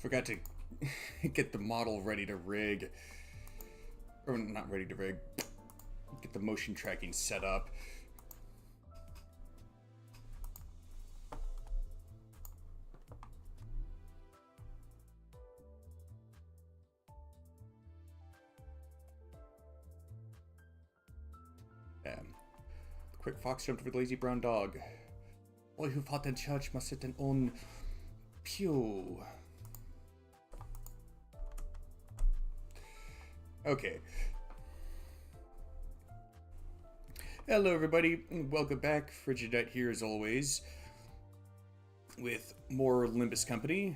Forgot to get the model ready to rig. Or not ready to rig. Get the motion tracking set up. The quick fox jumped over the lazy brown dog. Boy who fought in church must sit in own pew. Okay. Hello everybody, and welcome back. Frigid here as always, with more Limbus company.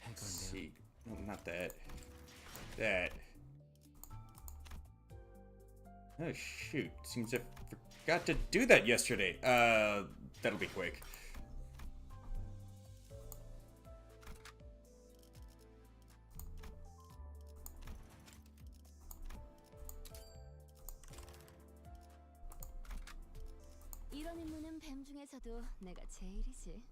Let's see. No, not that. That. Oh shoot, seems I forgot to do that yesterday. That'll be quick. 이런 임무는 뱀 중에서도 내가 제일이지.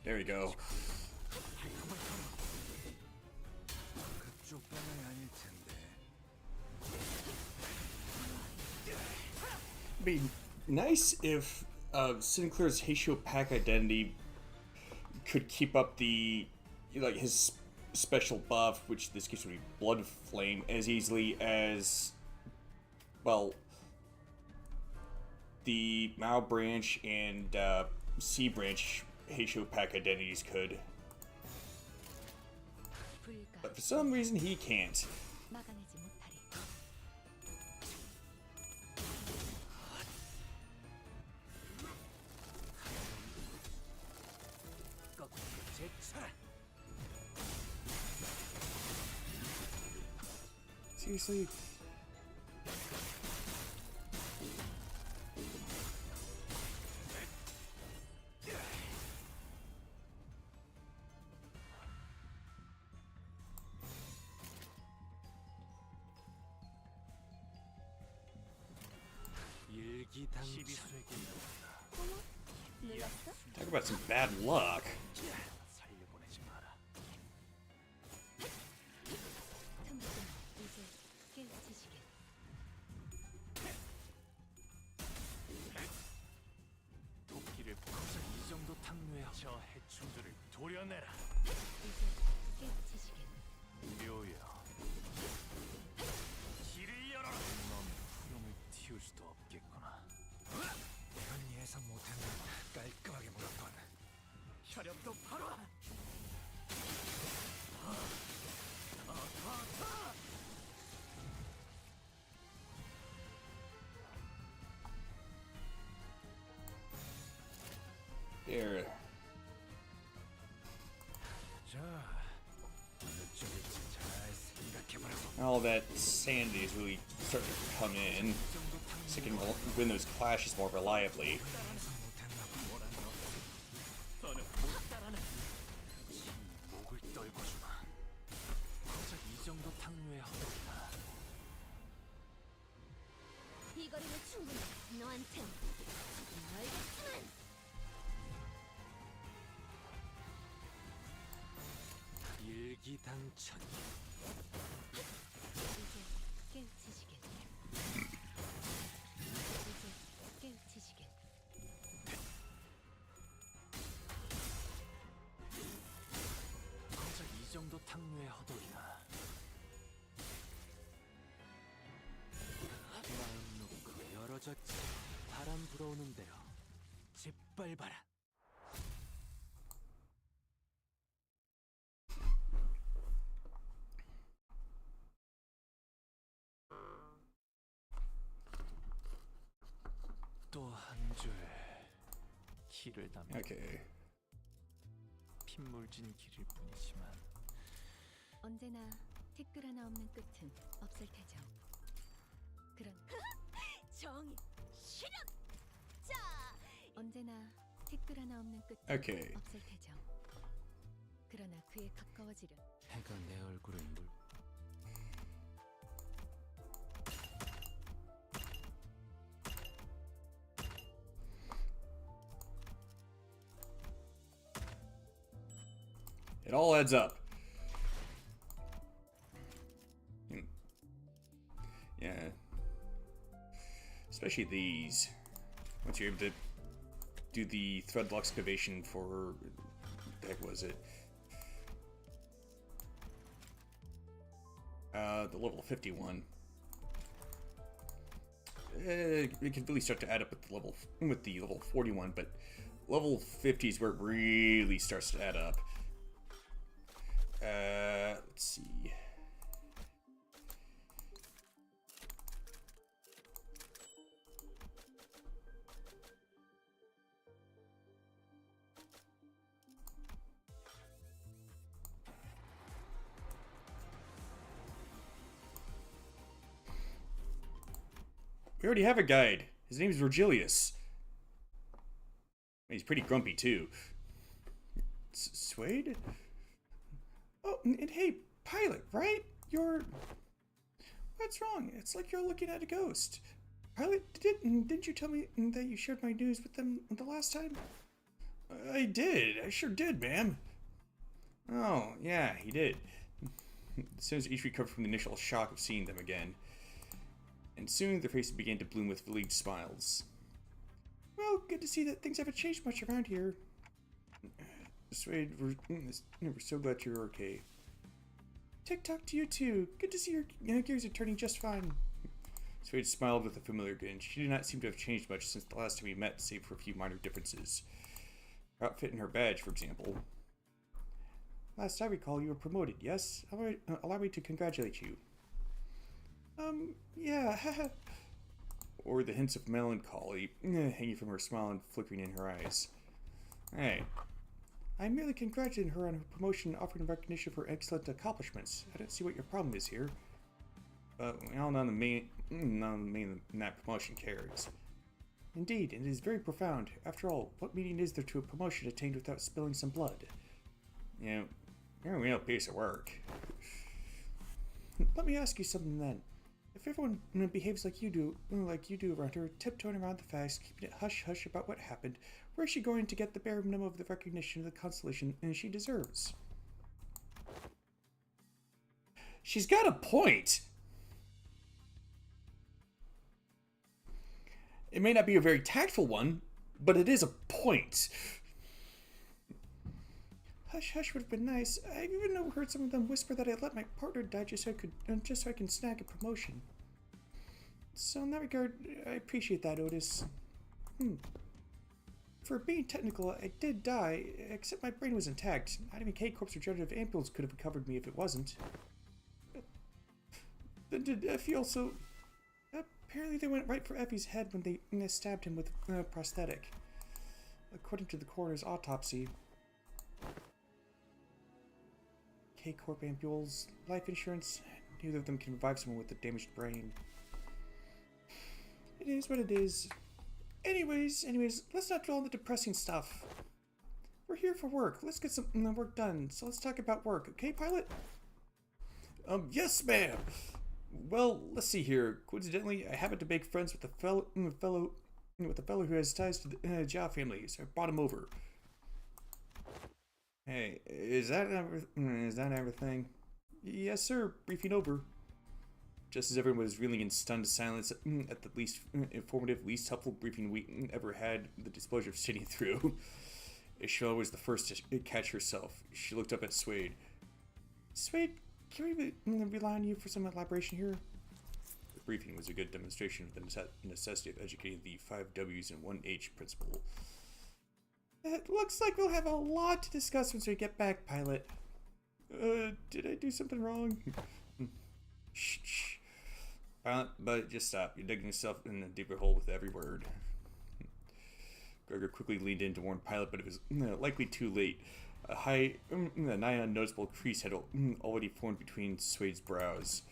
There we go. It'd be nice if Sinclair's Heisho Pack identity could keep up the his special buff, which in this case would be Blood Flame, as easily as the Mao branch and C branch Heisho Pack identities could. But for some reason he can't. Seriously? Talk about some bad luck. There. All that sanity is really starting to come in, so you can win those clashes more reliably. 바람 불어오는 대로 짓밟아라. 또 한 줄 길을 담아. Okay. 핏물진 길일 뿐이지만 언제나 티끌 하나 없는 끝은 없을 테죠. 언제나 티끌 하나 없는 끝은 Okay. 없을 테죠. 그러나 그에 가까워지려 해가 내 얼굴을 물. It all adds up. Yeah. Especially these. Once you're able to do the thread excavation for... What the heck was it? The level 51. It can really start to add up with the level 41, but level 50 is where it really starts to add up. Let's see. We already have a guide. His name is Virgilius. He's pretty grumpy too. Suede? Oh, and hey, pilot, right? What's wrong? It's like you're looking at a ghost. Pilot, didn't you tell me that you shared my news with them the last time? I did. I sure did, ma'am. Oh, yeah, he did. As soon as each recovered from the initial shock of seeing them again. And soon their faces began to bloom with relieved smiles. Well, good to see that things haven't changed much around here. Suede, we're so glad you're okay. Tick-tock to you too. Good to see your gears are turning just fine. Suede smiled with a familiar grin. She did not seem to have changed much since the last time we met, save for a few minor differences. Her outfit and her badge, for example. Last I recall, you were promoted, yes? Allow me to congratulate you. Yeah, or the hints of melancholy hanging from her smile and flickering in her eyes. Hey. I'm merely congratulating her on her promotion and offering recognition for excellent accomplishments. I don't see what your problem is here. But none of the main that promotion carries. Indeed, and it is very profound. After all, what meaning is there to a promotion attained without spilling some blood? You know, you're a real piece of work. Let me ask you something then. If everyone behaves like you do around her, tiptoeing around the facts, keeping it hush-hush about what happened, where is she going to get the bare minimum of the recognition of the consolation she deserves? She's got a point! It may not be a very tactful one, but it is a point. Hush-hush would have been nice. I've even overheard some of them whisper that I let my partner die just so I can snag a promotion. So in that regard, I appreciate that, Otis. For being technical, I did die, except my brain was intact. Not even K-Corp's regenerative ampules could have recovered me if it wasn't. Then did Effie also... Apparently they went right for Effie's head when they stabbed him with a prosthetic. According to the coroner's autopsy... K-Corp ampules, life insurance, neither of them can revive someone with a damaged brain. It is what it is. Anyways, let's not dwell on the depressing stuff. We're here for work. Let's get some work done. So let's talk about work, okay, pilot? Yes, ma'am. Well, let's see here. Coincidentally, I happen to make friends with a fellow who has ties to the Jia family, so I brought him over. Hey, is that everything? Yes, sir. Briefing over. Just as everyone was reeling in stunned silence at the least informative, least helpful briefing we ever had the displeasure of sitting through, Ishmael was the first to catch herself. She looked up at Suede. Suede, can we rely on you for some elaboration here? The briefing was a good demonstration of the necessity of educating the 5 W's and 1 H principle. It looks like we'll have a lot to discuss once we get back, pilot. Did I do something wrong? Shh. Pilot, but just stop. You're digging yourself in a deeper hole with every word. Gregor quickly leaned in to warn Pilot, but it was likely too late. A nigh unnoticeable crease had already formed between Suede's brows.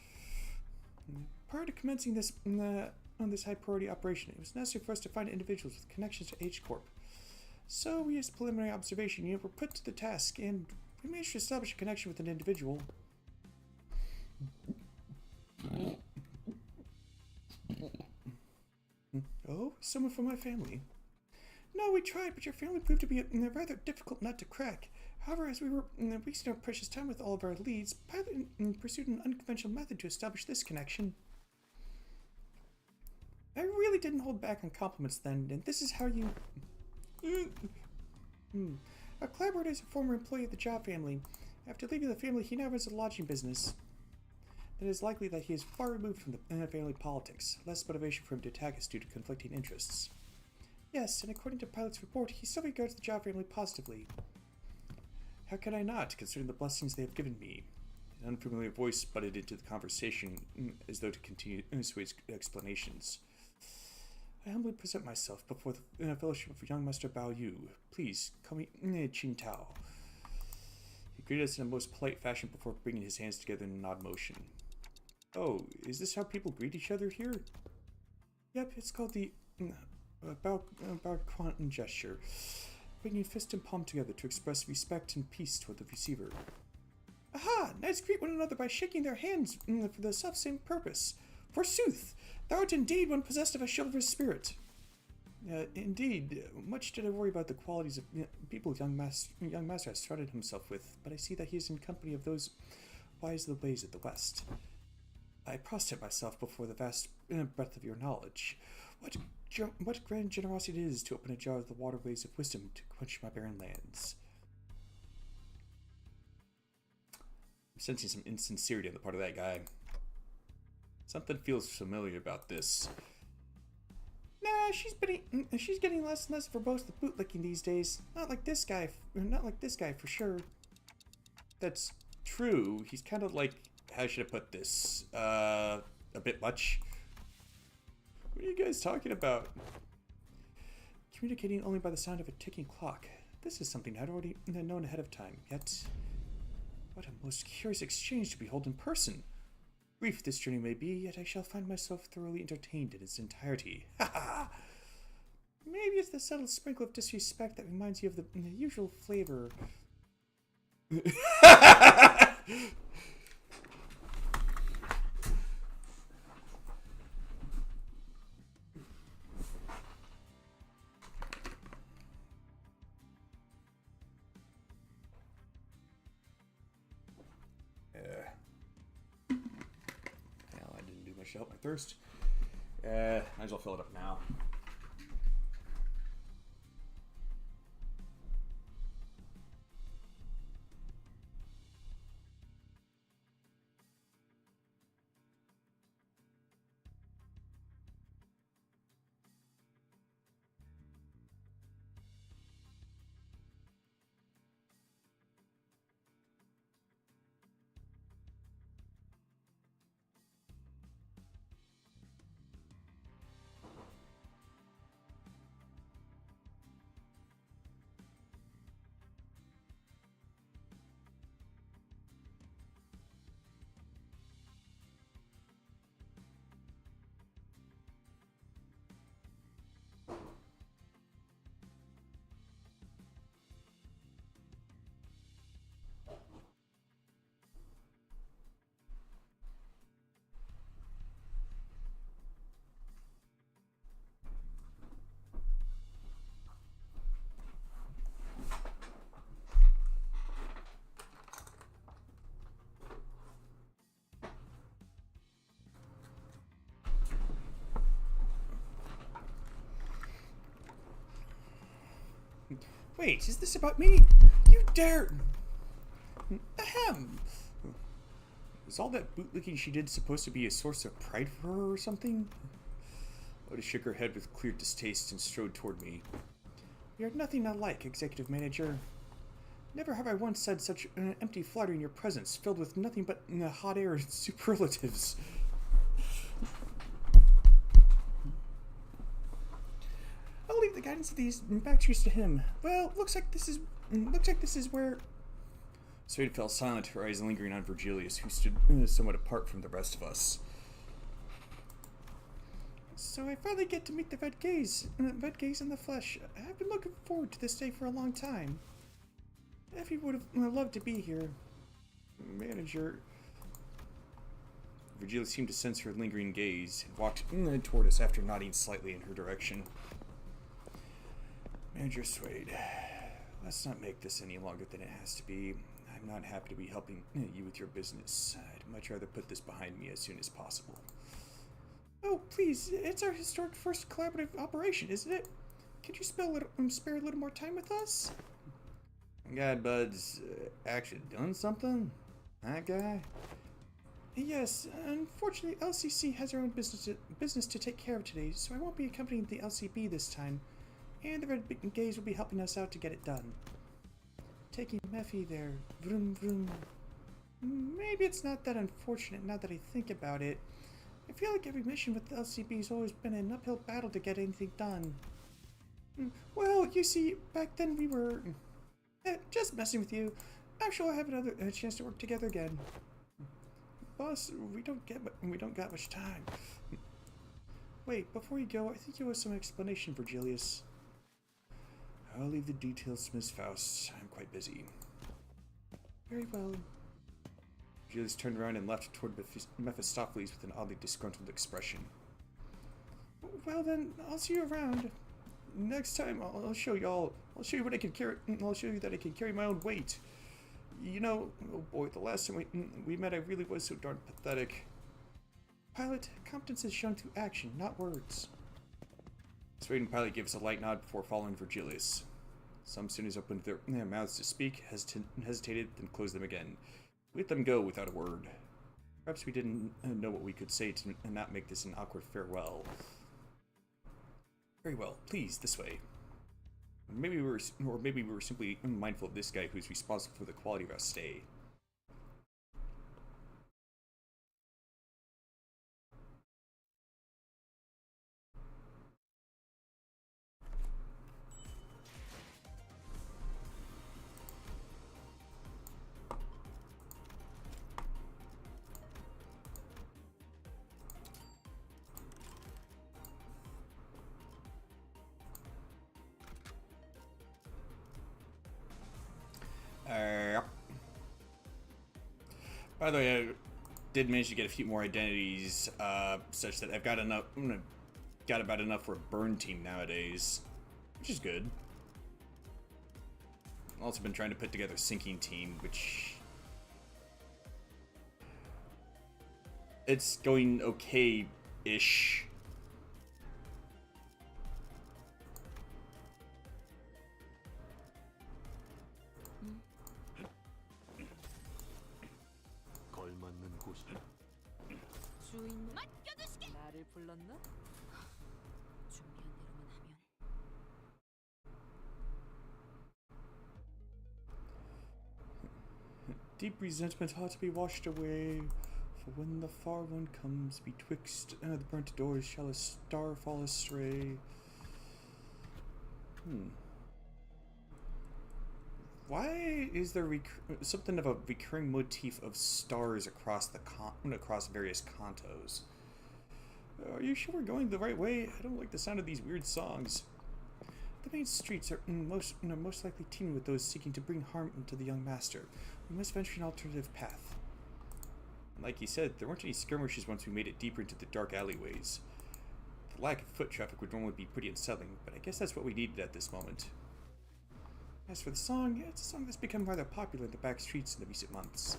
Prior to commencing this on this high priority operation, it was necessary for us to find individuals with connections to H-Corp. So we, as a preliminary observation unit, were put to the task, and we managed to establish a connection with an individual. Oh, someone from my family. No, we tried, but your family proved to be a rather difficult nut to crack. However, as we were wasting our precious time with all of our leads, Pilot pursued an unconventional method to establish this connection. I really didn't hold back on compliments then, and this is how you... Our collaborator is a former employee of the Job family. After leaving the family, he now runs a lodging business. It is likely that he is far removed from the family politics, less motivation for him to attack us due to conflicting interests. Yes, and according to Pilot's report, he still regards the Job family positively. How can I not, considering the blessings they have given me? An unfamiliar voice butted into the conversation, as though to continue Sui's explanations. I humbly present myself before the fellowship of young Master Bao Yu. Please, call me Qin Tao. He greeted us in a most polite fashion before bringing his hands together in an odd motion. Oh, is this how people greet each other here? Yep, it's called the Bao Quantum gesture, bringing fist and palm together to express respect and peace toward the receiver. Aha! Knights greet one another by shaking their hands for the self-same purpose. Forsooth, thou art indeed one possessed of a chivalrous spirit. Indeed, much did I worry about the qualities of people young master has surrounded himself with, but I see that he is in company of those wise of the ways of the West. I prostrate myself before the vast breadth of your knowledge. What grand generosity it is to open a jar of the waterways of wisdom to quench my barren lands. I'm sensing some insincerity on the part of that guy. Something feels familiar about this. Nah, she's getting less and less verbose with bootlicking these days. Not like this guy for sure. That's true. He's kind of like, how should I put this? A bit much. What are you guys talking about? Communicating only by the sound of a ticking clock. This is something I'd already known ahead of time, yet what a most curious exchange to behold in person. Brief this journey may be, yet I shall find myself thoroughly entertained in its entirety. Ha ha! Maybe it's the subtle sprinkle of disrespect that reminds you of the usual flavor. To help my thirst. Might as well fill it up now. Wait, is this about me? You dare... Ahem! Is all that bootlicking she did supposed to be a source of pride for her or something? Oda shook her head with clear distaste and strode toward me. You're nothing alike, Executive Manager. Never have I once said such empty flattery in your presence, filled with nothing but hot air and superlatives. I'll leave the guidance of these backstreets to him. Well, looks like this is where... Swade fell silent, her eyes lingering on Virgilius, who stood somewhat apart from the rest of us. So I finally get to meet the Red Gaze in the flesh. I've been looking forward to this day for a long time. Effie would have loved to be here. Manager. Virgilia seemed to sense her lingering gaze and walked toward us after nodding slightly in her direction. Manager Swade, let's not make this any longer than it has to be. I'm not happy to be helping you with your business. I'd much rather put this behind me as soon as possible. Oh, please, it's our historic first collaborative operation, isn't it? Could you spare a little more time with us? God, Bud's actually done something? That guy? Yes, unfortunately, LCC has her own business to take care of today, so I won't be accompanying the LCB this time, and the Red Gaze will be helping us out to get it done. Taking Mephi there, vroom vroom. Maybe it's not that unfortunate now that I think about it. I feel like every mission with the LCB has always been an uphill battle to get anything done. Well, you see, back then we were... just messing with you. I'm sure I'll have another chance to work together again. Boss, we don't got much time. Wait, before you go, I think you owe some explanation, Virgilius. I'll leave the details to Miss Faust. I'm quite busy. Very well. Virgilius turned around and left toward Mephistopheles with an oddly disgruntled expression. Well then, I'll see you around. Next time, I'll show y'all. I'll show you what I can carry. I'll show you that I can carry my own weight. You know, oh boy, the last time we met, I really was so darn pathetic. Pilot, competence is shown through action, not words. Swade and Pilot gave us a light nod before following Virgilius. Some students opened their mouths to speak, hesitated, then closed them again. We let them go without a word. Perhaps we didn't know what we could say to not make this an awkward farewell. Very well, please, this way. Maybe we were simply mindful of this guy who's responsible for the quality of our stay. By the way, I did manage to get a few more identities, such that I've got enough. Got about enough for a burn team nowadays, which is good. I've also been trying to put together a sinking team, which it's going okay-ish. 걸맞는 곳이 주인님 나를 불렀나? 준비한 대로만 하면 Deep resentment ought to be washed away, for when the far one comes, betwixt the burnt doors shall a star fall astray. Why is there something of a recurring motif of stars across across various cantos? Are you sure we're going the right way? I don't like the sound of these weird songs. The main streets are most likely teeming with those seeking to bring harm to the young master. We must venture an alternative path. Like you said, there weren't any skirmishes once we made it deeper into the dark alleyways. The lack of foot traffic would normally be pretty unsettling, but I guess that's what we needed at this moment. As for the song, it's a song that's become rather popular in the back streets in the recent months.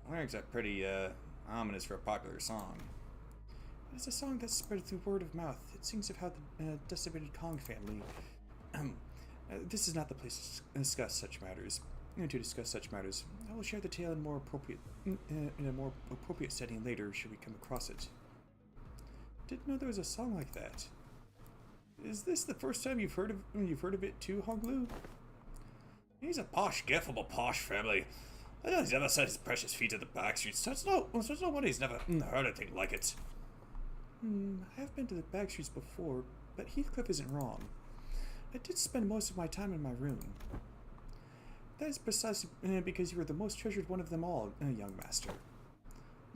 Lyrics are pretty, ominous for a popular song. It's a song that's spread through word of mouth. It sings of how the decimated Kong family... this is not the place to discuss such matters. I will share the tale in a more appropriate setting later, should we come across it. Didn't know there was a song like that. Is this the first time you've heard of it too, Honglu? He's a posh gift from a posh family. I know he's never set his precious feet to the back streets, so it's no wonder he's never heard anything like it. I have been to the back streets before, but Heathcliff isn't wrong. I did spend most of my time in my room. That is precisely because you are the most treasured one of them all, young master.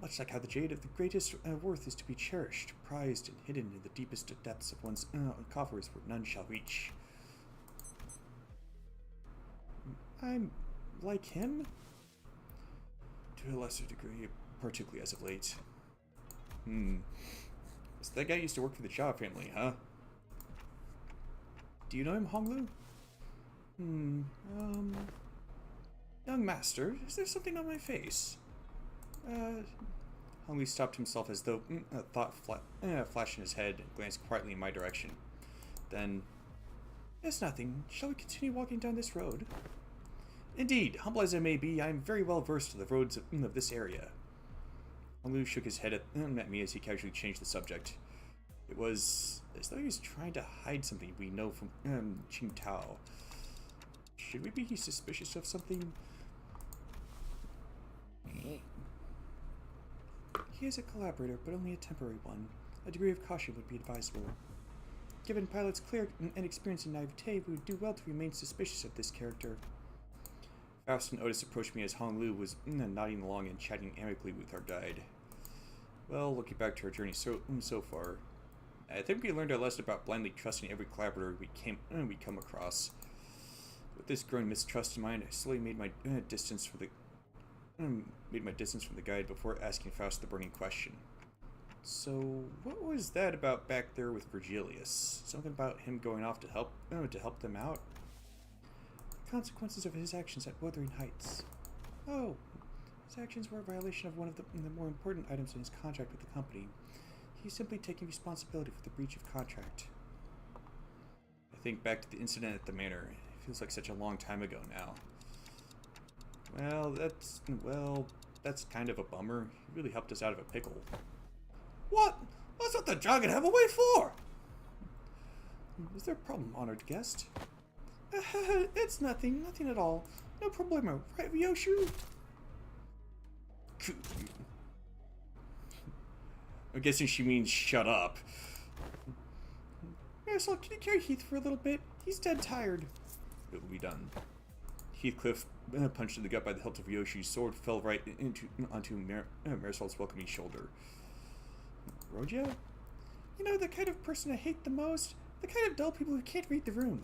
Much like how the jade of the greatest worth is to be cherished, prized, and hidden in the deepest depths of one's coffers where none shall reach. I'm like him? To a lesser degree, particularly as of late. So that guy used to work for the Shaw family, huh? Do you know him, Honglu? Young master, is there something on my face? Honglu stopped himself as though a thought flashed in his head and glanced quietly in my direction. Then, it's nothing. Shall we continue walking down this road? Indeed, humble as I may be, I am very well versed in the roads of this area. Honglu shook his head at me as he casually changed the subject. It was as though he was trying to hide something we know from Qing Tao. Should we be suspicious of something? He is a collaborator, but only a temporary one. A degree of caution would be advisable. Given Pilot's clear and experience in naivete, we would do well to remain suspicious of this character. Faust and Otis approached me as Honglu was nodding along and chatting amicably with our guide. Well, looking back to our journey so far, I think we learned our lesson about blindly trusting every collaborator we come across. With this growing mistrust in mind, I slowly made my distance from the guide before asking Faust the burning question. So, what was that about back there with Virgilius? Something about him going off to help them out? The consequences of his actions at Wuthering Heights. Oh, his actions were a violation of one of the more important items in his contract with the company. He's simply taking responsibility for the breach of contract. I think back to the incident at the manor. It feels like such a long time ago now. Well, that's kind of a bummer. He really helped us out of a pickle. What? That's what the dragon have a way for! Is there a problem, honored guest? It's nothing at all. No problemo, right, Ryoshu? I'm guessing she means shut up. Marisol, can you carry Heath for a little bit? He's dead tired. It will be done. Heathcliff, punched in the gut by the hilt of Ryoshu's sword, fell right onto Marisol's welcoming shoulder. Rogia? You know, the kind of person I hate the most? The kind of dull people who can't read the room.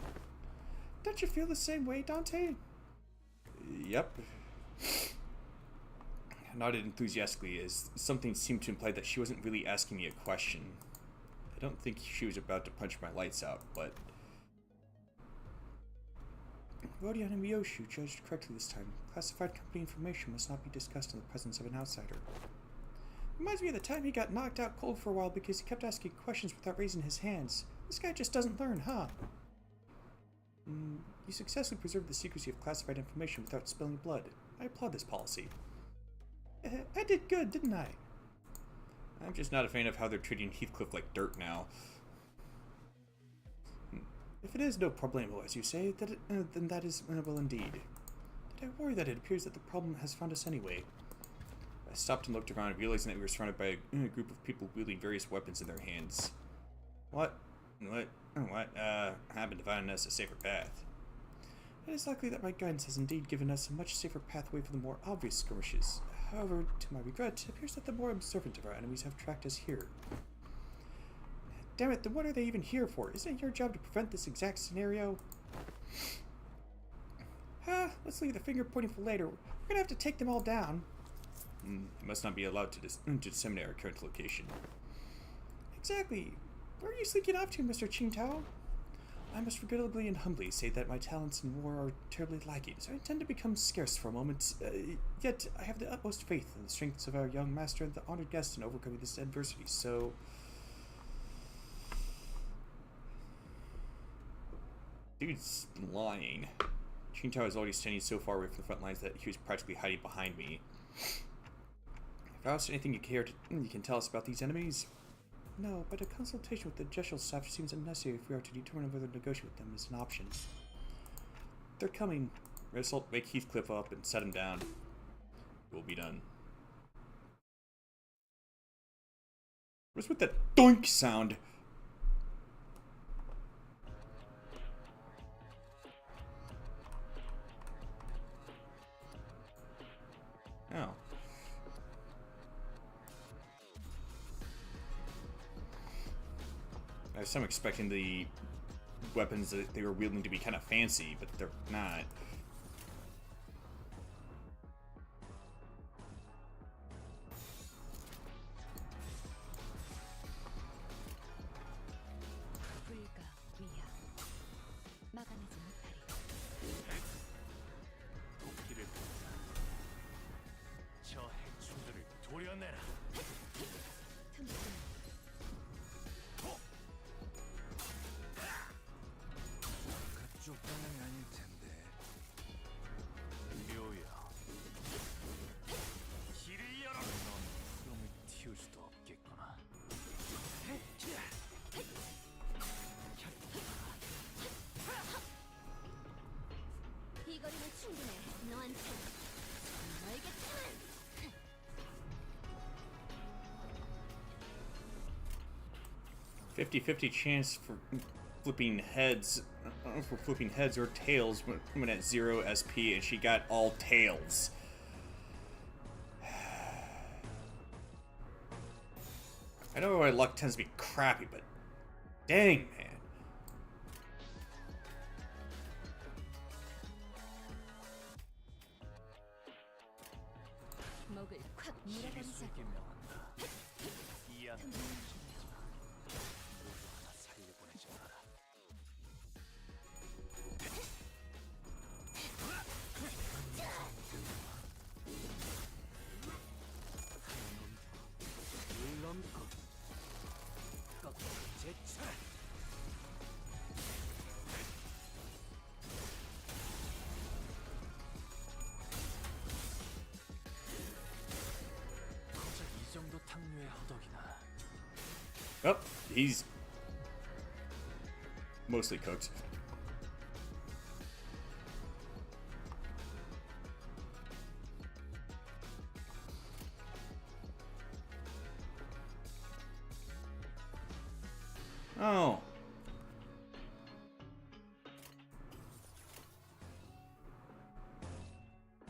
Don't you feel the same way, Dante? Yep. I nodded enthusiastically as something seemed to imply that she wasn't really asking me a question. I don't think she was about to punch my lights out, but... Rodion and Ryoshu judged correctly this time. Classified company information must not be discussed in the presence of an outsider. Reminds me of the time he got knocked out cold for a while because he kept asking questions without raising his hands. This guy just doesn't learn, huh? You successfully preserved the secrecy of classified information without spilling blood. I applaud this policy. I did good, didn't I? I'm just not a fan of how they're treating Heathcliff like dirt now. If it is no problemo, as you say, then that is well indeed. Did I worry that it appears that the problem has found us anyway? I stopped and looked around, realizing that we were surrounded by a group of people wielding various weapons in their hands. What happened to find us a safer path? It is likely that my guidance has indeed given us a much safer pathway for the more obvious skirmishes. However, to my regret, it appears that the more observant of our enemies have tracked us here. Damn it, then what are they even here for? Isn't it your job to prevent this exact scenario? Let's leave the finger pointing for later. We're gonna have to take them all down. You must not be allowed to disseminate our current location. Exactly. Where are you sneaking off to, Mr. Qingtao? I must regrettably and humbly say that my talents in war are terribly lacking, so I intend to become scarce for a moment. Yet I have the utmost faith in the strengths of our young master and the honored guest in overcoming this adversity, so... Dude's lying. Qingtao is already standing so far away from the front lines that he was practically hiding behind me. Faust, anything you can tell us about these enemies? No, but a consultation with the Jeshal staff seems unnecessary if we are to determine whether to negotiate with them is an option. They're coming. Result, wake Heathcliff up and set him down. It will be done. What's with that doink sound? Oh. I was some expecting the weapons that they were wielding to be kind of fancy, but they're not. 불가 위야 막아내지 못하리. 도끼를 든다. 저 해충들을 도려내라. 틈틈 그쪽 방향이 아닐 텐데. 묘야. 길을 열어. 넌 흐름을 틔울 수도 없겠구나. 이 거리는 충분해. 너한테 너에게만. 50-50 chance for flipping heads or tails when at 0 SP, and she got all tails. I know my luck tends to be crappy, but dang, man. 목을 콱 물어버리자. 길게 명한다. 이 안에 모두 하나 살려보내지 마라. 물론고 꺾고 제차. 고작 이 정도 탕류의 허덕이나. Oh, he's mostly cooked. Oh.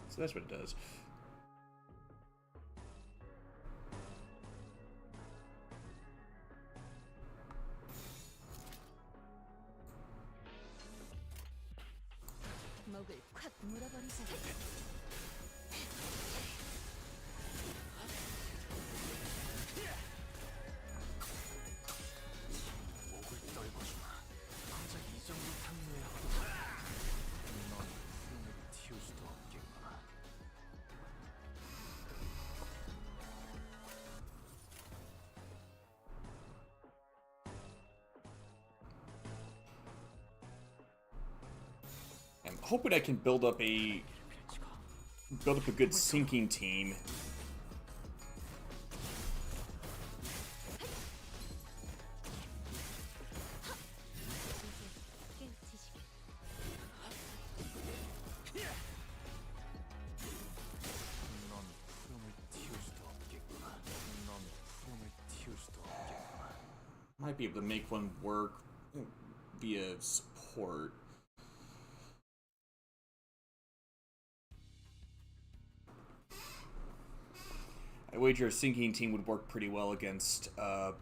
So that's what it does. 목을 콱 물어버리자. 목을 떨궈주마. 고작 이 정도 탕류의 허덕. 넌 흐름을 틔울 수도 없겠구나. I'm hoping I can build up a good sinking team. 깨우치시게. 넌 흐름을 틔울 수도 없겠구나. 넌 흐름을 틔울 수도 없겠구나. Might be able to make one work via support. I wager a sinking team would work pretty well against Jiamu,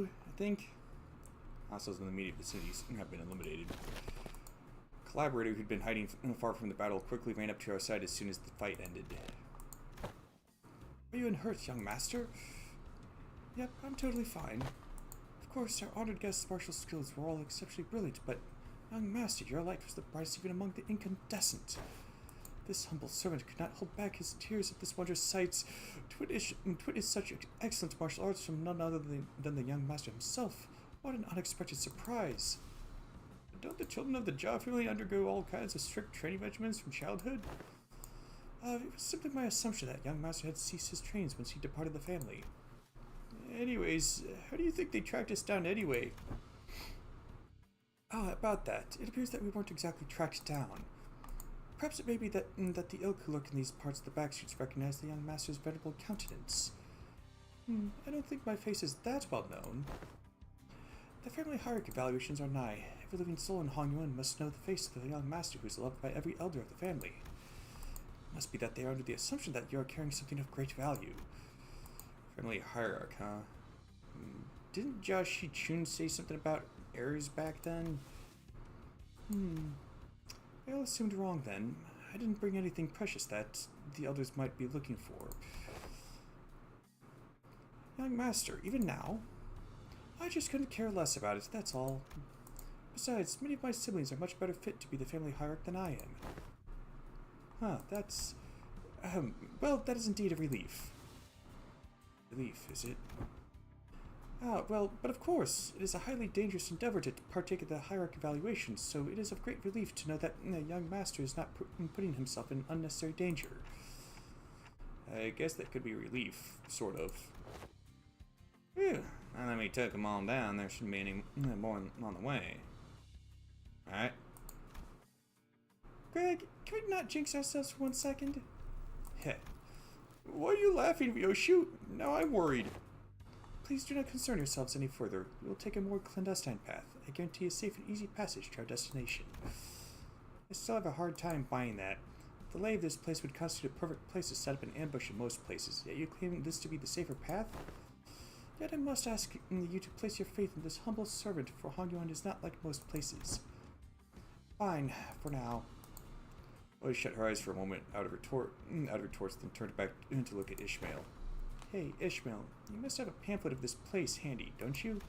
I think. Hostels in the immediate vicinity have been eliminated. Collaborator who'd been hiding far from the battle quickly ran up to our side as soon as the fight ended. Are you unhurt, young master? Yep, I'm totally fine. Of course, our honored guest's martial skills were all exceptionally brilliant, but, young master, your light was the brightest even among the incandescent. This humble servant could not hold back his tears at this wondrous sight. To witness such excellent martial arts from none other than the young master himself. What an unexpected surprise. Don't the children of the Jia family undergo all kinds of strict training regimens from childhood? It was simply my assumption that young master had ceased his trainings once he departed the family. Anyways, how do you think they tracked us down anyway? Ah, about that. It appears that we weren't exactly tracked down. Perhaps it may be that the ilk who lurk in these parts of the backstreets recognize the young master's venerable countenance. I don't think my face is that well known. The family hierarchy evaluations are nigh. Every living soul in Hongyuan must know the face of the young master who is loved by every elder of the family. It must be that they are under the assumption that you are carrying something of great value. Family hierarchy, huh? didn't Josh Chun say something about errors back then? I all assumed wrong then. I didn't bring anything precious that the others might be looking for. Young master, even now, I just couldn't care less about it, that's all. Besides, many of my siblings are much better fit to be the family hierarch than I am. Huh, that's... well, that is indeed a relief. Relief, is it? Ah, well, but of course, it is a highly dangerous endeavor to partake of the hierarch evaluations, so it is of great relief to know that the young master is not putting himself in unnecessary danger. I guess that could be relief, sort of. Phew, now that we took them all down, there shouldn't be any more on the way. Alright. Greg, can we not jinx ourselves for 1 second? Heh. Why are you laughing, Vio? Shoot! Now I'm worried. Please do not concern yourselves any further. We will take a more clandestine path. I guarantee a safe and easy passage to our destination. I still have a hard time buying that. The lay of this place would constitute a perfect place to set up an ambush in most places, yet you claim this to be the safer path? Yet I must ask you to place your faith in this humble servant, for Hongyuan is not like most places. Fine, for now. Lois shut her eyes for a moment out of her torch, then turned back to look at Ishmael. Hey, Ishmael, you must have a pamphlet of this place handy, don't you?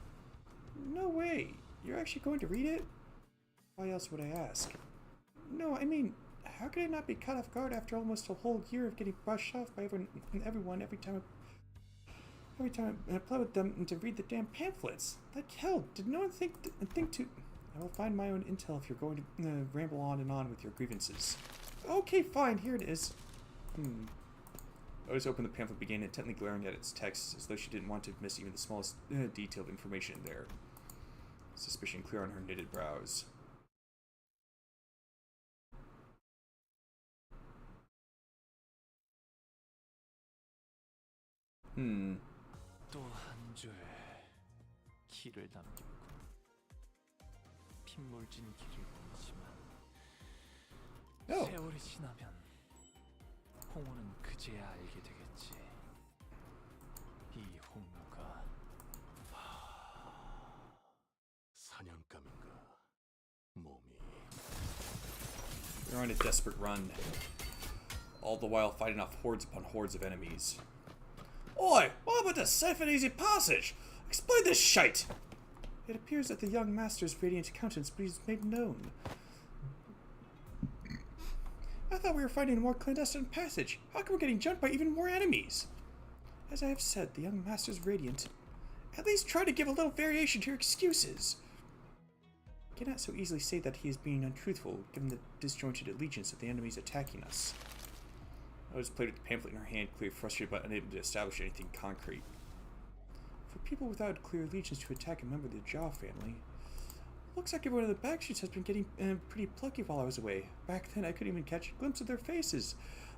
No way! You're actually going to read it? Why else would I ask? No, I mean, how could I not be caught off guard after almost a whole year of getting brushed off by everyone every time I play with them to read the damn pamphlets? Like hell, did no one think to... I will find my own intel if you're going to ramble on and on with your grievances. Okay, fine, here it is. Lois opened the pamphlet, began intently glaring at its text, as though she didn't want to miss even the smallest detail of information in there. Suspicion clear on her knitted brows. 또 한 줄 길을 남겼군. 핏물진 길을 보이지만 세월이 지나면 홍우는 그제야 알게 되겠지. 이 홍우가 사냥감인가 몸이. They're on a desperate run, all the while fighting off hordes upon hordes of enemies. Oi! What about the safe and easy passage? Explain this shite! It appears that the young master's radiant countenance is made known. I thought we were finding a more clandestine passage. How come we're getting jumped by even more enemies? As I have said, the young master's radiant. At least try to give a little variation to your excuses. I cannot so easily say that he is being untruthful, given the disjointed allegiance of the enemies attacking us. Lois played with the pamphlet in her hand, clearly frustrated but unable to establish anything concrete. For people without clear allegiance to attack a member of the Jaw family, looks like everyone in the backstreets has been getting pretty plucky while I was away. Back then, I couldn't even catch a glimpse of their faces.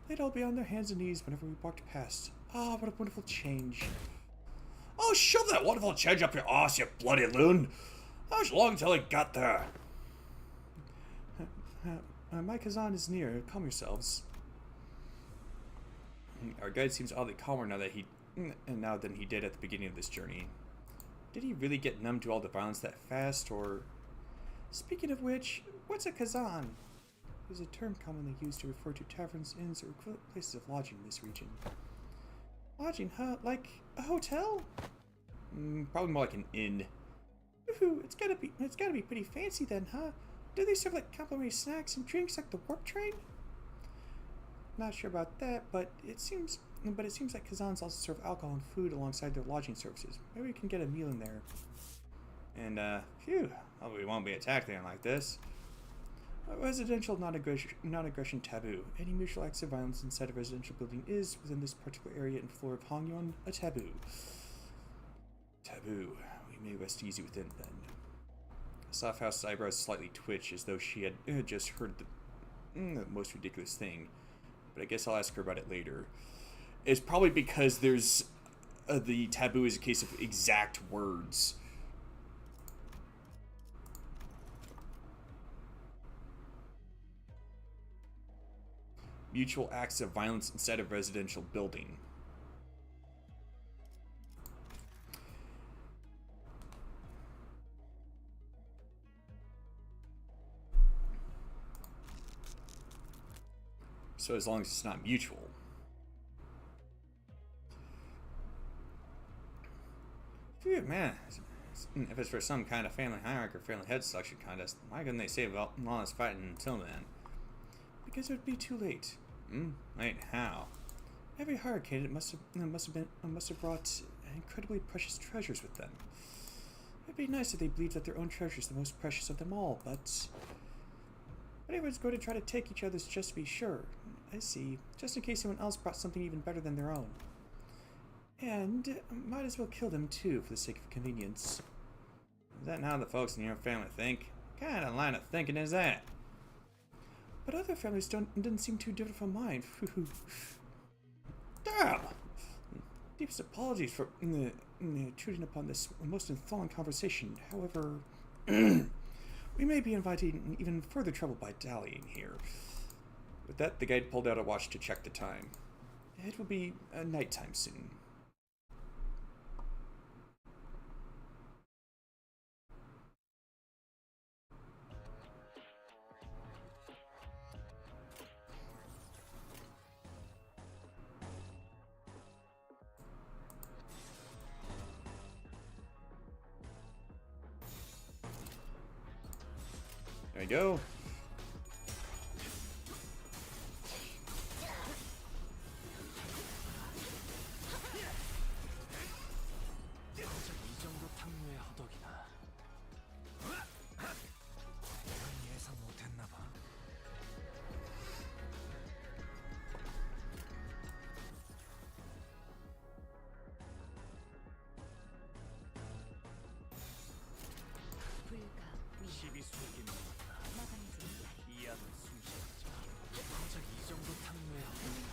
They'd all be on their hands and knees whenever we walked past. Ah, what a wonderful change. Oh, shove that wonderful change up your ass, you bloody loon! How much long till it got there? My Kazan is near. Calm yourselves. Our guide seems oddly calmer now than he did at the beginning of this journey. Did he really get numb to all the violence that fast, or... Speaking of which, what's a Kazan? It is a term commonly used to refer to taverns, inns, or equivalent places of lodging in this region. Lodging, huh? Like a hotel? Probably more like an inn. Woohoo! It's gotta be pretty fancy then, huh? Do they serve like complimentary snacks and drinks like the warp train? Not sure about that, but it seems like Kazans also serve alcohol and food alongside their lodging services. Maybe we can get a meal in there. And, phew, well, we won't be attacked there like this. Residential non-aggression taboo. Any mutual acts of violence inside a residential building is, within this particular area and floor of Hongyuan, a taboo. Taboo. We may rest easy within then. Soft-House's eyebrows slightly twitch as though she had just heard the most ridiculous thing. But I guess I'll ask her about it later. It's probably because there's... the taboo is a case of exact words. Mutual acts of violence inside a residential building. So as long as it's not mutual. Phew, man. If it's for some kind of family hierarchy or family head selection contest, why couldn't they save all this fighting until then? Because it would be too late. Wait, how? Every hierarchy candidate must have brought incredibly precious treasures with them. It'd be nice if they believed that their own treasure is the most precious of them all, but everyone's going to try to take each other's just to be sure. I see. Just in case someone else brought something even better than their own. And might as well kill them too, for the sake of convenience. Is that how the folks in your family think? What kind of line of thinking is that? But other families didn't seem too different from mine. Damn! Deepest apologies for intruding upon this most enthralling conversation. However, we may be inviting even further trouble by dallying here. With that, the guide pulled out a watch to check the time. It will be nighttime soon. There we go. 정작 이 정도 탕류의 허덕이나. 이건 예상 못했나 봐. 불가 위 12수에게 넘었다. 마감 중 이 약을 숨쉬었자. 정작 이 정도 탕류의 허덕이나.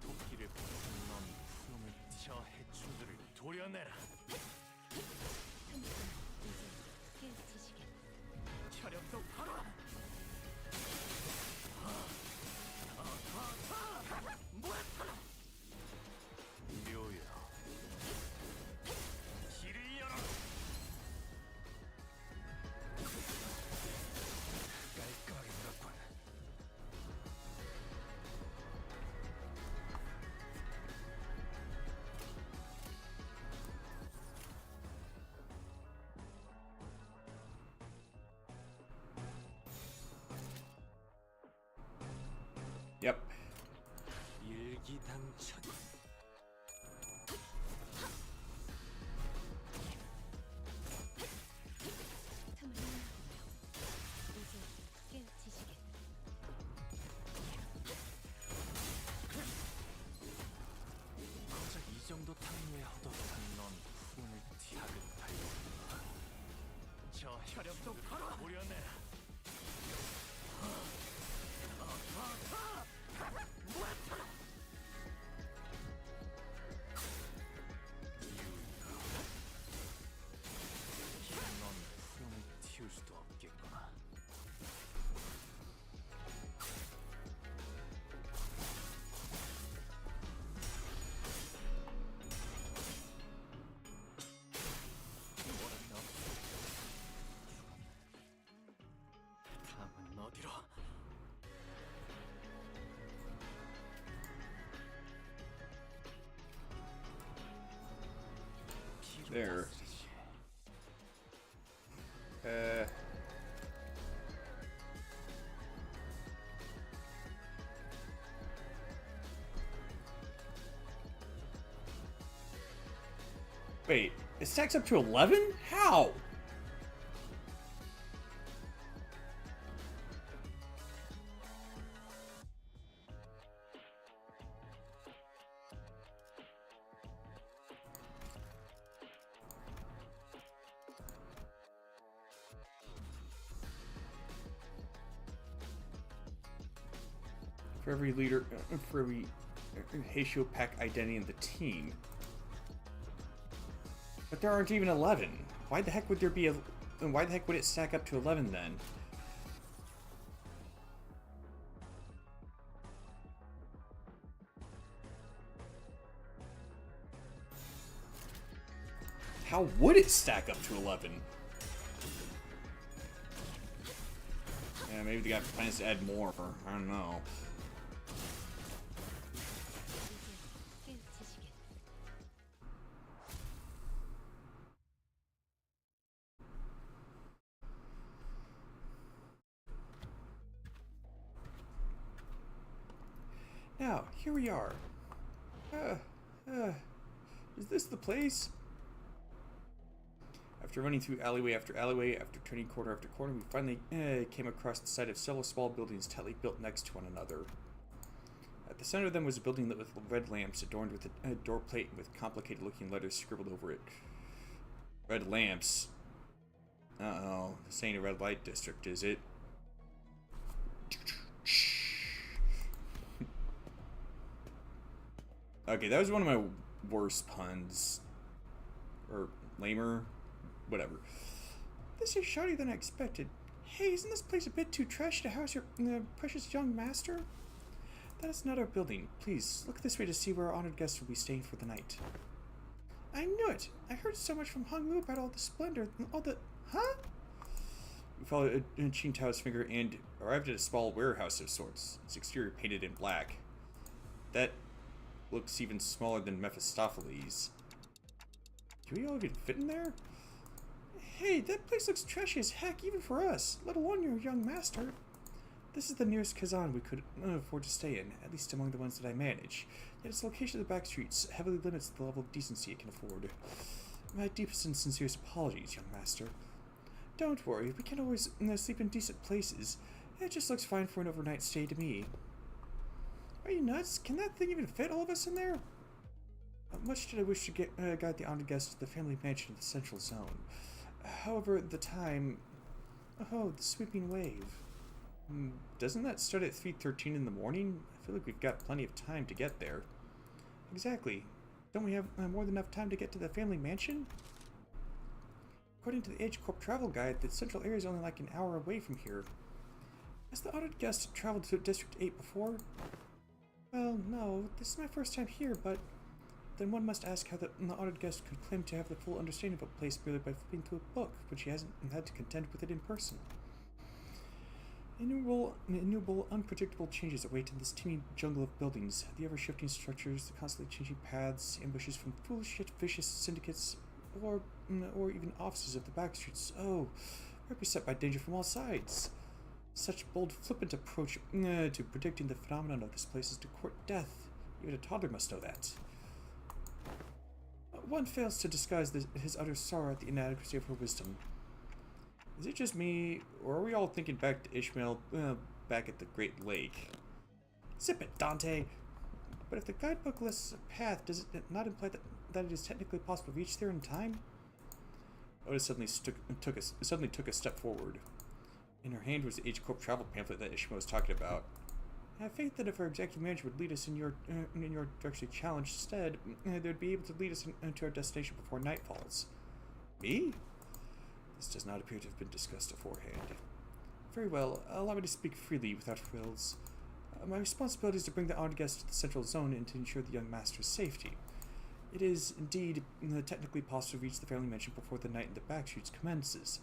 도끼를 보는 넌 품을 저 해충들을 도려내라. 이제 깨우치시겠. 혈염도 바로. 묘야. 길을 열어. 깔끔하게 물었군. Yep. 일기당천. 틈을 이제 깨우치시겠. 정작 이 정도 탕류의 허덕한 넌 푸른을 티하게 달려온다. 저 혈염도 바로 도려내라. 넌 푸른을 틔울 수도 없겠구나. 뭐라면 다음은 어디로? There. Wait, it stacks up to 11? How? For every leader, for every Heisho Pack identity in the team. But there aren't even 11. Why the heck would there be a... Why the heck would it stack up to 11 then? How would it stack up to 11? Maybe they got plans to add more. I don't know. 깨우치시길. Now, here we are. Is this the place? After running through alleyway after alleyway, after turning corner after corner, we finally came across the sight of several small buildings tightly built next to one another. At the center of them was a building lit with red lamps, adorned with a door plate with complicated-looking letters scribbled over it. Red lamps. Uh-oh. This ain't a red light district, is it? Okay, that was one of my worst puns. Or lamer. Whatever. This is shoddy than I expected. Hey, isn't this place a bit too trashy to house your precious young master? That is not our building. Please, look this way to see where our honored guests will be staying for the night. I knew it! I heard so much from Hong Lu about all the splendor and all the... Huh? We followed Qing Tao's finger and arrived at a small warehouse of sorts, its exterior painted in black. That looks even smaller than Mephistopheles. Do we all even fit in there? Hey, that place looks trashy as heck even for us, let alone your young master. This is the nearest Kazan we could afford to stay in, at least among the ones that I manage. Yet its location in the back streets heavily limits the level of decency it can afford. My deepest and sincerest apologies, young master. Don't worry, we can always sleep in decent places. It just looks fine for an overnight stay to me. Are you nuts? Can that thing even fit all of us in there? Much did I wish to guide the honored guests to the family mansion in the central zone. However, the time... Oh, the sweeping wave. Doesn't that start at 3:13 in the morning? I feel like we've got plenty of time to get there. Exactly. Don't we have more than enough time to get to the family mansion? According to the Age Corp travel guide, the central area is only like an hour away from here. Has the honored guest traveled to District 8 before? Well, no. This is my first time here, but... Then one must ask how the honored guest could claim to have the full understanding of a place merely by flipping through a book, when she hasn't had to contend with it in person. Innumerable, unpredictable changes await in this teeming jungle of buildings, the ever-shifting structures, the constantly changing paths, ambushes from foolish yet vicious syndicates, or even offices of the backstreets. Oh, we're beset by danger from all sides. Such bold, flippant approach to predicting the phenomenon of this place is to court death. Even a toddler must know that. One fails to disguise his utter sorrow at the inadequacy of her wisdom. Is it just me, or are we all thinking back to Ishmael back at the Great Lake? Zip it, Dante! But if the guidebook lists a path, does it not imply that it is technically possible to reach there in time? Otis suddenly took a step forward. In her hand was the Age Corp travel pamphlet that Ishmael was talking about. I have faith that if our executive manager would lead us in your direction challenged stead, they'd be able to lead us into our destination before night falls. Me? This does not appear to have been discussed beforehand. Very well, allow me to speak freely without frills. My responsibility is to bring the honored guest to the central zone and to ensure the young master's safety. It is, indeed, technically possible to reach the family mansion before the night in the back streets commences.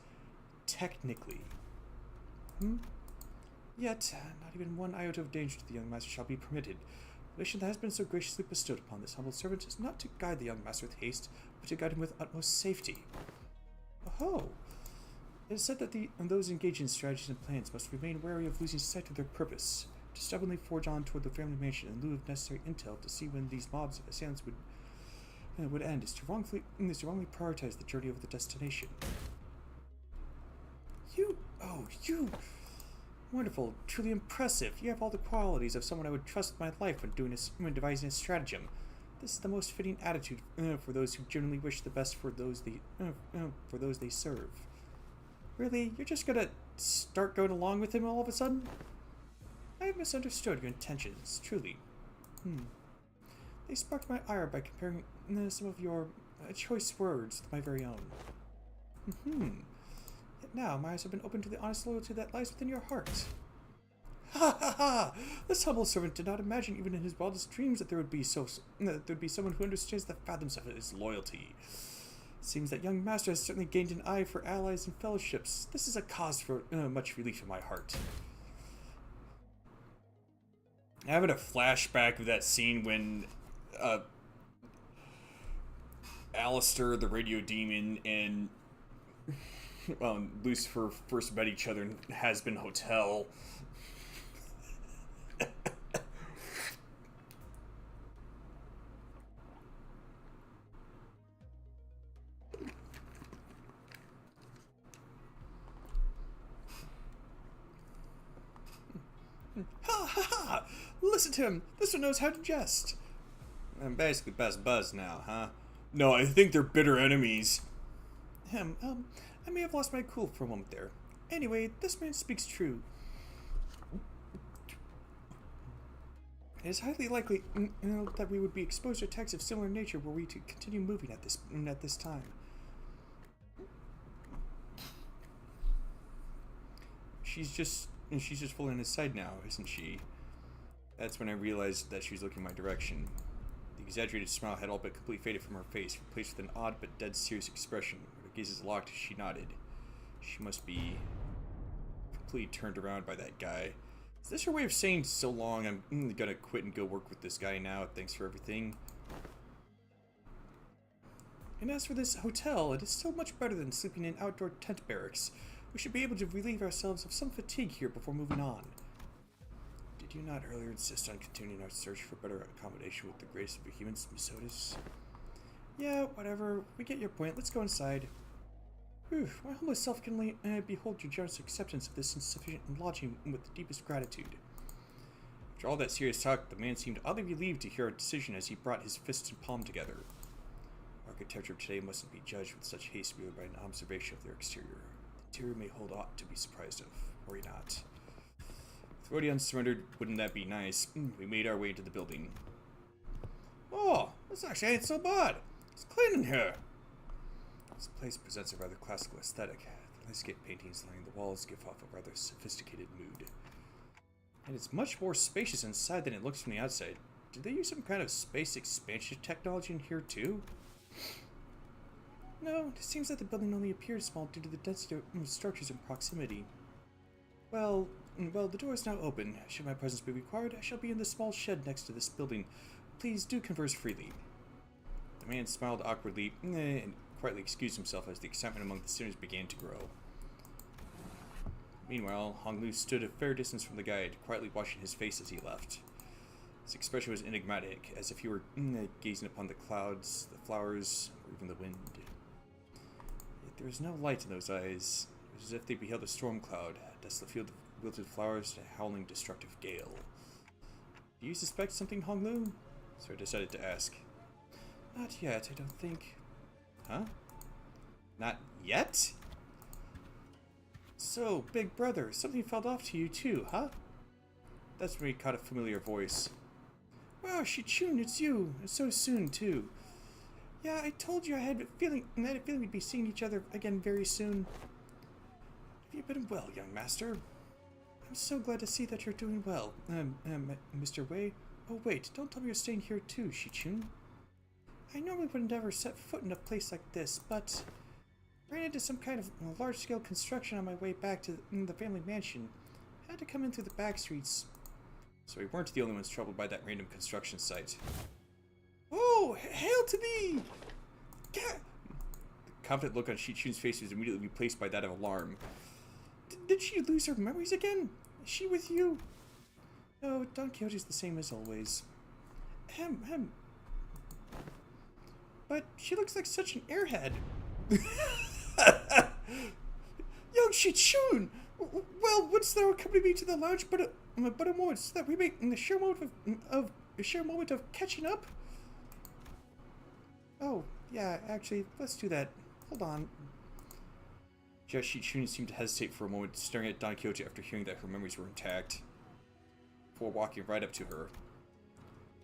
Technically. Yet, not even one iota of danger to the young master shall be permitted. The mission that has been so graciously bestowed upon this humble servant is not to guide the young master with haste, but to guide him with utmost safety. Oh! It is said that those engaged in strategies and plans must remain wary of losing sight of their purpose, to stubbornly forge on toward the family mansion in lieu of necessary intel to see when these mobs of assailants would end, is to wrongly prioritize the journey over the destination. You! Wonderful, truly impressive. You have all the qualities of someone I would trust with my life when devising a stratagem. This is the most fitting attitude for those who genuinely wish the best for those they serve. Really, you're just gonna start going along with him all of a sudden? I have misunderstood your intentions, truly. They sparked my ire by comparing some of your choice words with my very own. Yet now my eyes have been opened to the honest loyalty that lies within your heart. Ha ha ha! This humble servant did not imagine even in his wildest dreams that there would be someone who understands the fathoms of his loyalty. It seems that young master has certainly gained an eye for allies and fellowships. This is a cause for much relief in my heart. Having a flashback of that scene when Alistair, the radio demon, and Lucifer first met each other in Has-Been Hotel. Ha ha ha! Listen to him! This one knows how to jest! I'm basically best buzz now, huh? No, I think they're bitter enemies. I may have lost my cool for a moment there. Anyway, this man speaks true. It is highly likely that we would be exposed to attacks of similar nature were we to continue moving at this time. She's just fully on his side now, isn't she? That's when I realized that she was looking my direction. The exaggerated smile had all but completely faded from her face, replaced with an odd but dead serious expression. Her gazes locked as she nodded. She must be completely turned around by that guy. Is this her way of saying so long, I'm gonna quit and go work with this guy now, thanks for everything? And as for this hotel, it is still much better than sleeping in outdoor tent barracks. We should be able to relieve ourselves of some fatigue here before moving on. Did you not earlier insist on continuing our search for better accommodation with the greatest of humans, Miss Otis? Yeah, whatever. We get your point. Let's go inside. Whew, my humble self can behold your generous acceptance of this insufficient lodging with the deepest gratitude. After all that serious talk, the man seemed oddly relieved to hear our decision as he brought his fists and palm together. Architecture of today mustn't be judged with such haste merely by an observation of their exterior. The interior may hold aught to be surprised of. Worry not. If Rodion surrendered, wouldn't that be nice? We made our way into the building. Oh, this actually ain't so bad. It's clean in here. This place presents a rather classical aesthetic. The landscape paintings lining the walls give off a rather sophisticated mood. And it's much more spacious inside than it looks from the outside. Did they use some kind of space expansion technology in here too? No, it seems that the building only appears small due to the density of structures in proximity. Well, the door is now open. Should my presence be required, I shall be in the small shed next to this building. Please do converse freely. The man smiled awkwardly and quietly excused himself as the excitement among the sinners began to grow. Meanwhile, Hong Lu stood a fair distance from the guide, quietly watching his face as he left. His expression was enigmatic, as if he were gazing upon the clouds, the flowers, or even the wind. Yet there was no light in those eyes. It was as if they beheld a storm cloud, a desolate field of wilted flowers, and a howling, destructive gale. Do you suspect something, Hong Lu? So I decided to ask. Not yet, I don't think. Huh? Not yet? So, big brother, something fell off to you too, huh? That's when we caught a familiar voice. Wow, Shichun, it's you. It's so soon, too. Yeah, I told you I had a feeling we'd be seeing each other again very soon. Have you been well, young master? I'm so glad to see that you're doing well. Mr. Wei? Oh, wait, don't tell me you're staying here too, Shichun. I normally wouldn't ever set foot in a place like this, but I ran into some kind of large-scale construction on my way back to the family mansion. I had to come in through the back streets. So we weren't the only ones troubled by that random construction site. Oh, hail to thee! The confident look on Shichun's face was immediately replaced by that of alarm. Did she lose her memories again? Is she with you? No, Don Quixote's the same as always. But she looks like such an airhead. Young Shichun! Well, wouldst thou accompany me to the lounge but a moment, so that we may in the sheer moment of catching up? Oh, yeah, actually, let's do that. Hold on. Just Shichun seemed to hesitate for a moment, staring at Don Quixote after hearing that her memories were intact, before walking right up to her.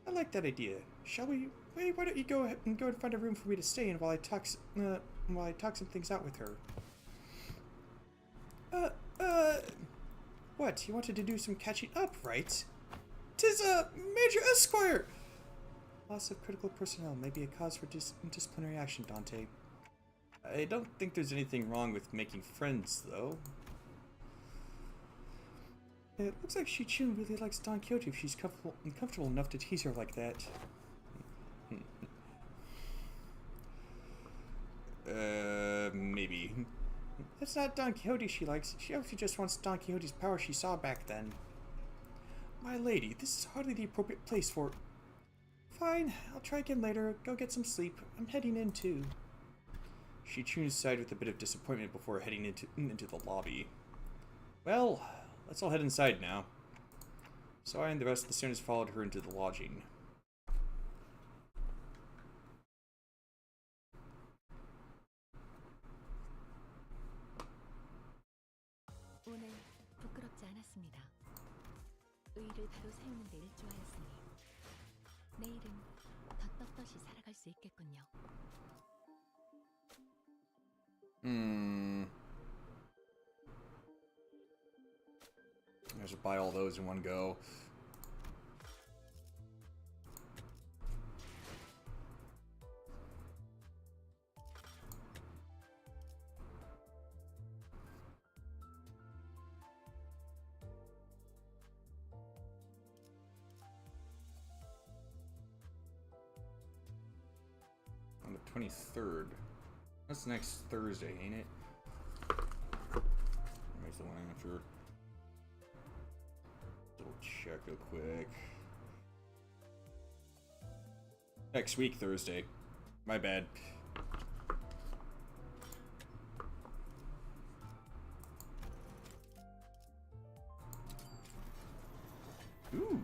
I like that idea. Shall we? Wait, why don't you go ahead and find a room for me to stay in while I talk some things out with her. What? You wanted to do some catching up, right? 'Tis Major Esquire! Loss of critical personnel may be a cause for disciplinary action, Dante. I don't think there's anything wrong with making friends, though. It looks like Shi-Chun really likes Don Quixote if she's comfortable enough to tease her like that. Maybe. That's not Don Quixote she likes. She obviously just wants Don Quixote's power she saw back then. My lady, this is hardly the appropriate place for... Fine, I'll try again later. Go get some sleep. I'm heading in too. Shi-Chun sighed with a bit of disappointment before heading into the lobby. Well, let's all head inside now. So I and the rest of the students followed her into the lodging. 오늘 부끄럽지 않았습니다. 의의를 바로 세우는 데 일조하였으니 내일은 더 떳떳이 살아갈 수 있겠군요. I should buy all those in one go. On the 23rd. That's next Thursday, ain't it? Makes the one after. Double check real quick. Next week, Thursday. My bad. Ooh.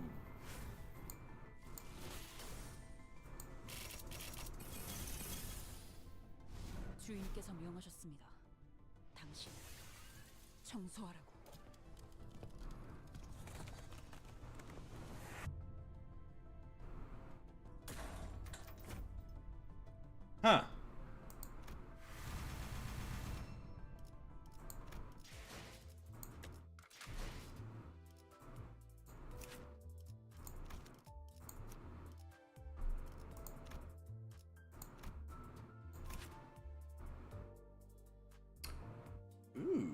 주인께서 명하셨습니다. 당신을 청소하라고. Huh. Ooh.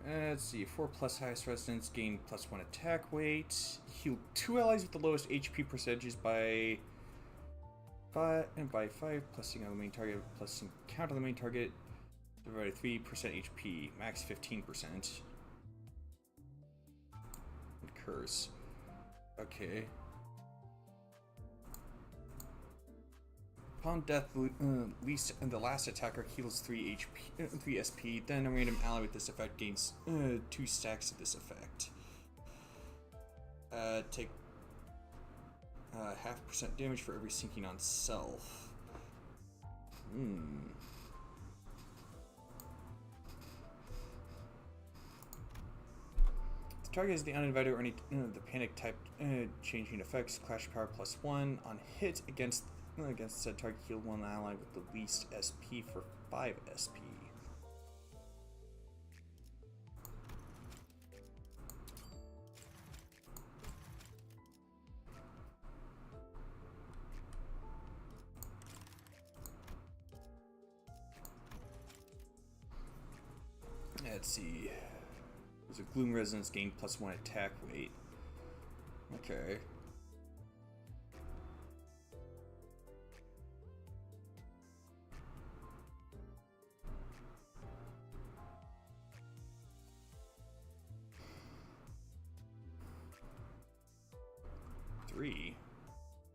Let's see, 4+ highest resistance, gain +1 attack weight, heal 2 allies with the lowest HP percentages by 5, plus on the main target, plus counter the main target, divided 3% HP, max 15%. And curse. Okay. Upon death, the last attacker heals 3 HP, 3 SP. Then a random ally with this effect gains 2 stacks of this effect. Take 0.5% damage for every sinking on self. The target is the uninvited or any the panic type changing effects. Clash power +1 on hit against said target, heal one ally with the least SP for 5 SP. Let's see. There's a Gloom Resonance, gain +1 attack weight. Okay.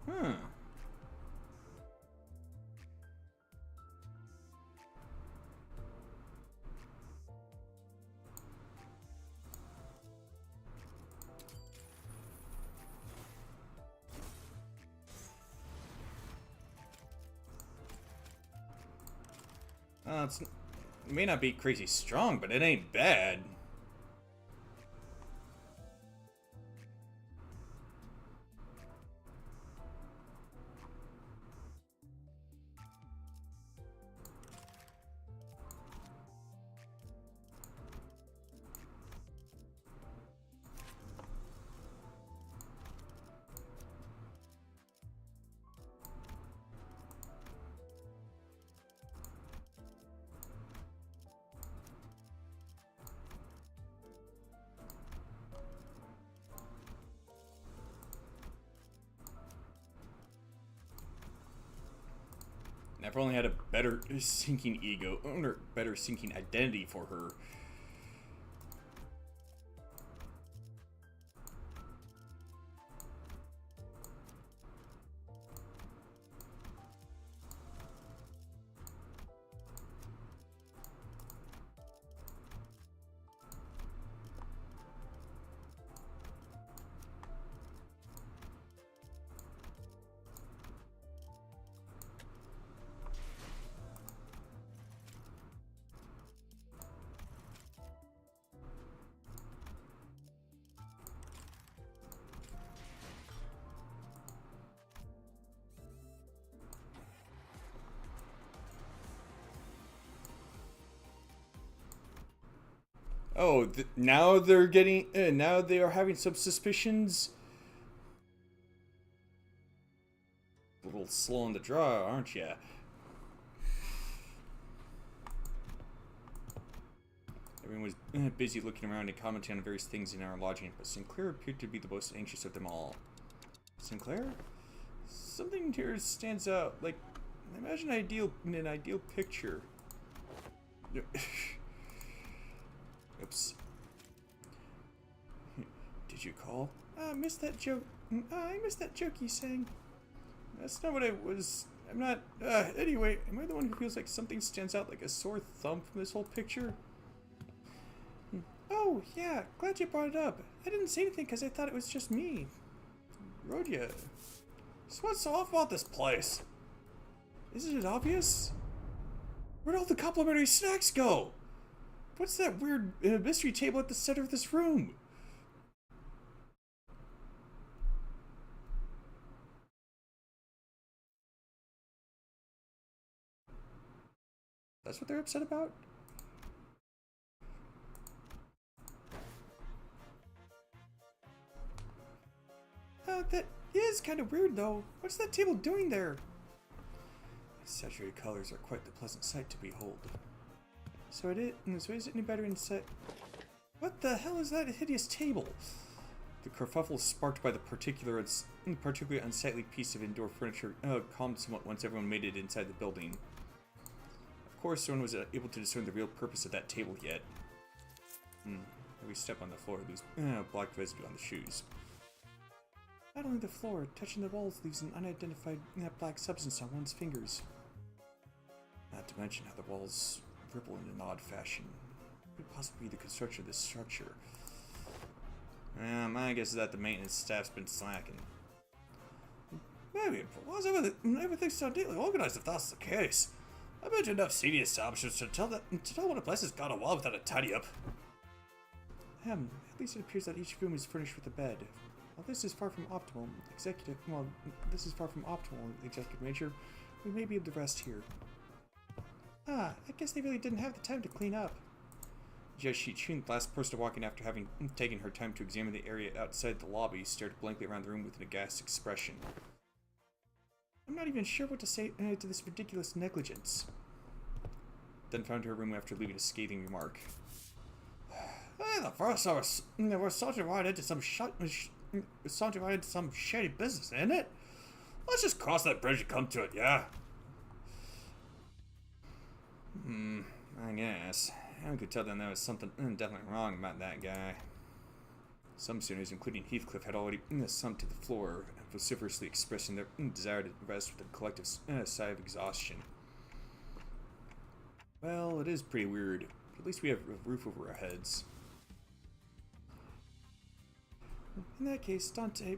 Huh. It may not be crazy strong, but it ain't bad. I've only had a better sinking ego, or better sinking identity for her. Oh, now they're getting. Now they are having some suspicions. A little slow on the draw, aren't ya? Everyone was busy looking around and commenting on various things in our lodging, but Sinclair appeared to be the most anxious of them all. Sinclair? Something here stands out. Like, imagine an ideal picture. Oops. Did you call? I missed that joke. I missed that joke you sang. That's not what I was. I'm not. Anyway, am I the one who feels like something stands out like a sore thumb from this whole picture? Oh, yeah. Glad you brought it up. I didn't say anything because I thought it was just me. Rhodia. So what's so off about this place? Isn't it obvious? Where'd all the complimentary snacks go? What's that weird mystery table at the center of this room? That's what they're upset about? That is kind of weird, though. What's that table doing there? Saturated colors are quite the pleasant sight to behold. So is it any better inside? What the hell is that hideous table? The kerfuffle sparked by the particularly unsightly piece of indoor furniture calmed somewhat once everyone made it inside the building. Of course, no one was able to discern the real purpose of that table yet. Every step on the floor leaves black residue on the shoes. Not only the floor, touching the walls leaves an unidentified black substance on one's fingers. Not to mention how the walls ripple in an odd fashion. What could possibly be the construction of this structure? My guess is that the maintenance staff's been slacking. Maybe, but why is everything so neatly organized if that's the case? I bet you enough senior establishments to tell when a place has got a wall without a tidy up. At least it appears that each room is furnished with a bed. While this is far from optimal, executive major, we may be able to rest here. I guess they really didn't have the time to clean up. Judge Shi-Chun, the last person walking after having taken her time to examine the area outside the lobby, stared blankly around the room with an aghast expression. I'm not even sure what to say to this ridiculous negligence. Then found her room after leaving a scathing remark. Hey, the first hour, we're sauntering right into some shady business, ain't it? Let's just cross that bridge and come to it, yeah? I guess. I could tell them there was something definitely wrong about that guy. Some students, including Heathcliff, had already sunk to the floor, vociferously expressing their desire to rest with a collective sigh of exhaustion. Well, it is pretty weird, but at least we have a roof over our heads. In that case, Dante,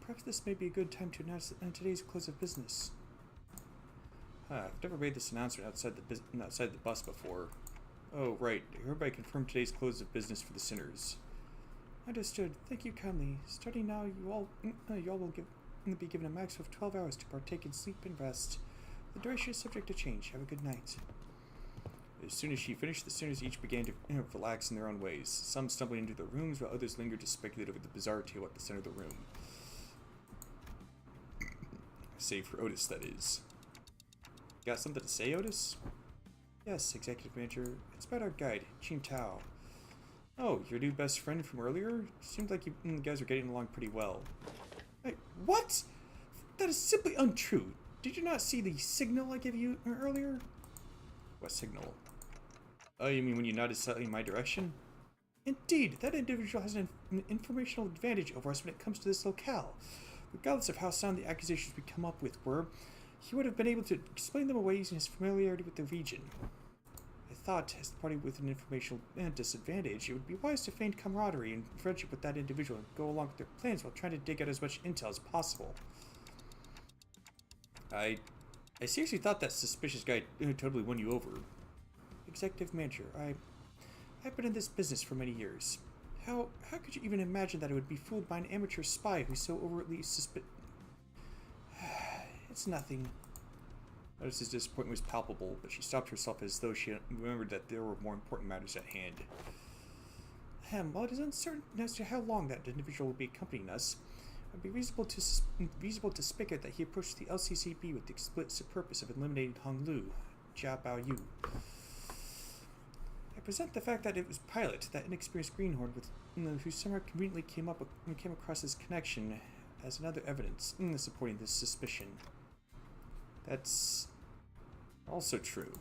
perhaps this may be a good time to announce today's close of business. I've never made this announcement outside the bus before. Oh, right. I hereby confirm today's close of business for the sinners. Understood. Thank you kindly. Starting now, you all will be given a max of 12 hours to partake in sleep and rest. The duration is subject to change. Have a good night. As soon as she finished, the sinners each began to relax in their own ways, some stumbling into their rooms, while others lingered to speculate over the bizarre tale at the center of the room. Save for Otis, that is. Got something to say, Otis? Yes, Executive Manager. It's about our guide, Qing Tao. Oh, your new best friend from earlier? Seemed like you guys are getting along pretty well. Hey, what? That is simply untrue. did you not see the signal I gave you earlier? What signal? Oh, you mean when you nodded slightly in my direction? Indeed, that individual has an informational advantage over us when it comes to this locale. Regardless of how sound the accusations we come up with were, he would have been able to explain them away using his familiarity with the region. I thought, as the party with an informational disadvantage, it would be wise to feign camaraderie and friendship with that individual and go along with their plans while trying to dig out as much intel as possible. I seriously thought that suspicious guy totally won you over. Executive Manager, I've been in this business for many years. How could you even imagine that I would be fooled by an amateur spy who's so overtly It's nothing. Notice's disappointment was palpable, but she stopped herself as though she remembered that there were more important matters at hand. While it is uncertain as to how long that individual will be accompanying us, it would be reasonable to speculate that he approached the LCCB with the explicit purpose of eliminating Hong Lu, Jia Bao Yu. I present the fact that it was Pilot, that inexperienced greenhorn who somehow conveniently came across this connection, as another evidence supporting this suspicion. That's also true.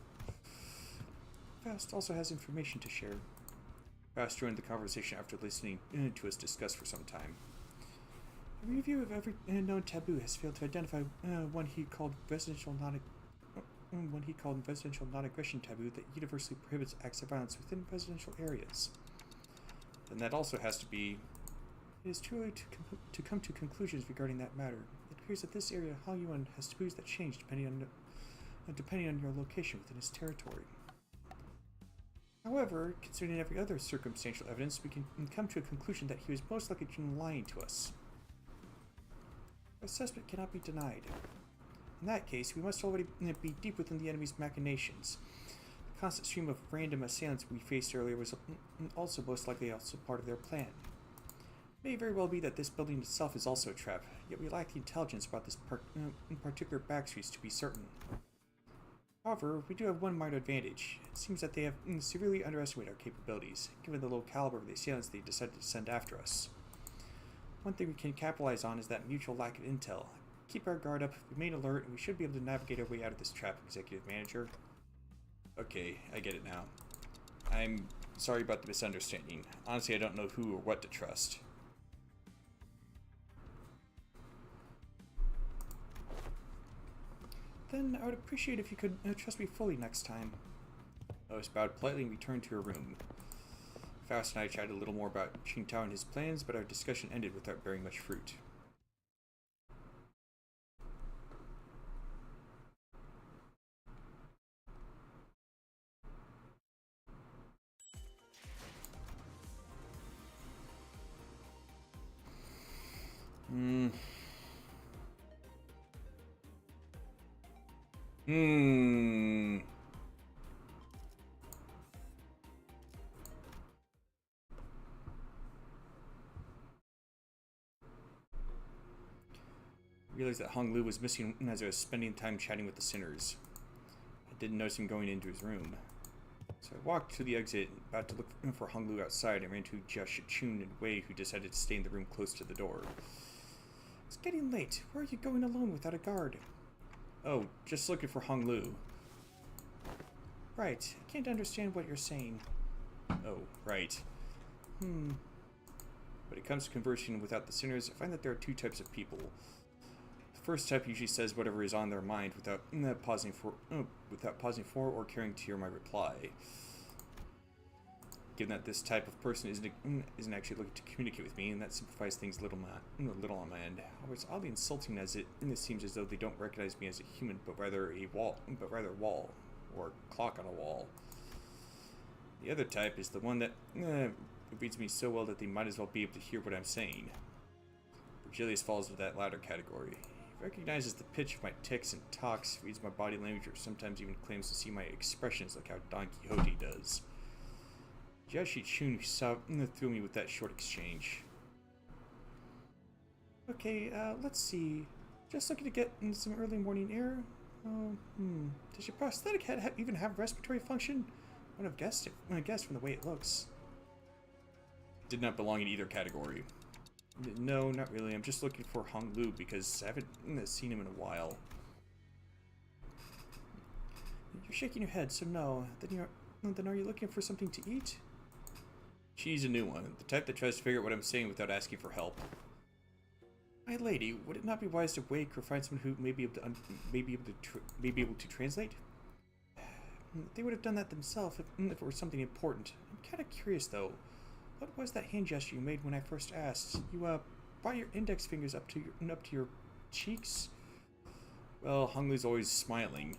Faust also has information to share. Faust joined the conversation after listening to us discuss for some time. A review of every known taboo has failed to identify one he called residential non-aggression taboo that universally prohibits acts of violence within residential areas. Then that also has to be... It is too early to come to conclusions regarding that matter. It appears that this area, Hong Yuan, has taboos that change depending on your location within his territory. However, considering every other circumstantial evidence, we can come to a conclusion that he was most likely lying to us. Our suspect cannot be denied. In that case, we must already be deep within the enemy's machinations. The constant stream of random assailants we faced earlier was also most likely part of their plan. It may very well be that this building itself is also a trap, yet we lack the intelligence about this particular backstreets to be certain. However, we do have one minor advantage. It seems that they have severely underestimated our capabilities, given the low caliber of the assailants they decided to send after us. One thing we can capitalize on is that mutual lack of intel. Keep our guard up, remain alert, and we should be able to navigate our way out of this trap, Executive Manager. Okay, I get it now. I'm sorry about the misunderstanding. Honestly, I don't know who or what to trust. Then I would appreciate if you could trust me fully next time. Lois bowed politely and returned to her room. Faust and I chatted a little more about Qingtao and his plans, but our discussion ended without bearing much fruit. I realized that Hong Lu was missing as I was spending time chatting with the sinners. I didn't notice him going into his room. So I walked to the exit, about to look for Hong Lu outside, and ran into Jia Shichun and Wei, who decided to stay in the room close to the door. It's getting late. Where are you going alone without a guard? Oh, just looking for Hong Lu. Right. I can't understand what you're saying. Oh, right. When it comes to conversing without the sinners, I find that there are two types of people. The first type usually says whatever is on their mind without pausing for or caring to hear my reply. Given that this type of person isn't actually looking to communicate with me, and that simplifies things a little on my end. However, it's oddly insulting as it seems as though they don't recognize me as a human, but rather a wall or clock on a wall. The other type is the one that reads me so well that they might as well be able to hear what I'm saying. Virgilius falls into that latter category. He recognizes the pitch of my tics and talks, reads my body language, or sometimes even claims to see my expressions like how Don Quixote does. Jia Shichun saw through me with that short exchange. Okay, let's see. Just looking to get in some early morning air? Does your prosthetic head even have respiratory function? I would have guessed it. I guess from the way it looks. Did not belong in either category. No, not really. I'm just looking for Hong Lu because I haven't seen him in a while. You're shaking your head, so no. Then are you looking for something to eat? She's a new one, the type that tries to figure out what I'm saying without asking for help. My lady, would it not be wise to wake or find someone who may be able to translate? They would have done that themselves if it were something important. I'm kind of curious though. What was that hand gesture you made when I first asked? You brought your index fingers up to your cheeks. Well, Hong Lu's always smiling,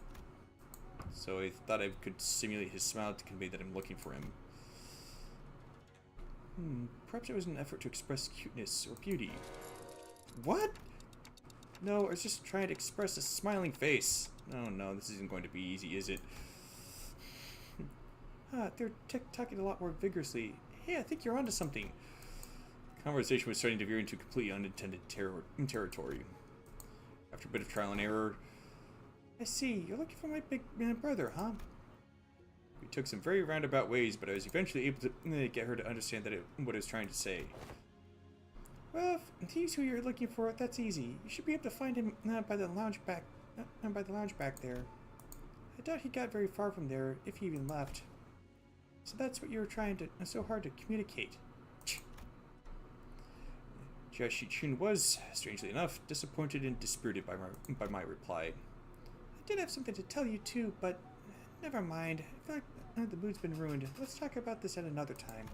so I thought I could simulate his smile to convey that I'm looking for him. Perhaps it was an effort to express cuteness or beauty. What? No, I was just trying to express a smiling face. Oh no, this isn't going to be easy, is it? They're tick-tocking a lot more vigorously. Hey, I think you're onto something. The conversation was starting to veer into completely unintended territory. After a bit of trial and error, I see. You're looking for my big brother, huh? we took some very roundabout ways, but I was eventually able to get her to understand what I was trying to say. Well, if he's who you're looking for, that's easy. You should be able to find him by the lounge back there. I doubt he got very far from there, if he even left. So that's what you were trying to so hard to communicate. Jia Shichun was, strangely enough, disappointed and dispirited by my reply. I did have something to tell you too, but never mind. I feel like the mood's been ruined. Let's talk about this at another time.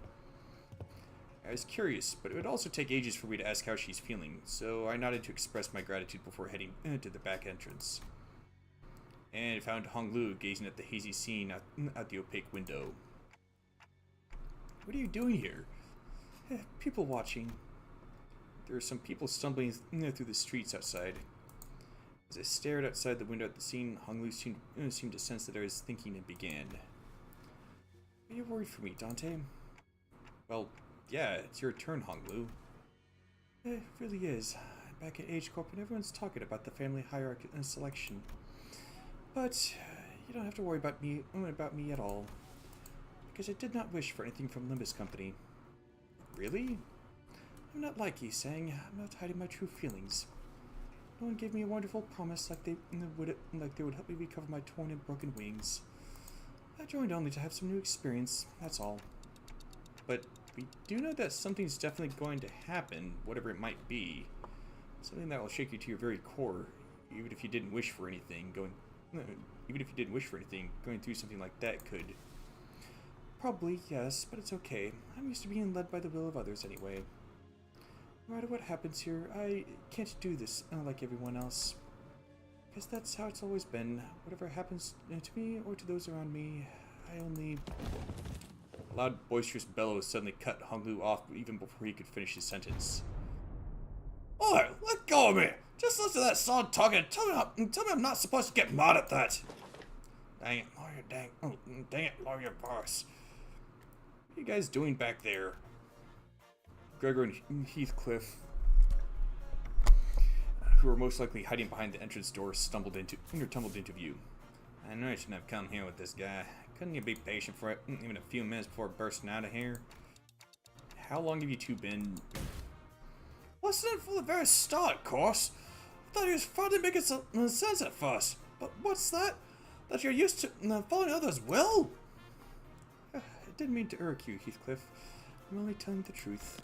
I was curious, but it would also take ages for me to ask how she's feeling, so I nodded to express my gratitude before heading to the back entrance. And found Hong Lu gazing at the hazy scene out the opaque window. What are you doing here? People watching. There are some people stumbling through the streets outside. As I stared outside the window at the scene, Hong Lu seemed to sense that I was thinking and began. Are you worried for me, Dante? Well, yeah, it's your turn, Hong Lu. It really is. Back at Age Corp, and everyone's talking about the family hierarchy and selection. But you don't have to worry about me at all. Because I did not wish for anything from Limbus Company. Really? I'm not like you, Sang. I'm not hiding my true feelings. No one gave me a wonderful promise like they would help me recover my torn and broken wings. I joined only to have some new experience, that's all. But we do know that something's definitely going to happen, whatever it might be. Something that will shake you to your very core, even if you didn't wish for anything. Going through something like that could. Probably, yes, but it's okay. I'm used to being led by the will of others anyway. No matter what happens here, I can't do this like everyone else. Because that's how it's always been. Whatever happens to me or to those around me, I only... A loud, boisterous bellow suddenly cut Hong Lu off even before he could finish his sentence. Oi, let go of me! Just listen to that song talking and tell me I'm not supposed to get mad at that! Dang it, lawyer boss. What are you guys doing back there? Gregor and Heathcliff, who were most likely hiding behind the entrance door, tumbled into view. I know I shouldn't have come here with this guy. Couldn't you be patient for it, even a few minutes before bursting out of here? How long have you two been... Wasn't from the very start, of course. I thought he was finally making some sense at first. But what's that? That you're used to following others' will? I didn't mean to irk you, Heathcliff. I'm only telling the truth.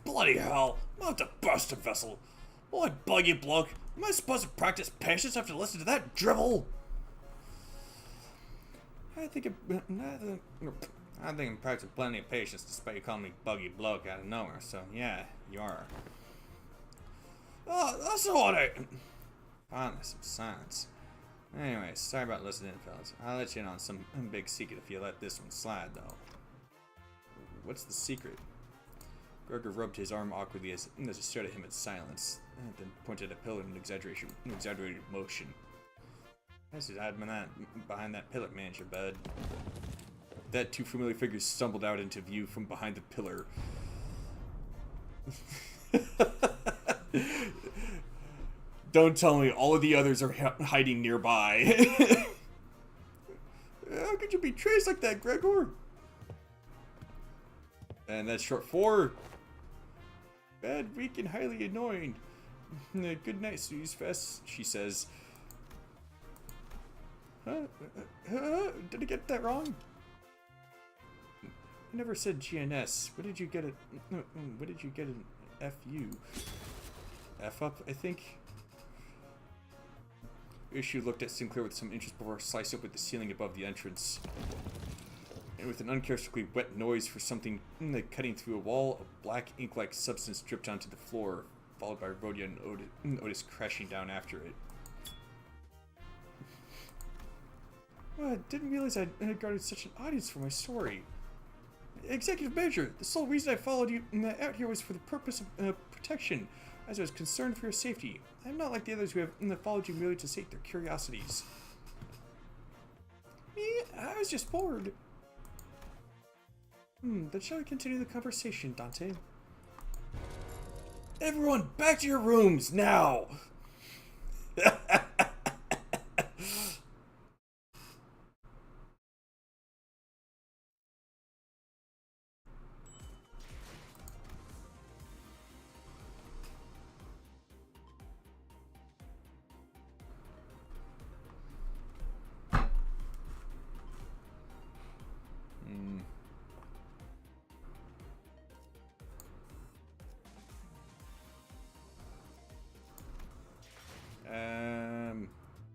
Bloody hell! I'm about to burst a vessel. Boy, buggy bloke. Am I supposed to practice patience after listening to that dribble? I think I'm practicing plenty of patience despite you calling me buggy bloke out of nowhere, so yeah, you are. Oh, that's all right. Finally, some silence. Anyway, sorry about listening, fellas. I'll let you in on some big secret if you let this one slide, though. What's the secret? Gregor rubbed his arm awkwardly as he stared at him in silence, and then pointed at a pillar in an exaggerated motion. This is hiding behind that pillar, manager, bud. That two familiar figures stumbled out into view from behind the pillar. Don't tell me all of the others are hiding nearby. How could you be traced like that, Gregor? And that's short for... Bad, weak, and highly annoying. Good night, Snooze Fest, she says. Did I get that wrong? I never said GNS. What did you get it? What did you get an FU? F up, I think. Issue looked at Sinclair with some interest before sliced open the ceiling above the entrance. And with an uncharacteristically wet noise for something cutting through a wall, a black ink-like substance dripped onto the floor, followed by Rhodia and Otis crashing down after it. I didn't realize I had garnered such an audience for my story. Executive Manager, the sole reason I followed you out here was for the purpose of protection, as I was concerned for your safety. I'm not like the others who have followed you merely to sate their curiosities. Me? I was just bored. Then shall we continue the conversation, Dante? Everyone, back to your rooms, now!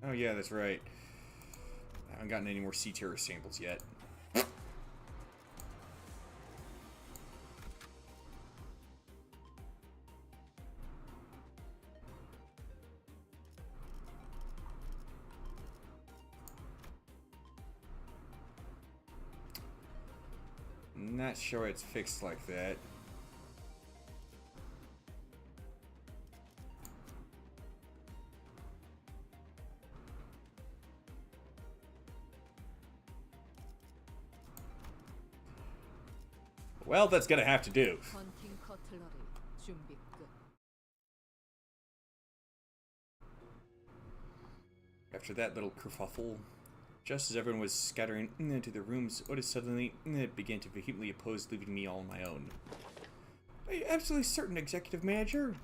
Oh yeah, that's right. I haven't gotten any more sea terror samples yet. Not sure it's fixed like that. Well, that's gonna have to do. 헌팅 커틀러리 준비 끝. After that little kerfuffle, just as everyone was scattering into their rooms, Otis suddenly began to vehemently oppose leaving me all on my own. Are you absolutely certain, Executive Manager?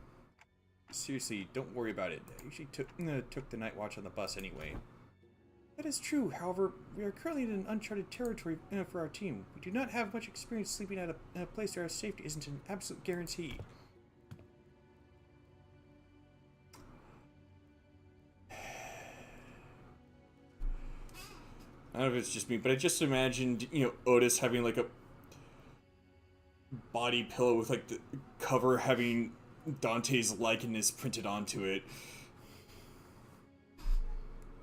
Seriously, don't worry about it. I usually took the night watch on the bus anyway. That is true, however, we are currently in an uncharted territory for our team. We do not have much experience sleeping at a place where our safety isn't an absolute guarantee. I don't know if it's just me, but I just imagined, Otis having like a body pillow with like the cover having Dante's likeness printed onto it.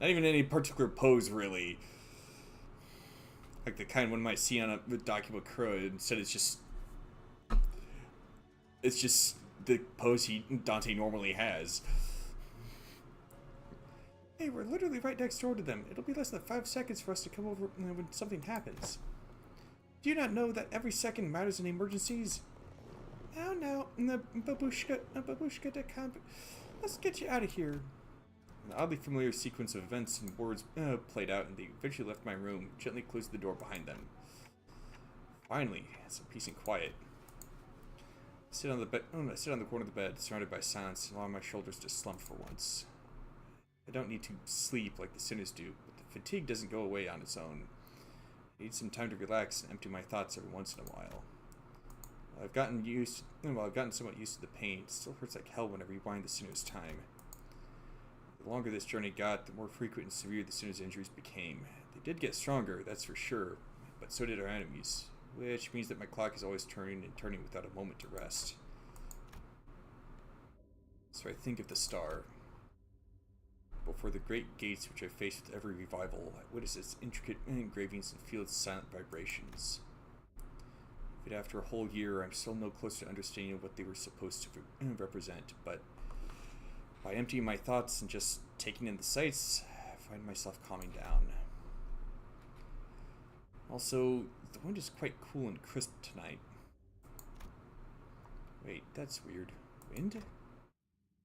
Not even any particular pose, really. Like the kind one might see on a document Kuro. Instead, it's just the pose Dante normally has. Hey, we're literally right next door to them. It'll be less than 5 seconds for us to come over when something happens. Do you not know that every second matters in emergencies? Now, babushka, let's get you out of here. An oddly familiar sequence of events and words played out, and they eventually left my room, gently closed the door behind them. Finally, some peace and quiet. I sit on the corner of the bed, surrounded by silence, and allow my shoulders to slump for once. I don't need to sleep like the sinners do, but the fatigue doesn't go away on its own. I need some time to relax and empty my thoughts every once in a while. I've gotten somewhat used to the pain. It still hurts like hell when I rewind the sinner's time. The longer this journey got, the more frequent and severe the sinner's injuries became. They did get stronger, that's for sure, but so did our enemies, which means that my clock is always turning and turning without a moment to rest. So I think of the star. Before the great gates which I face with every revival, I witness its intricate engravings and feel its silent vibrations. Yet after a whole year, I'm still no closer to understanding what they were supposed to represent, but by emptying my thoughts and just taking in the sights, I find myself calming down. Also, the wind is quite cool and crisp tonight. Wait, that's weird. Wind?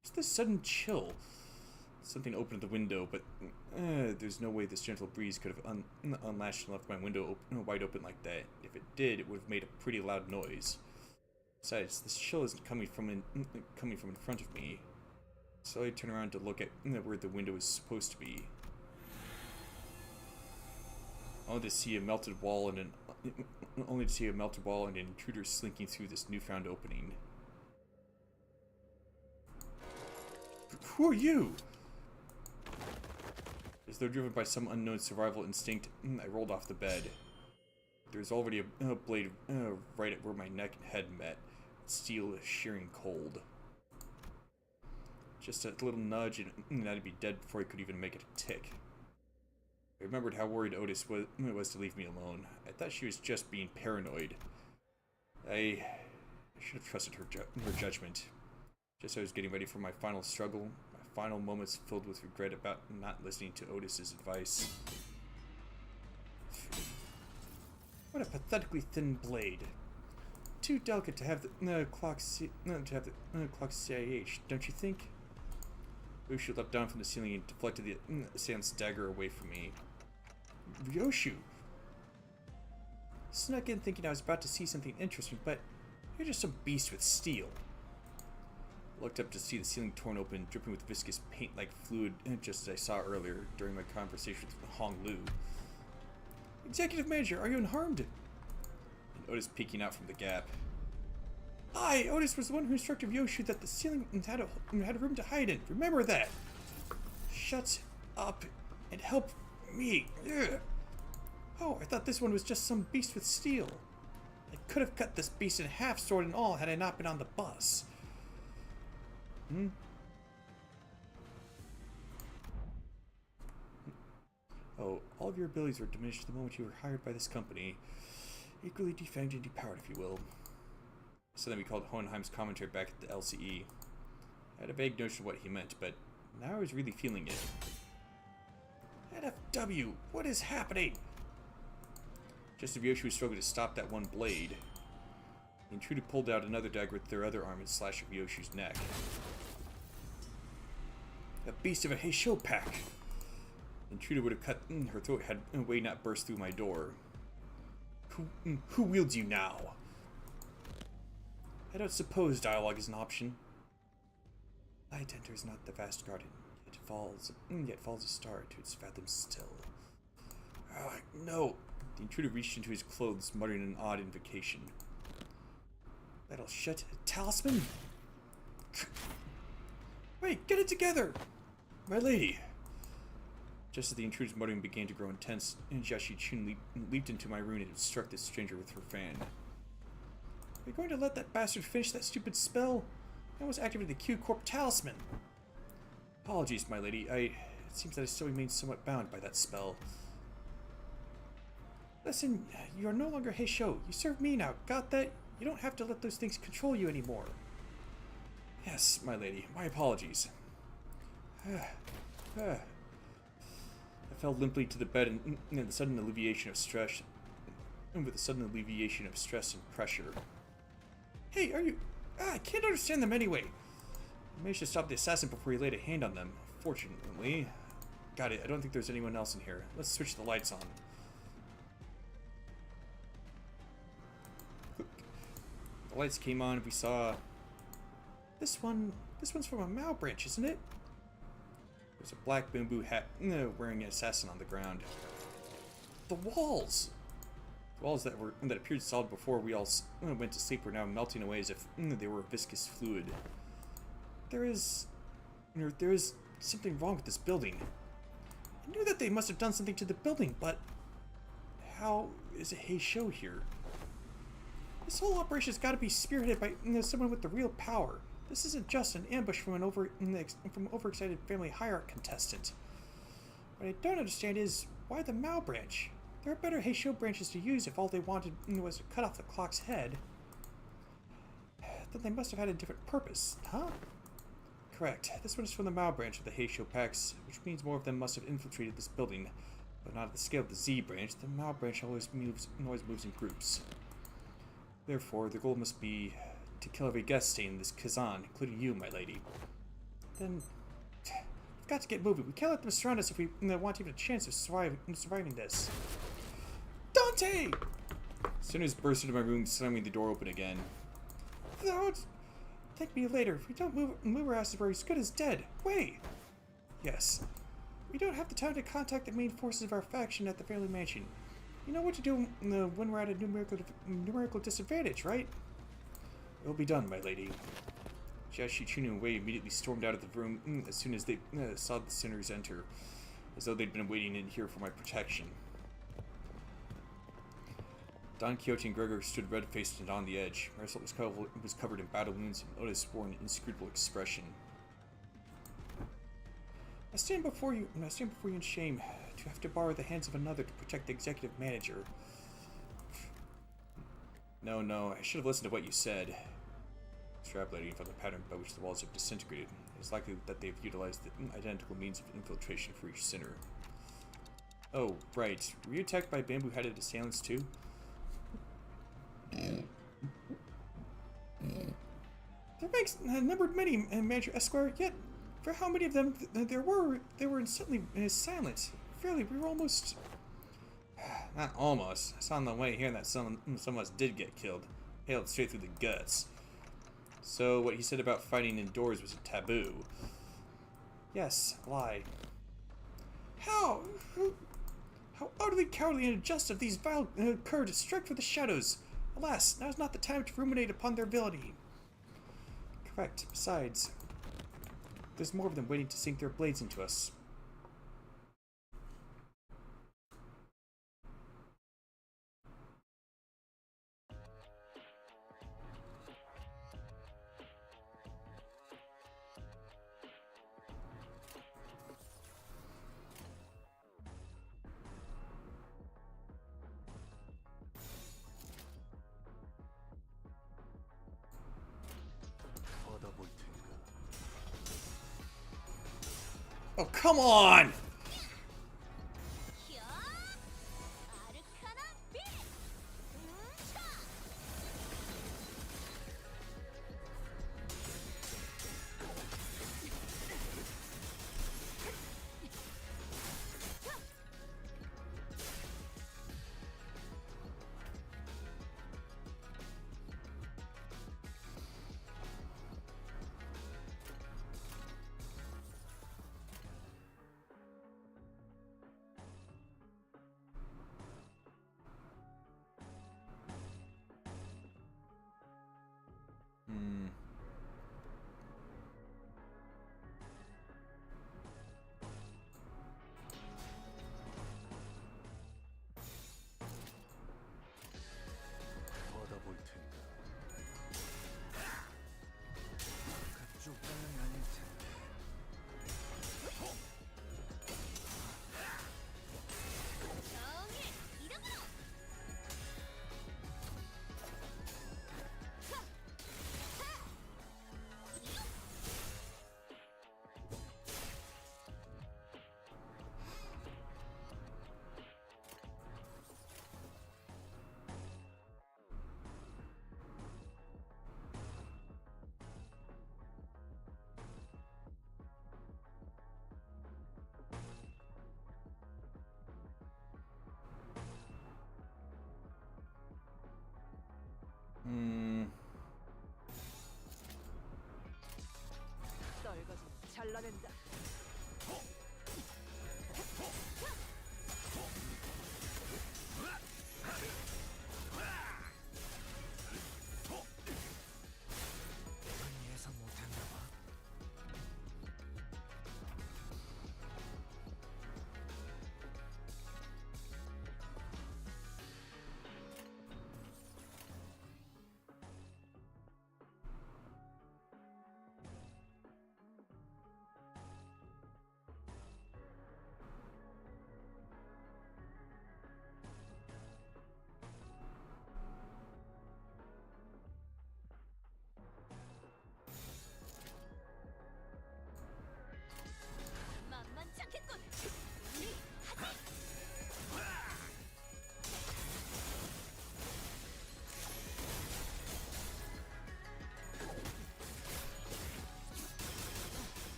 What's this sudden chill? Something opened the window, but there's no way this gentle breeze could have unlatched and left my window wide open like that. If it did, it would have made a pretty loud noise. Besides, this chill isn't coming from in front of me. So I turn around to look at where the window is supposed to be. only to see a melted wall and an intruder slinking through this newfound opening. Who are you? As though driven by some unknown survival instinct, I rolled off the bed. There was already a blade right at where my neck and head met, steel shearing cold. Just a little nudge and I'd be dead before I could even make it a tick. I remembered how worried Otis was to leave me alone. I thought she was just being paranoid. I should have trusted her judgment. Just as I was getting ready for my final struggle, my final moments filled with regret about not listening to Otis's advice. What a pathetically thin blade. Too delicate to have the clock CIH, don't you think? Ryoshu leapt down from the ceiling and deflected the assailant's dagger away from me. Ryoshu! Snuck in thinking I was about to see something interesting, but you're just some beast with steel. I looked up to see the ceiling torn open, dripping with viscous paint-like fluid, just as I saw earlier during my conversation with Hong Lu. Executive Manager, are you unharmed? And Otis peeking out from the gap. Otis was the one who instructed Ryoshu that the ceiling had a room to hide in. Remember that. Shut up and help me. Ugh. Oh, I thought this one was just some beast with steel. I could have cut this beast in half, sword and all, had I not been on the bus. Oh, all of your abilities were diminished the moment you were hired by this company. Equally defanged and depowered, if you will. So then we called Hohenheim's commentary back at the LCE. I had a vague notion of what he meant, but now I was really feeling it. NFW, what is happening? Just as Ryoshu was struggling to stop that one blade, the intruder pulled out another dagger with their other arm and slashed at Ryoshu's neck. A beast of a Heisho pack. The intruder would have cut her throat had Wei not burst through my door. Who wields you now? I don't suppose dialogue is an option. Light enters not the vast garden, yet falls a star to its fathoms still. No. The intruder reached into his clothes, muttering an odd invocation. That'll shut. Talisman? Wait, get it together! My lady! Just as the intruder's muttering began to grow intense, Jiashi Chun leaped into my room and struck the stranger with her fan. Are you going to let that bastard finish that stupid spell? I almost activated the Q-Corp talisman. Apologies, my lady. It seems that I still remain somewhat bound by that spell. Listen, you are no longer Heisho. You serve me now. Got that? You don't have to let those things control you anymore. Yes, my lady. My apologies. I fell limply to the bed and with a sudden alleviation of stress and pressure. Hey, are you... I can't understand them anyway. I managed to stop the assassin before he laid a hand on them. Fortunately. Got it. I don't think there's anyone else in here. Let's switch the lights on. The lights came on and we saw... This one's from a Mao branch, isn't it? There's a black bamboo hat wearing an assassin on the ground. The walls! The walls that appeared solid before we all went to sleep were now melting away as if they were viscous fluid. There is something wrong with this building. I knew that they must have done something to the building, but how is it Heisho here? This whole operation has got to be spearheaded by someone with the real power. This isn't just an ambush from an overexcited family hierarch contestant. What I don't understand is why the Mao branch? There are better Heisho branches to use if all they wanted was to cut off the clock's head. Then they must have had a different purpose, huh? Correct. This one is from the Mao branch of the Heisho packs, which means more of them must have infiltrated this building, but not at the scale of the Z branch. The Mao branch always moves in groups. Therefore, the goal must be to kill every guest staying in this Kazan, including you, my lady. Then we've got to get moving. We can't let them surround us if we want even a chance of surviving this. Dante! Sinners burst into my room, slamming the door open again. Thank me later. If we don't move our asses, we're as good as dead. Wait! Yes. We don't have the time to contact the main forces of our faction at the family mansion. You know what to do when we're at a numerical disadvantage, right? It will be done, my lady. Jiashi Chunu and Wei immediately stormed out of the room as soon as they saw the sinners enter, as though they'd been waiting in here for my protection. Don Quixote and Gregor stood red-faced and on the edge. Marisol was covered in battle wounds, and Otis wore an inscrutable expression. I stand before you in shame to have to borrow the hands of another to protect the executive manager. No, I should have listened to what you said. Extrapolating from the pattern by which the walls have disintegrated, it is likely that they have utilized the identical means of infiltration for each sinner. Oh, right. Were you attacked by bamboo-headed assailants too? There makes numbered many, Manager Esquire, yet for how many of them there were, they were instantly silent. Fairly, we were almost... Not almost. I saw on the way here that some of us did get killed. Hailed straight through the guts. So what he said about fighting indoors was a taboo. Yes, lie. How utterly cowardly and unjust of these vile cur to strike for the shadows. Alas, now is not the time to ruminate upon their villainy. Correct. Besides, there's more of them waiting to sink their blades into us. 받아볼 텐가. Oh, come on!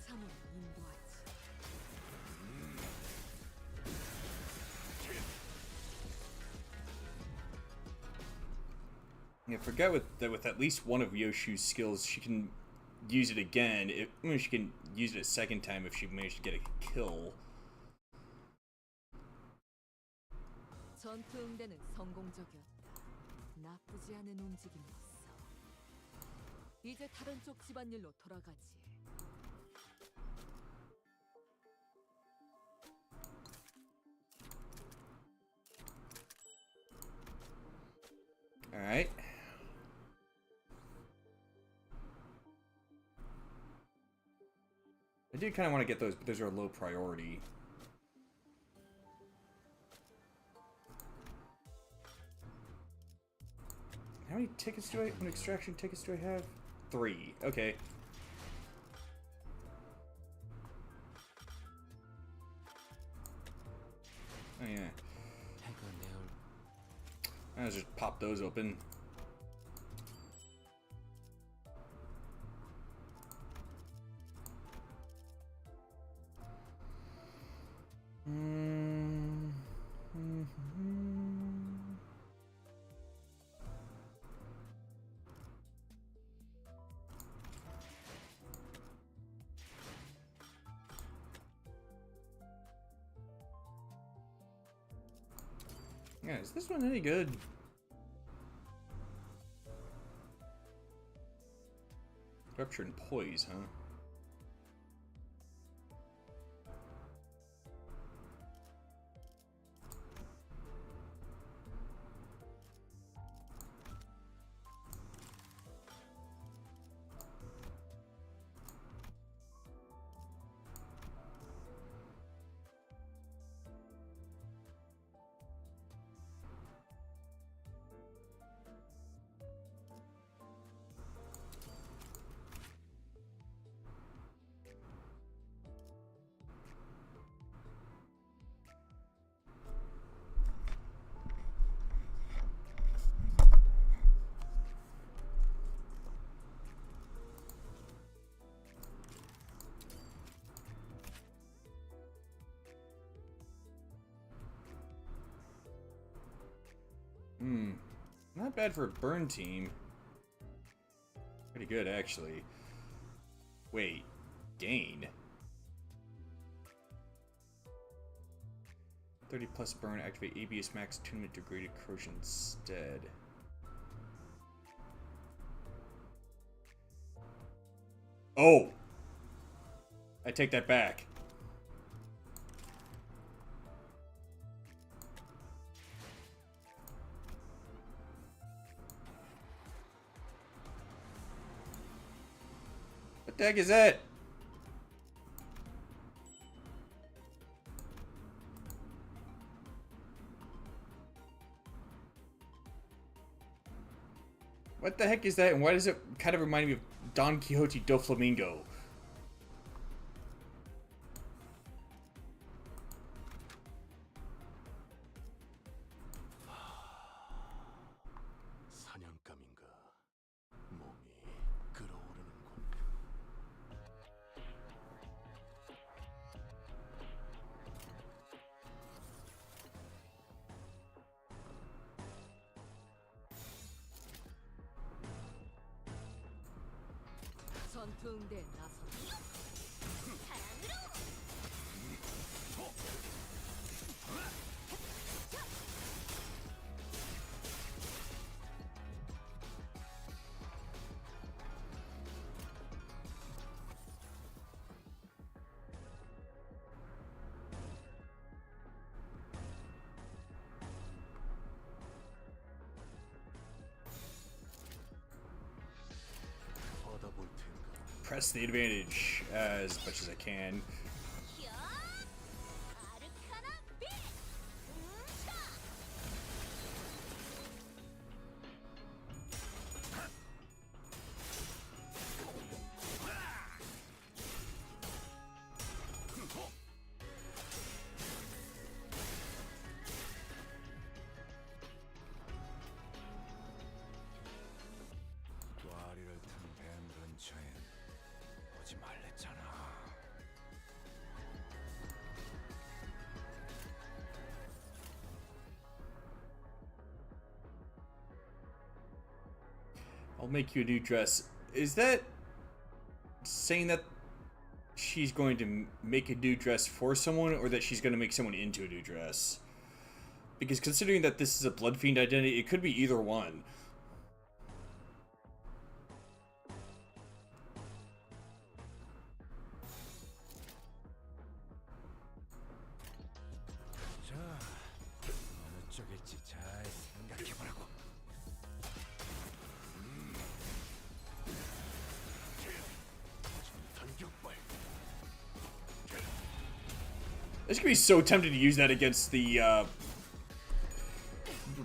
참으로 인도하지. Yeah, forget with at least one of Yoshu's skills, she can use it again. She can use it a second time if she managed to get a kill. 전투 응대는 성공적이었다. 나쁘지 않은 움직임이었어. 이제 다른 쪽 집안일로 돌아가지. All right. I do kind of want to get those, but those are a low priority. How many tickets do I? How many extraction tickets do I have? 3. Okay. Oh yeah. I'll just pop those open. Yeah, is this one any good? Rupture and poise, huh? Not bad for a burn team. Pretty good, actually. Wait, gain? 30 plus burn, activate ABS max attunement degraded corrosion instead. Oh! I take that back. What the heck is that? What the heck is that, and why does it kind of remind me of Don Quixote do Flamingo? 사냥감인가? 몸이 끓어오르는군. 전투 응대에 나선다. 받아볼 텐가? Press the advantage as much as I can. 꽈리를 탄 뱀 근처엔 오지 말랬잖아. I'll make you a new dress. Is that saying that she's going to make a new dress for someone, or that she's going to make someone into a new dress? Because considering that this is a Blood Fiend identity, it could be either one. 자, 어느 쪽일지 잘 생각해보라고. 전격발. This could be so tempted to use that against the,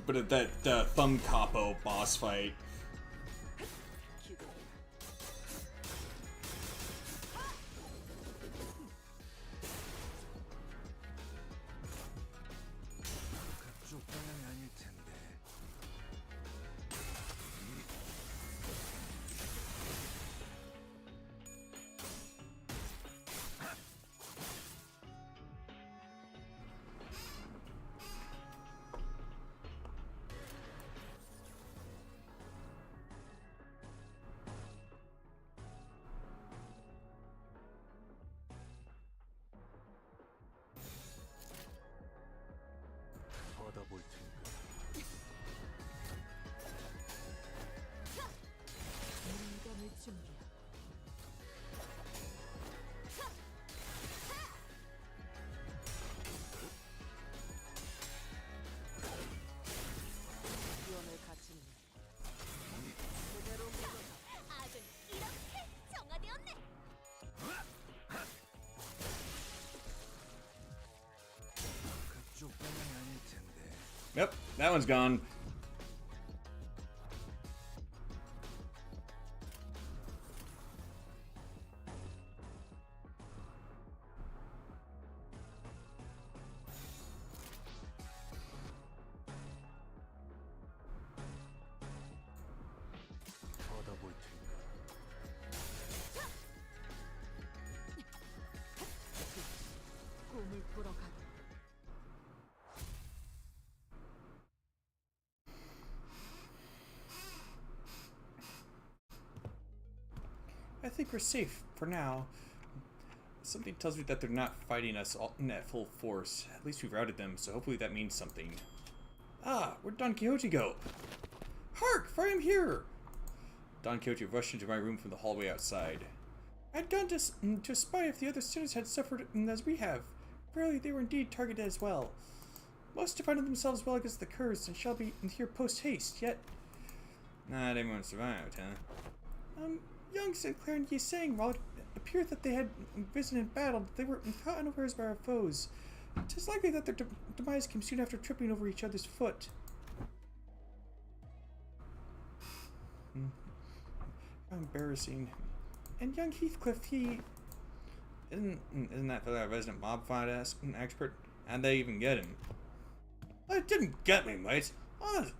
but that thumb capo boss fight. 그쪽 방향이 아닐 텐데. 받아볼 테니까. 민감을 준비야. 위험을 갖추는 그대로 믿어라. 아군 이렇게 정화되었네. 그쪽 방향이 아닐 텐데. Yep, that one's gone. 받아볼 테니까. 꿈을 꾸러 가라. I think we're safe for now. Something tells me that they're not fighting us all in at full force. At least we've routed them, so hopefully that means something. Ah, where'd Don Quixote go? Hark, for I am here! Don Quixote rushed into my room from the hallway outside. I'd gone to spy if the other students had suffered as we have. Verily, they were indeed targeted as well. Most defended themselves well against the curse and shall be here post-haste, yet... Not everyone survived, huh? Young Sinclair and Yi Sang, while it appeared that they had risen in battle, they were caught unawares by our foes. 'Tis likely that their demise came soon after tripping over each other's foot. How embarrassing. And young Heathcliff, he... Isn't that the resident mob fight expert? How'd they even get him? It didn't get me, mate.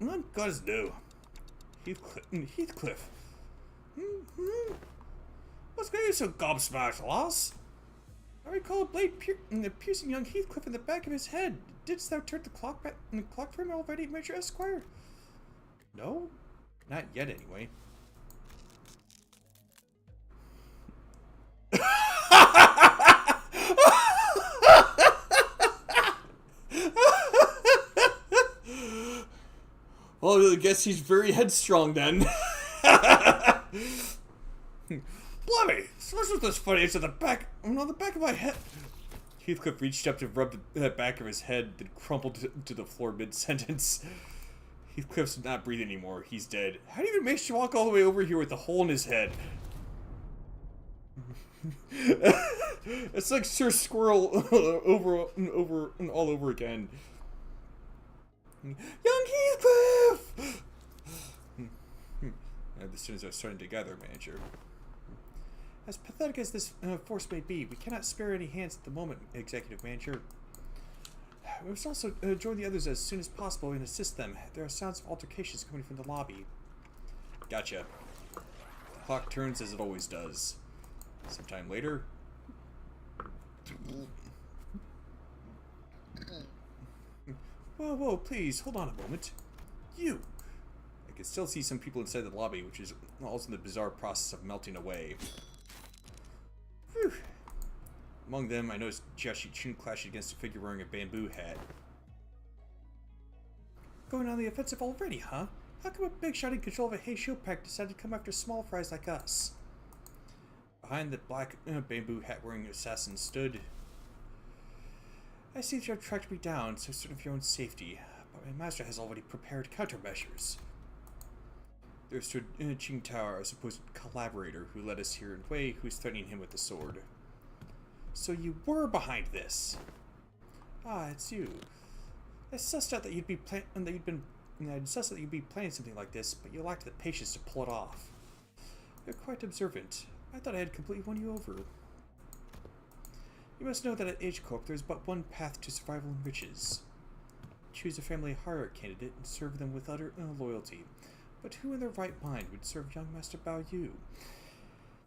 None gods do. Heathcliff. What's got you so gobsmacked, lass? I recall a blade piercing young Heathcliff in the back of his head. Didst thou turn the clock back in the clock for him already, Major Esquire? No, not yet anyway. Well, I guess he's very headstrong then. Blimey! So this was this funny to the back of my head. Heathcliff reached up to rub the back of his head, then crumpled to the floor mid-sentence. Heathcliff's not breathing anymore. He's dead. How do you even manage to walk all the way over here with a hole in his head? It's like Sir Squirrel over and all over again. Young Heathcliff! The students are starting to gather, Manager. As pathetic as this force may be, we cannot spare any hands at the moment, Executive Manager. We must also join the others as soon as possible and assist them. There are sounds of altercations coming from the lobby. Gotcha. The clock turns as it always does. Sometime later. Whoa, please, hold on a moment. You! I can still see some people inside the lobby, which is also in the bizarre process of melting away. Whew. Among them, I noticed Jiashi Chun clashing against a figure wearing a bamboo hat. Going on the offensive already, huh? How come a big shot in control of a Heisho pack decided to come after small fries like us? Behind the black bamboo hat wearing assassin stood... I see that you have tracked me down, so certain of your own safety, but my master has already prepared countermeasures. There stood Qing Tao, our supposed collaborator, who led us here, and Wei, who is threatening him with the sword. So you were behind this? Ah, it's you. I sussed out that you'd be planning something like this, but you lacked the patience to pull it off. You're quite observant. I thought I had completely won you over. You must know that at H-Corp there is but one path to survival and riches. Choose a family hierarch candidate and serve them with utter loyalty. But who in their right mind would serve young Master Bao Yu?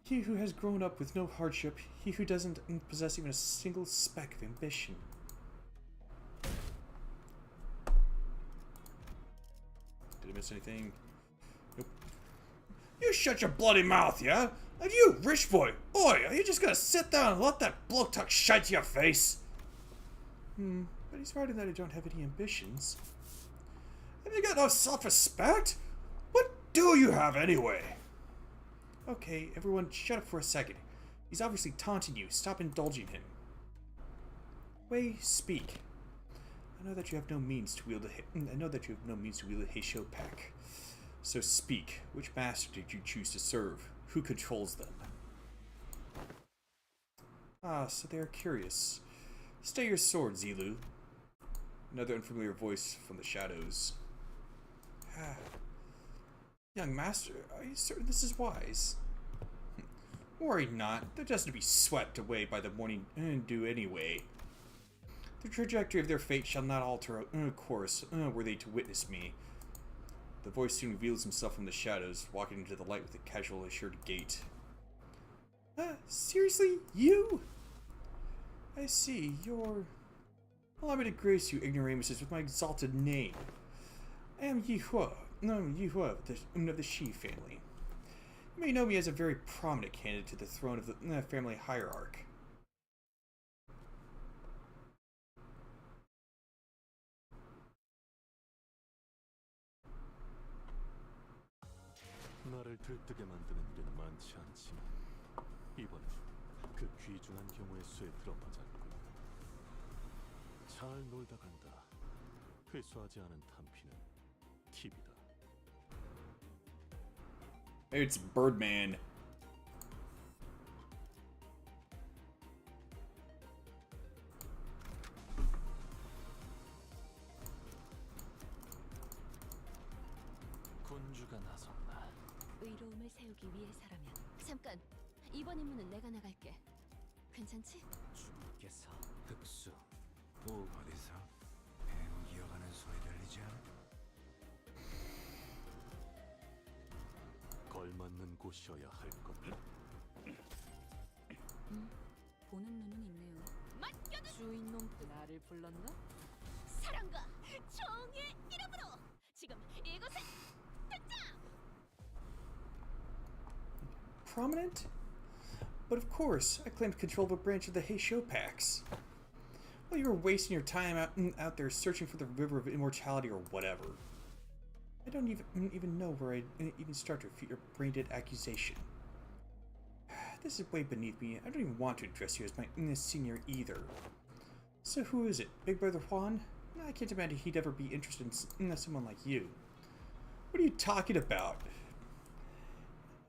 He who has grown up with no hardship, he who doesn't possess even a single speck of ambition. Did I miss anything? Nope. You shut your bloody mouth, yeah? And you, rich boy! Oi, are you just gonna sit down and let that bloke talk shite to your face? But he's right in that I don't have any ambitions. Have you got no self-respect? What do you have anyway? Okay, everyone, shut up for a second. He's obviously taunting you. Stop indulging him. Wei, speak. I know that you have no means to wield a Heisho pack. So speak. Which master did you choose to serve? Who controls them? Ah, so they are curious. Stay your sword, Zilu. Another unfamiliar voice from the shadows. Young master, are you certain this is wise? Worry not. They're destined to be swept away by the morning dew anyway. The trajectory of their fate shall not alter a course were they to witness me. The voice soon reveals himself from the shadows, walking into the light with a casual, assured gait. Seriously? You? I see. You're... Allow me to grace you, ignoramuses, with my exalted name. I am Yihua. No, Yihua of the Shi family. You may know me as a very prominent candidate to the throne of the family hierarch. 나를 들뜨게 만드는 일은 많지 않지만 이번엔 그 귀중한 경우의 수에 들어맞았군. 잘 놀다 간다. 회수하지 않은 탄피는 팁이다. It's Birdman. 군주가 나섰나? 의로움을 세우기 위해서라면. 잠깐. 이번 임무는 내가 나갈게. 괜찮지? 주님께서 흑수 어디서 뱀 기어가는 소리 들리지 않아? 걸맞는 곳이어야 할 것. 보는 눈은 있네요. 맡겨둔 주인놈 나를 불렀나? 사랑과 정의 이름으로 지금 이곳에 Prominent? But of course, I claimed control of a branch of the Heisho packs. Well, you were wasting your time out there searching for the River of Immortality or whatever. I don't even know where I'd even start to refute your brain-dead accusation. This is way beneath me. I don't even want to address you as my senior either. So who is it? Big Brother Juan? I can't imagine he'd ever be interested in someone like you. What are you talking about?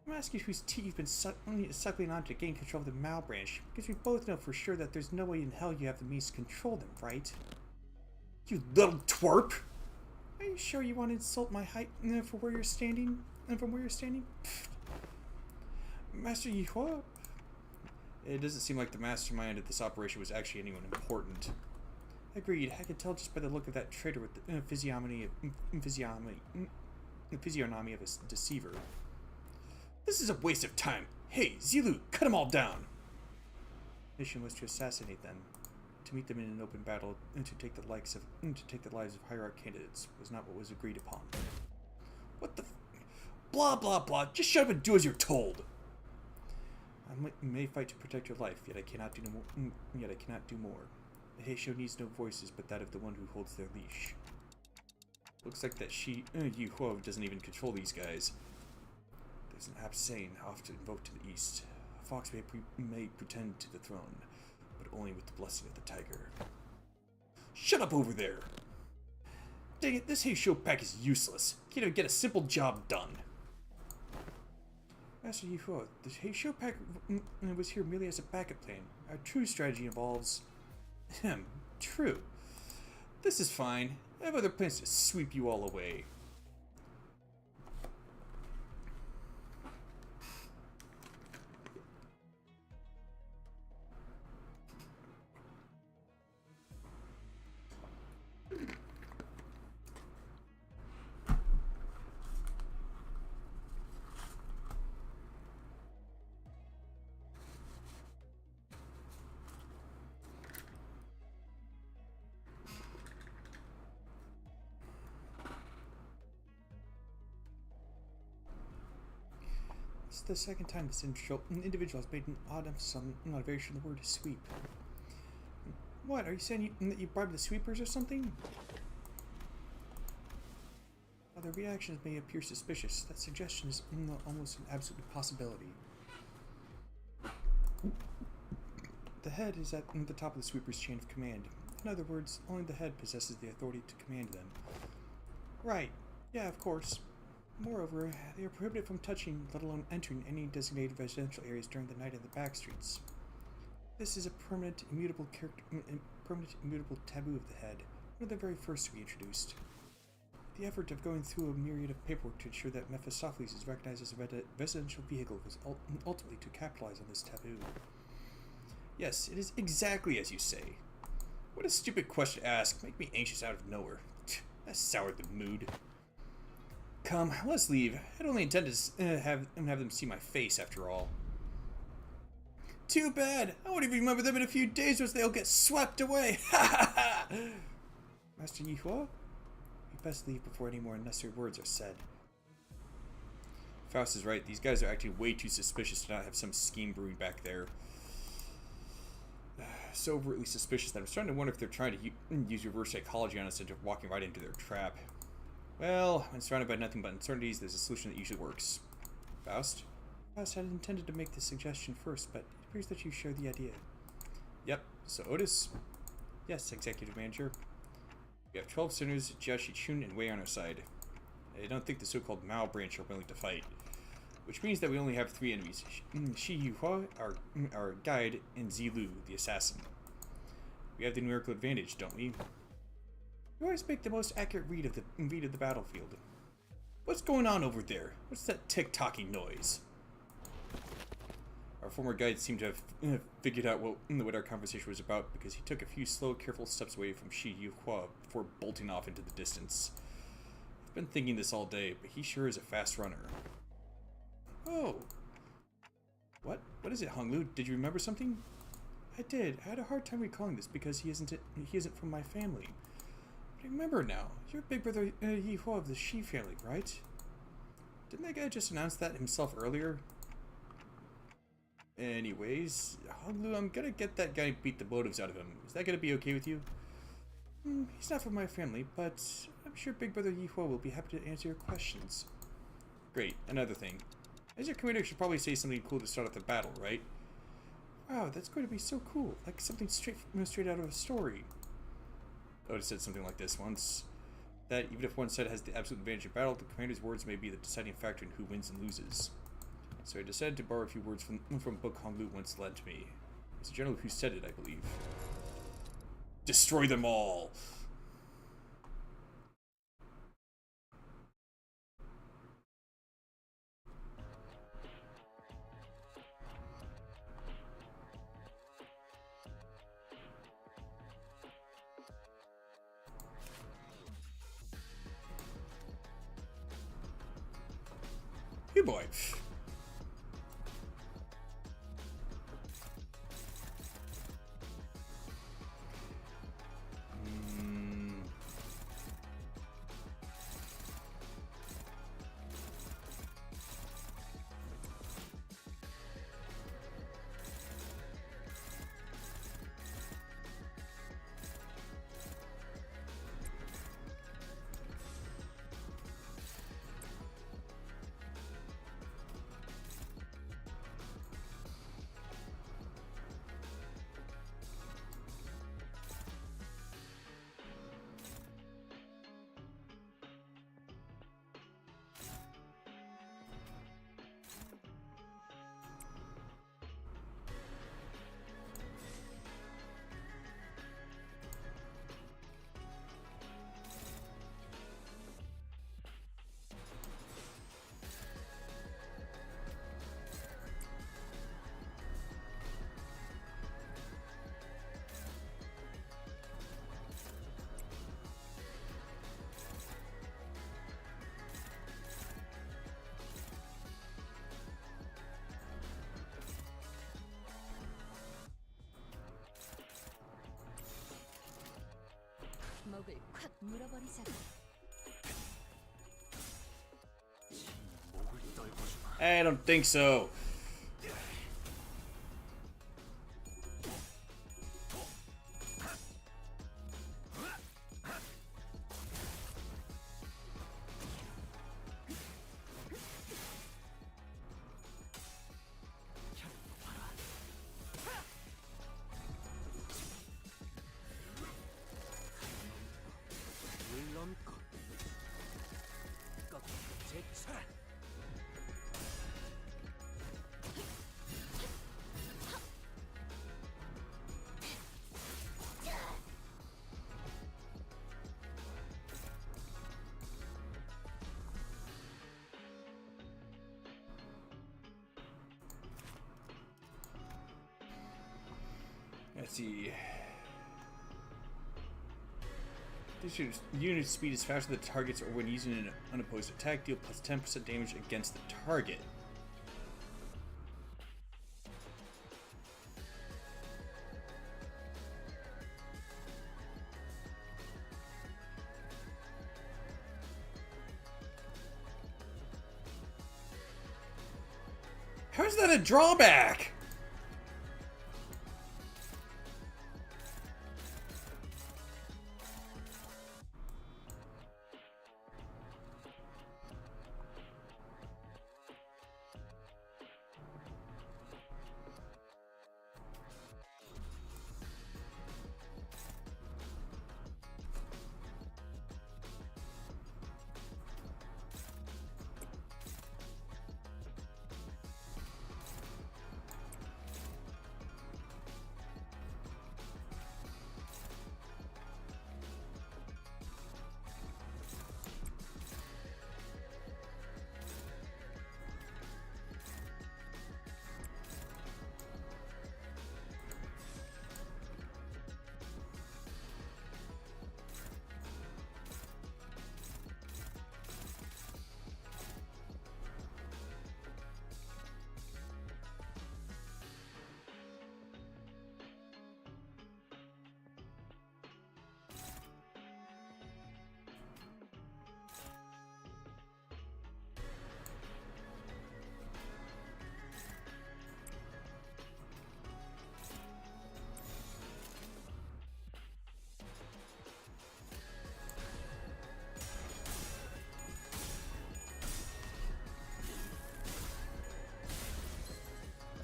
I'm asking whose teeth you've been suckling on to gain control of the Mao branch, because we both know for sure that there's no way in hell you have the means to control them, right? You little twerp! Are you sure you want to insult my height for where you're standing? And from where you're standing? Pfft. Master Yihua? It doesn't seem like the mastermind of this operation was actually anyone important. Agreed. I could tell just by the look of that traitor with the physiognomy of a deceiver. This is a waste of time. Hey, Zilu, cut them all down! Mission was to assassinate them. To meet them in an open battle and to take the lives of hierarch candidates was not what was agreed upon. What the? Blah blah blah. Just shut up and do as you're told. I may fight to protect your life, yet I cannot do no more. Yet I cannot do more. The Heisho needs no voices but that of the one who holds their leash. Looks like that Yu Huo doesn't even control these guys. There's an apt saying often invoked to the east. A fox may pretend to the throne, but only with the blessing of the tiger. Shut up over there! Dang it, this Heisho pack is useless. Can't even get a simple job done. Master Yu Huo, the Heisho pack was here merely as a backup plan. Our true strategy involves... true. This is fine. I have other plans to sweep you all away. It's the second time this individual has made an odd emphasis on not very sure the word sweep. What, are you saying that you bribed the sweepers or something? While their reactions may appear suspicious, that suggestion is almost an absolute possibility. The head is at the top of the sweeper's chain of command. In other words, only the head possesses the authority to command them. Right. Yeah, of course. Moreover, they are prohibited from touching, let alone entering, any designated residential areas during the night in the back streets. This is a permanent, immutable taboo of the head, one of the very first to be introduced. The effort of going through a myriad of paperwork to ensure that Mephistopheles is recognized as a residential vehicle was ultimately to capitalize on this taboo. Yes, it is exactly as you say. What a stupid question to ask. Make me anxious out of nowhere. That soured the mood. Come, let's leave. I'd only intend to have them see my face, after all. Too bad. I won't even remember them in a few days, or they'll get swept away. Ha ha ha! Master Yu Huo? We best leave before any more unnecessary words are said. Faust is right. These guys are acting way too suspicious to not have some scheme brewing back there. So overtly suspicious that I'm starting to wonder if they're trying to use reverse psychology on us instead of walking right into their trap. Well, when surrounded by nothing but uncertainties, there's a solution that usually works. Faust? Faust had intended to make this suggestion first, but it appears that you share the idea. Yep, so Otis? Yes, Executive Manager. We have 12 sinners, Jiashi Chun and Wei on our side. I don't think the so-called Mao branch are willing to fight. Which means that we only have 3 enemies. Shi Yuhua, our guide, and Zilu, the assassin. We have the numerical advantage, don't we? You always make the most accurate read of the battlefield. What's going on over there? What's that tick-tocking noise? Our former guide seemed to have figured out what our conversation was about because he took a few slow, careful steps away from Shi Yuhua before bolting off into the distance. I've been thinking this all day, but he sure is a fast runner. Oh. What? What is it, Honglu? Did you remember something? I did. I had a hard time recalling this because he isn't from my family. But I remember now. You're big brother Yi Hua of the Shi family, right? Didn't that guy just announce that himself earlier? Anyways, Honglu, I'm gonna get that guy and beat the motives out of him. Is that gonna be okay with you? He's not from my family, but I'm sure big brother Yi Hua will be happy to answer your questions. Great. Another thing. As your commander, should probably say something cool to start off the battle, right? Wow, that's going to be so cool. Like something straight out of a story. Otis said something like this once. That even if one side has the absolute advantage in battle, the commander's words may be the deciding factor in who wins and loses. So I decided to borrow a few words from a book Honglu once lent to me. It's a general who said it, I believe. Destroy them all! Hey boy. 물어버리자고. 목을 떨궈주마. I don't think so. 물론껏 꺾어 제쳐라. Let's see. This unit speed is faster than the targets or when using an unopposed attack, deal plus 10% damage against the target. How is that a drawback?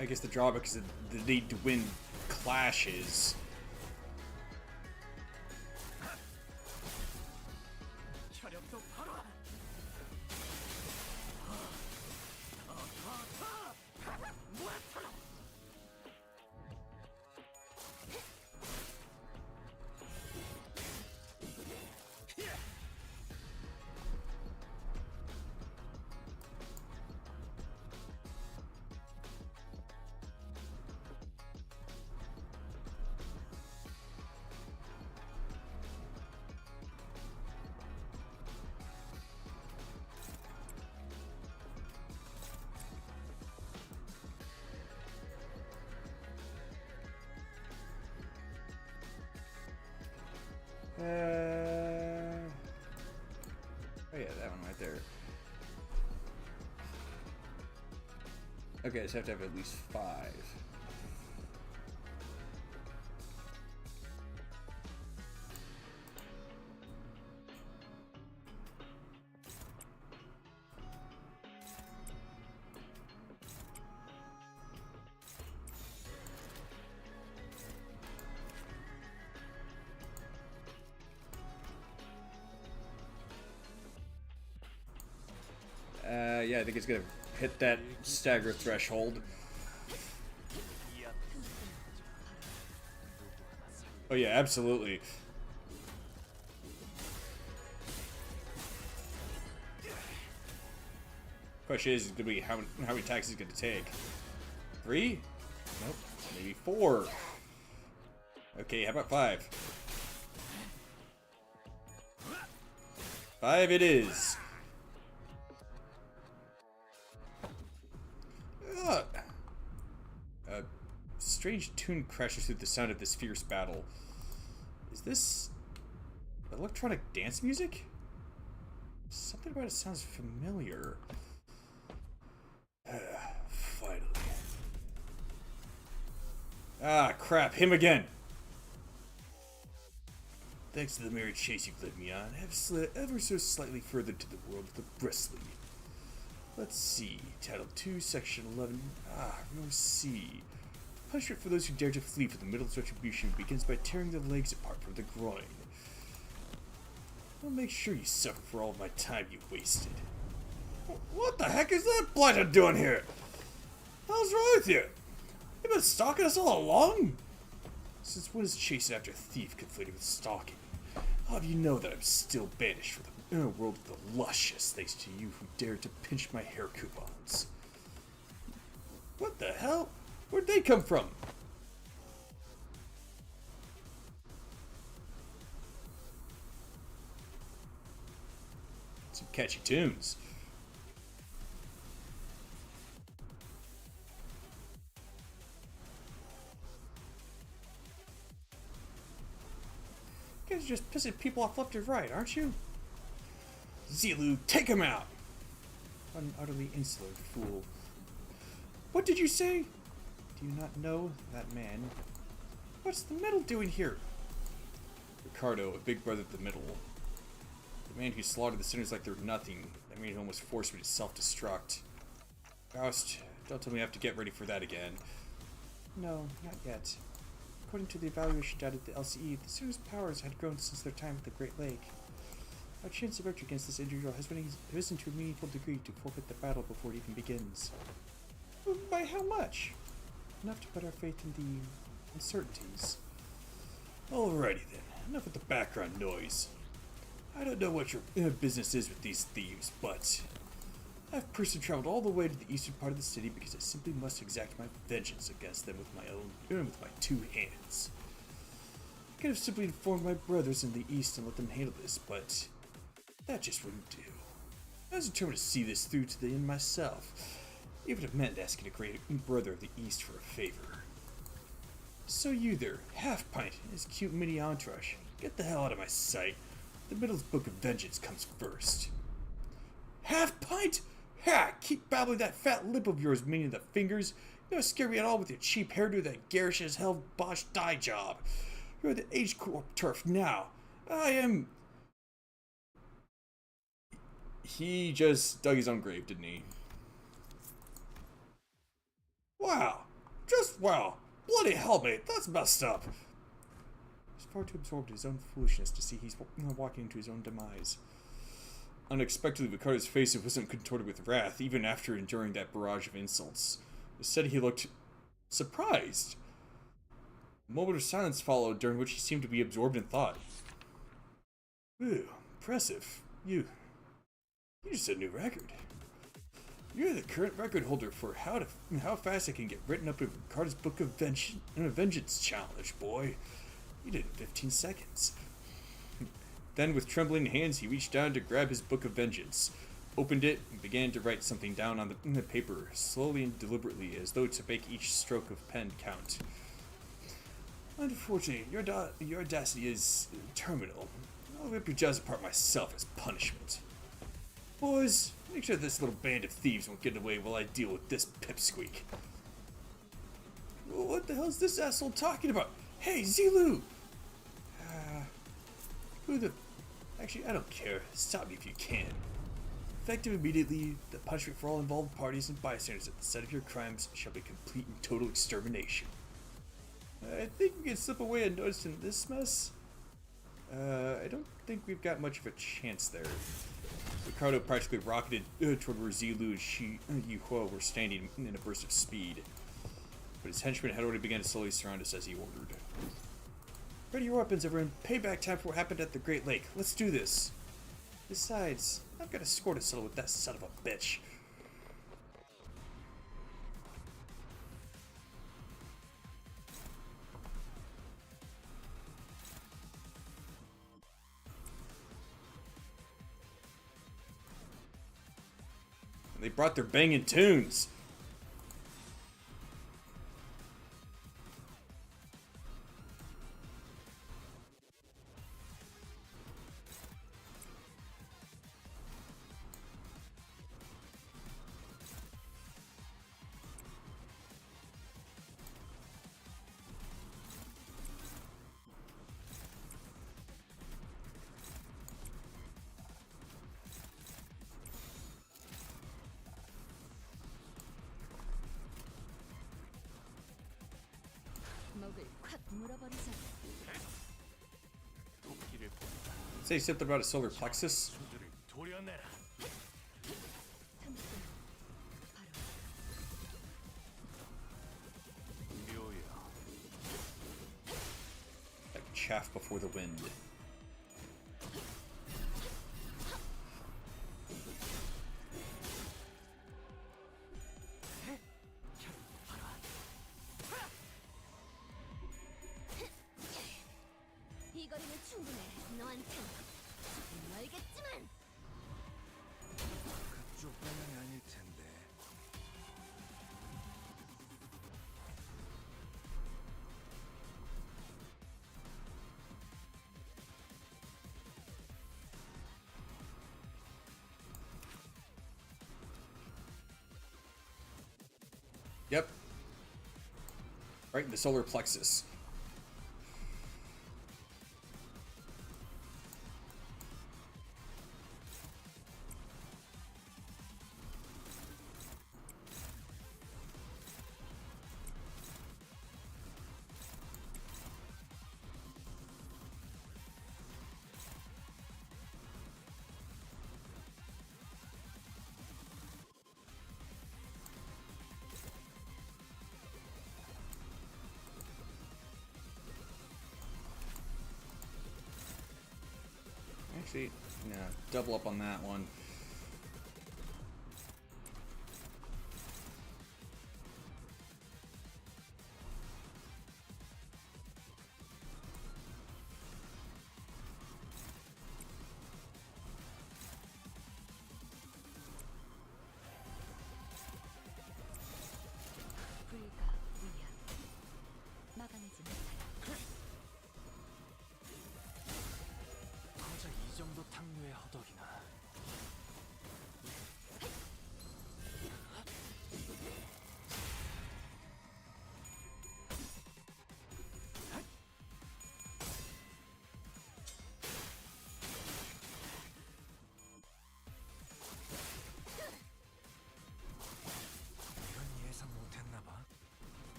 I guess the drawback is the need to win clashes. 혈압도 바로. Oh yeah, that one right there. Okay, I just have to have at least 5. Yeah, I think it's gonna hit that stagger threshold. Oh yeah, absolutely. Question is gonna be how many attacks is it gonna take? 3? Nope. Maybe 4. Okay, how about 5? 5 it is. A strange tune crashes through the sound of this fierce battle. Is this Electronic dance music? Something about it sounds familiar. Finally. Ah, crap, him again! Thanks to the merry chase you've led me on, I have slid ever so slightly further to the world of the bristly. Let's see. Title 2, Section 11. Row C. Punishment for those who dare to flee from the middle's retribution begins by tearing their legs apart from the groin. I'll make sure you suffer for all of my time you wasted. What the heck is that blighter doing here? What's wrong with you? You've been stalking us all along? Since when is chasing after a thief conflated with stalking? I'll have you know that I'm still banished from the inner world of the luscious, thanks to you who dared to pinch my hair coupons. What the hell? Where'd they come from? Some catchy tunes. You guys are just pissing people off left and right, aren't you? Zilu, take him out! What an utterly insular fool. What did you say? Do you not know that man? What's the middle doing here? Ricardo, a big brother of the middle. The man who slaughtered the sinners like they're nothing. That man who almost forced me to self-destruct. Faust, don't tell me I have to get ready for that again. No, not yet. According to the evaluation data at the LCE, the sinners' powers had grown since their time at the Great Lake. Our chance of victory against this individual has risen to a meaningful degree to forfeit the battle before it even begins. By how much? Enough to put our faith in the uncertainties. Alrighty then, enough with the background noise. I don't know what your business is with these thieves, but I've personally traveled all the way to the eastern part of the city because I simply must exact my vengeance against them with my two hands. I could have simply informed my brothers in the east and let them handle this, but that just wouldn't do. I was determined to see this through to the end myself, even if it meant asking a great brother of the east for a favor. So you there, Half-Pint and his cute mini entourage, get the hell out of my sight. The Middle's Book of Vengeance comes first. Half-Pint? Ha! Keep babbling that fat lip of yours, meaning the fingers. You don't scare me at all with your cheap hairdo and that garish as hell Bosch dye job. You're the H-Corp turf now. I am... He just dug his own grave, didn't he? Wow. Just wow. Bloody hell, mate. That's messed up. He's far too absorbed in his own foolishness to see he's walking into his own demise. Unexpectedly, Ricardo's face wasn't contorted with wrath, even after enduring that barrage of insults. Instead, he looked surprised. A moment of silence followed, during which he seemed to be absorbed in thought. Ooh, impressive. You just set a new record. You're the current record holder for how fast I can get written up in Ricardo's Book of Vengeance challenge, boy. You did it in 15 seconds. Then, with trembling hands, he reached down to grab his Book of Vengeance, opened it, and began to write something down on the paper, slowly and deliberately, as though to make each stroke of pen count. Unfortunately, your audacity is terminal. I'll rip your jaws apart myself as punishment. Boys, make sure this little band of thieves won't get away while I deal with this pipsqueak. What the hell is this asshole talking about? Hey, Zilu! Who the... Actually, I don't care. Stop me if you can. Effective immediately, the punishment for all involved parties and bystanders at the site of your crimes shall be complete and total extermination. I think we can slip away unnoticed in this mess. I don't think we've got much of a chance there. Ricardo practically rocketed toward where Zilu and Yu Huo were standing in a burst of speed. But his henchmen had already begun to slowly surround us as he ordered. Ready your weapons, everyone. Payback time for what happened at the Great Lake. Let's do this. Besides, I've got a score to settle with that son of a bitch. They brought their banging tunes. 확 물어버리자. 도끼를 본다. Say something about a solar plexus? 수들을 도려내라. 30분. 바로. 묘야. Like chaff before the wind. 이 거리는 충분해. 너한텐. 알겠지만. 그쪽 방향이 아닐 텐데. Yep. Right in the solar plexus. Actually, yeah, double up on that one. 불가 위야. 막아내지 못해. 고작 이 정도 탕류의 허덕이나. 이건 예상 못했나 봐.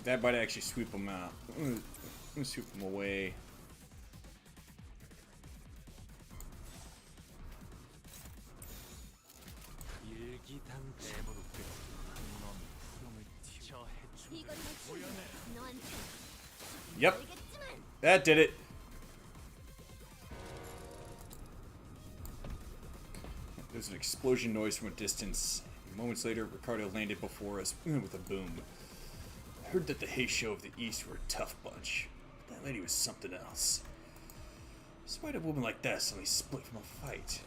That might actually sweep them out. I'm gonna sweep them away. 일기당대으로 놈이 푸름을 튀어 해충. 이 거리는 충분해. 너한텐. Yep, 알겠지만. that did it. There's an explosion noise from a distance. Moments later, Ricardo landed before us with a boom. I heard that the Hay Show of the East were a tough bunch. That lady was something else. So why'd a woman like that suddenly split from a fight?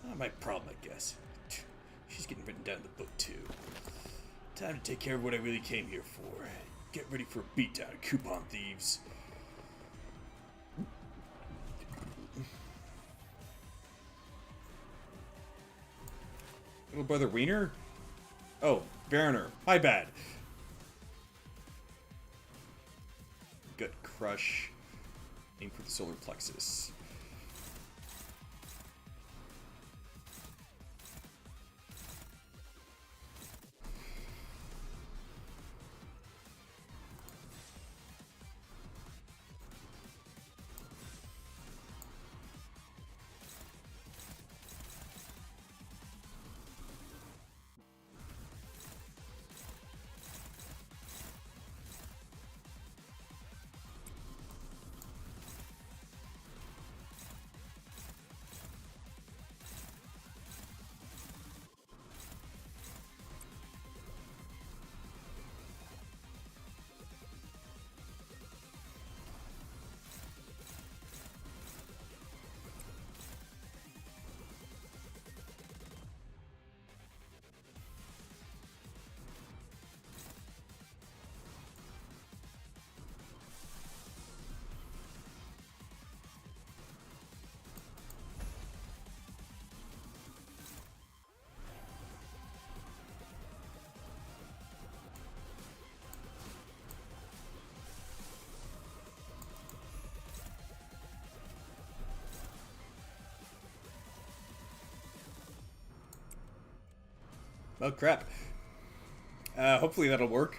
Not my problem, I guess. She's getting written down in the book, too. Time to take care of what I really came here for. Get ready for a beatdown, coupon thieves. Little brother Wiener? Oh, Werner. My bad. Gut crush. Aim for the solar plexus. Oh, crap. Hopefully that'll work.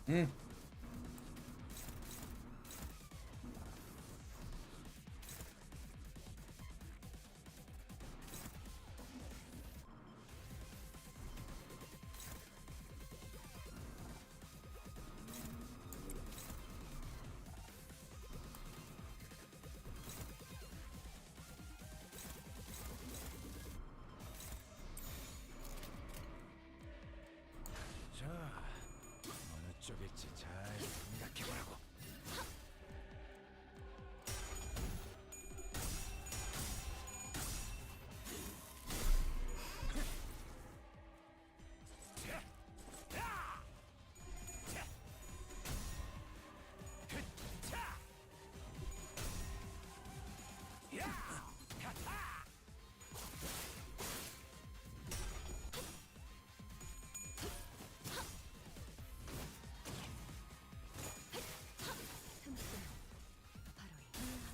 Hmm. 자, 어느 쪽일지 잘 생각해보라고. 바로 이거군요.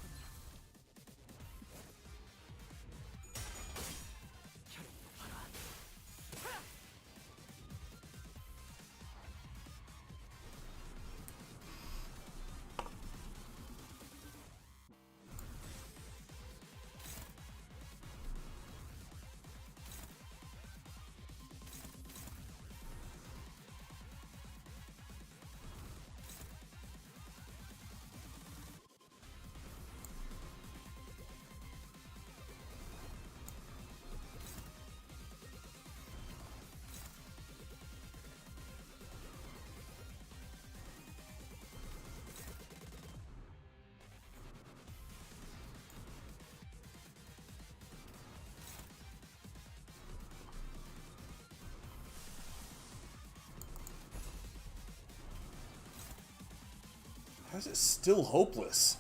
How is it still hopeless?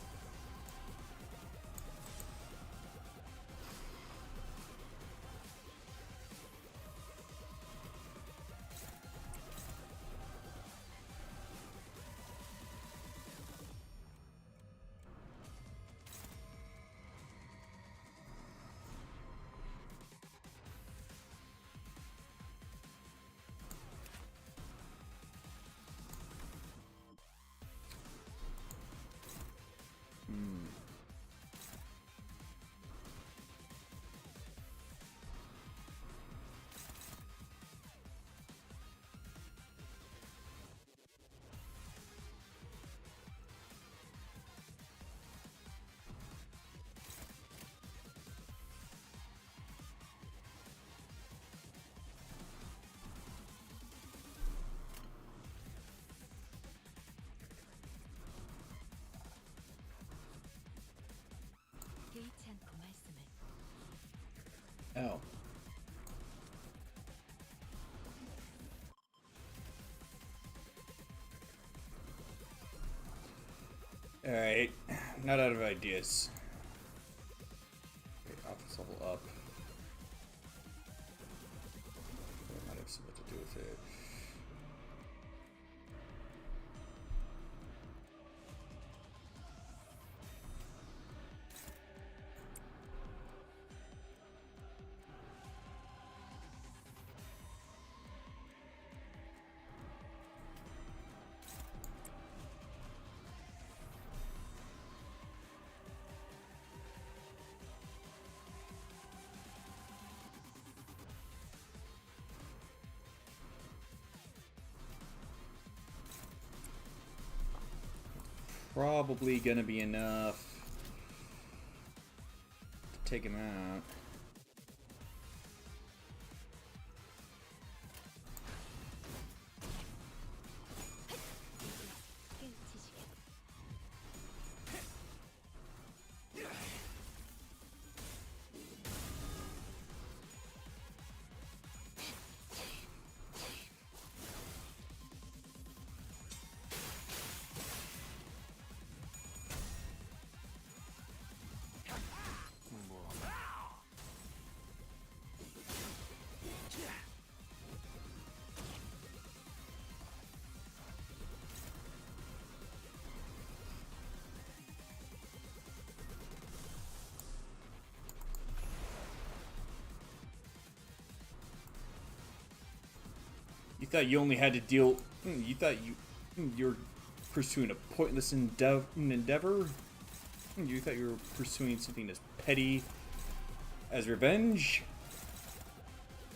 개의치 않고 말씀을. Oh. Alright, not out of ideas. Okay, office level up. I might have something to do with it. Probably gonna be enough to take him out. 깨우치시게. thought you only had to deal. You thought you're pursuing a pointless endeavor. You thought you were pursuing something as petty as revenge.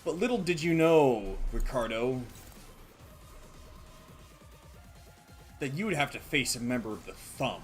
But little did you know, Ricardo, that you would have to face a member of the Thumb.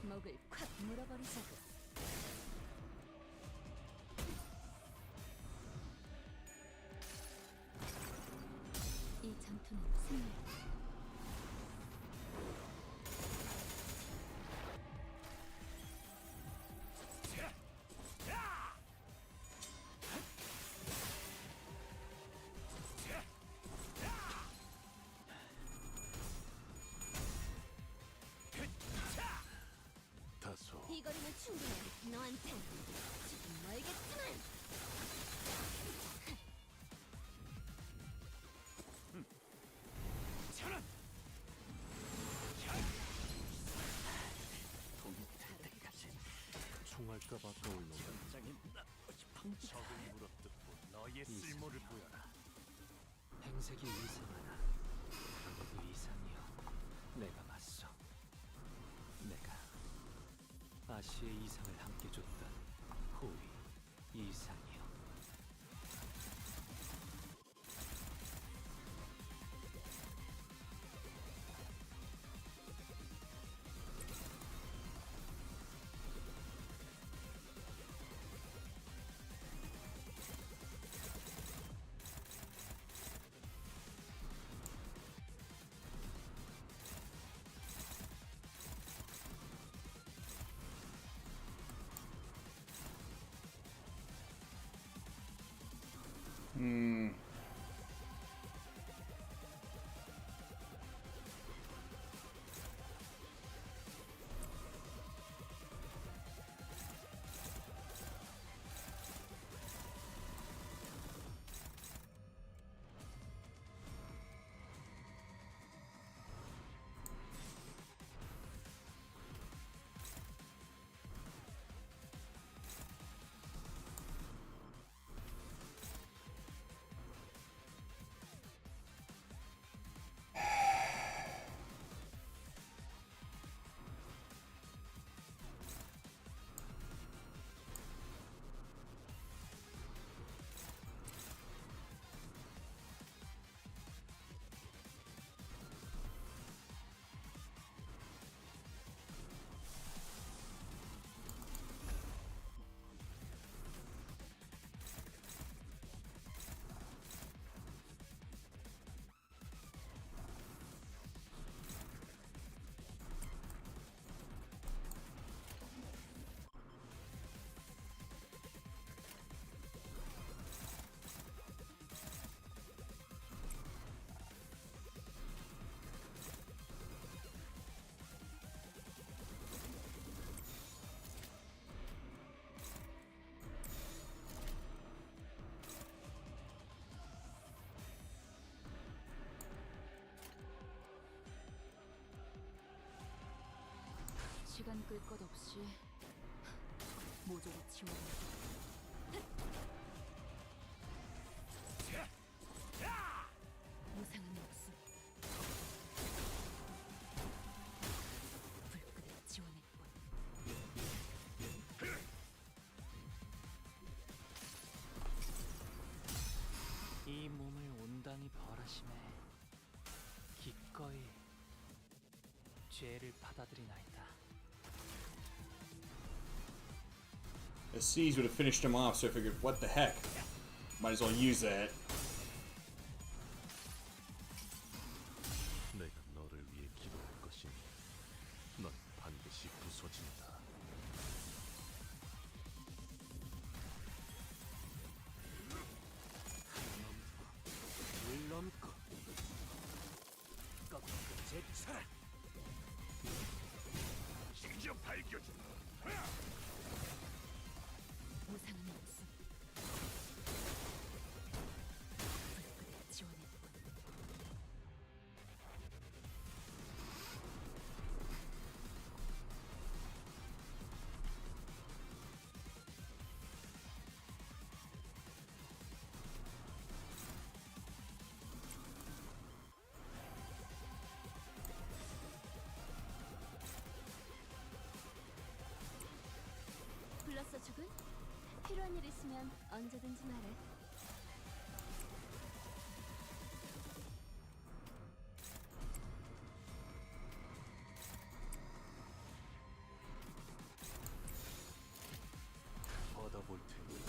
목을 콱 물어버리자고. 이 전투는 승리. 다소 이 거리는 충분해. 너한텐 조금 멀겠지만. 총알값 아까울 놈은 적을 물어뜯고 너의 쓸모를 보여라. 행색이 이상하나 이상이여 내가 맞서 내가 아시의 이상을 함께 줬던 호위 이상이여 시간 끌 것 없이 모조리 치워. 무상은 없음. 사심에 기꺼이 죄를 받아들이나이다. The C's would have finished him off, so I figured, what the heck? Might as well use that. 내가 너를 위해 기도할 것이니 넌 반드시 부서진다. 물 넘고 꺾고 제쳐라. 직접 밝혀준다. 보상은 없음. 불끈의 지원해보군. 불렀어, 죽은? 필요한 일 있으면 언제든지 말해. 받아볼 테니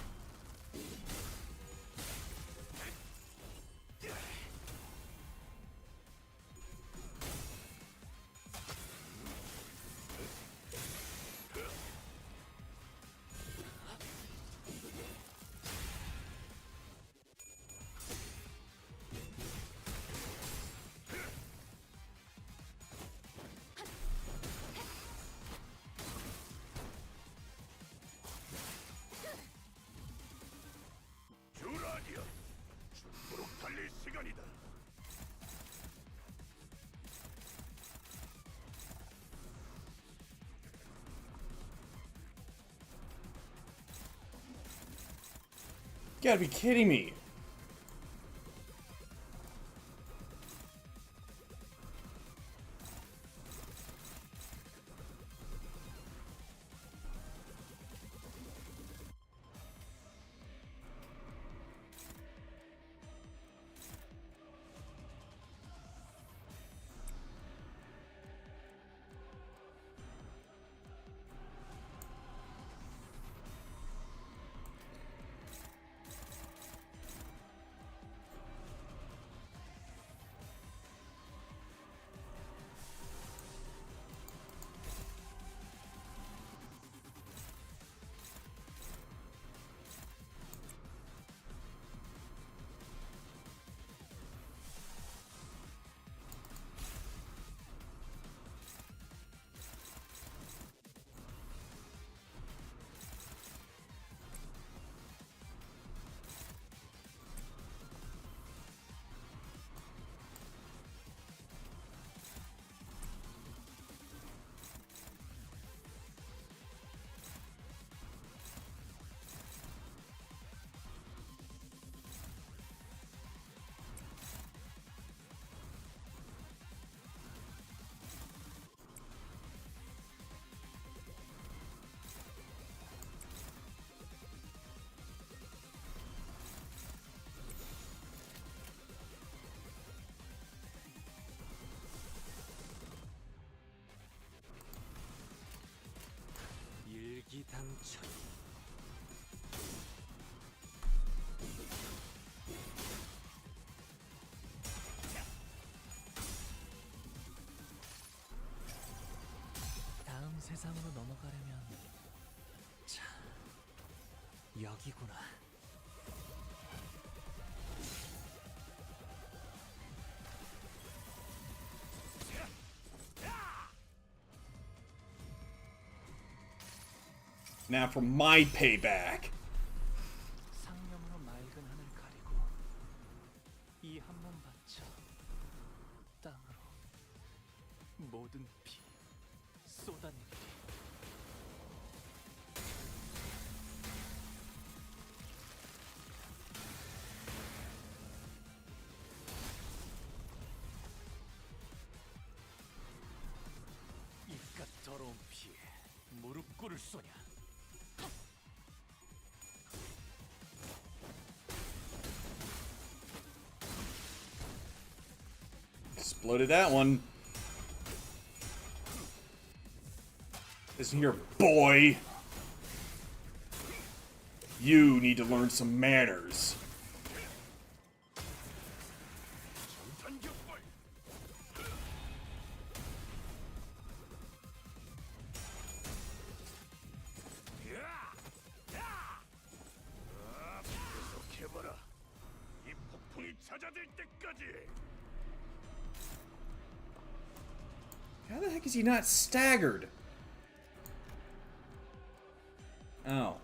주라디야, 죽도록 달릴 시간이다. You gotta be kidding me. 일기당천. 다음 세상으로 넘어가려면 참 여기구나. Now for my payback. 상념으로 맑은 하늘 가리고 이 한 번 바쳐 땅으로 모든 피 쏟아내리. 이깟 더러운 피에 무릎 꿇을 소냐. Exploded that one. Listen here, boy. You need to learn some manners. 계속해봐라. 이 폭풍이 잦아들 때까지. How the heck is he not staggered? Oh.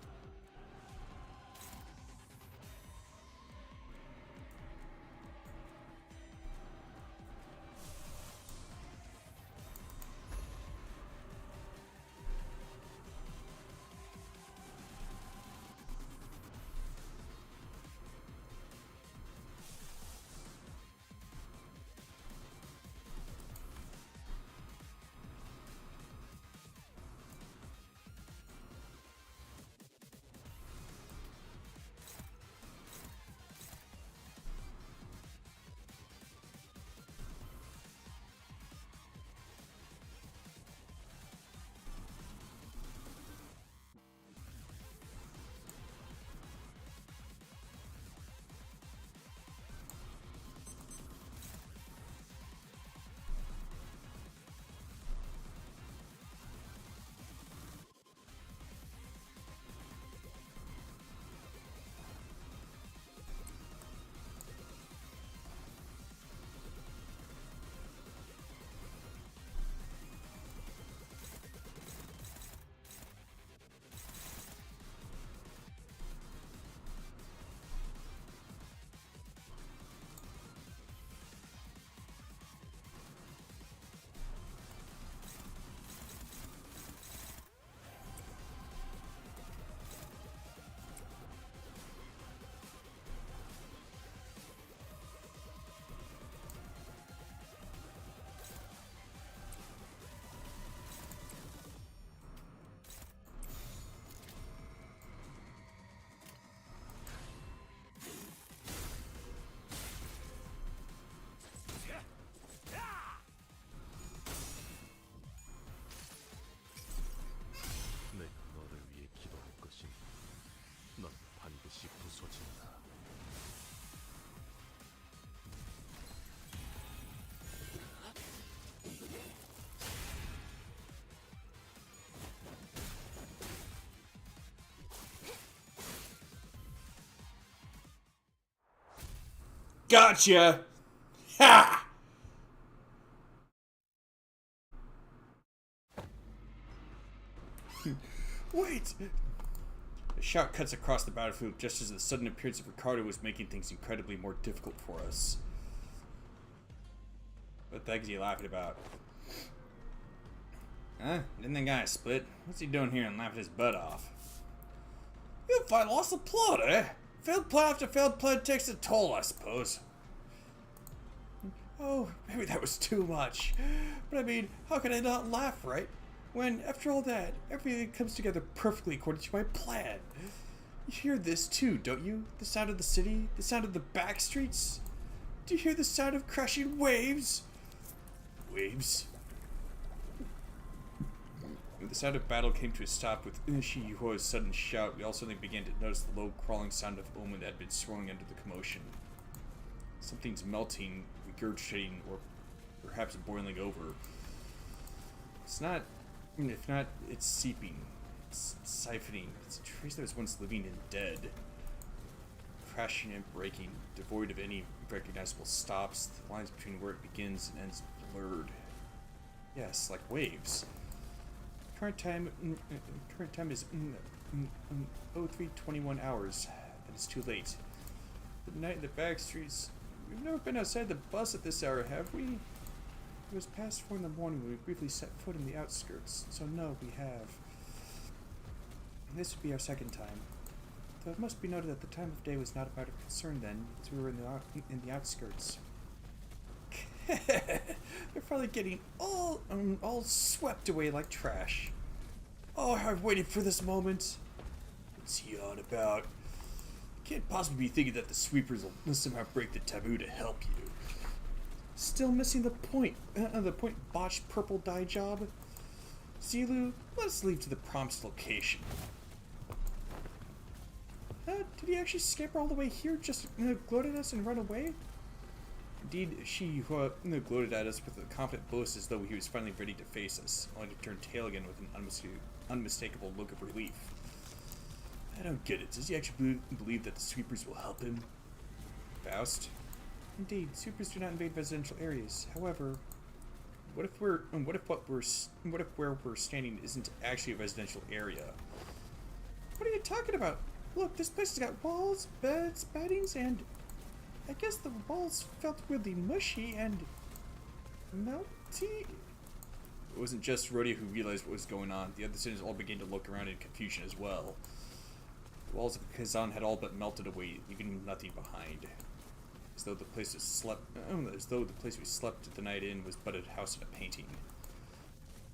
내가 너를 위해 기도할 것이니 넌 반드시 부서진다. Gotcha! Ha! Wait! A shout cuts across the battlefield just as the sudden appearance of Ricardo was making things incredibly more difficult for us. What the heck is he laughing about? Huh? Didn't the guy split? What's he doing here and laughing his butt off? You fight lost the plot, eh? Failed plan after failed plan takes a toll, I suppose. Oh, maybe that was too much. But I mean, how can I not laugh, right? When, after all that, everything comes together perfectly according to my plan. You hear this too, don't you? The sound of the city? The sound of the back streets? Do you hear the sound of crashing waves? Waves? When the sound of battle came to a stop with Inishi Yuho's sudden shout, we all suddenly began to notice the low crawling sound of omen that had been swirling under the commotion. Something's melting, regurgitating, or perhaps boiling over. It's not... if not, it's seeping. It's siphoning. It's a trace that was once living and dead. Crashing and breaking, devoid of any recognizable stops. The lines between where it begins and ends blurred. Yes, like waves. Current time is 03:21 hours. That is too late. The night in the back streets. We've never been outside the bus at this hour, have we? It was past 4 in the morning when we briefly set foot in the outskirts, so no, we have. This would be our second time. Though it must be noted that the time of day was not a matter of concern then, as we were in the outskirts. They're probably getting all swept away like trash. Oh, I've waited for this moment. What's he on about? Can't possibly be thinking that the sweepers will somehow break the taboo to help you. Still missing the point botched purple dye job. Zilu, let's leave to the promised location. Did he actually scamper all the way here just to gloat at us and run away? Indeed, she gloated at us with a confident boast as though he was finally ready to face us, only to turn tail again with an unmistakable look of relief. I don't get it. Does he actually believe that the sweepers will help him? Faust? Indeed, sweepers do not invade residential areas. However, what if where we're standing isn't actually a residential area? What are you talking about? Look, this place has got walls, beds, beddings, and I guess the walls felt weirdly mushy and melty. It wasn't just Rodeo who realized what was going on. The other citizens all began to look around in confusion as well. The walls of Kazan had all but melted away, leaving nothing behind. As though the place we slept the night in was but a house and a painting.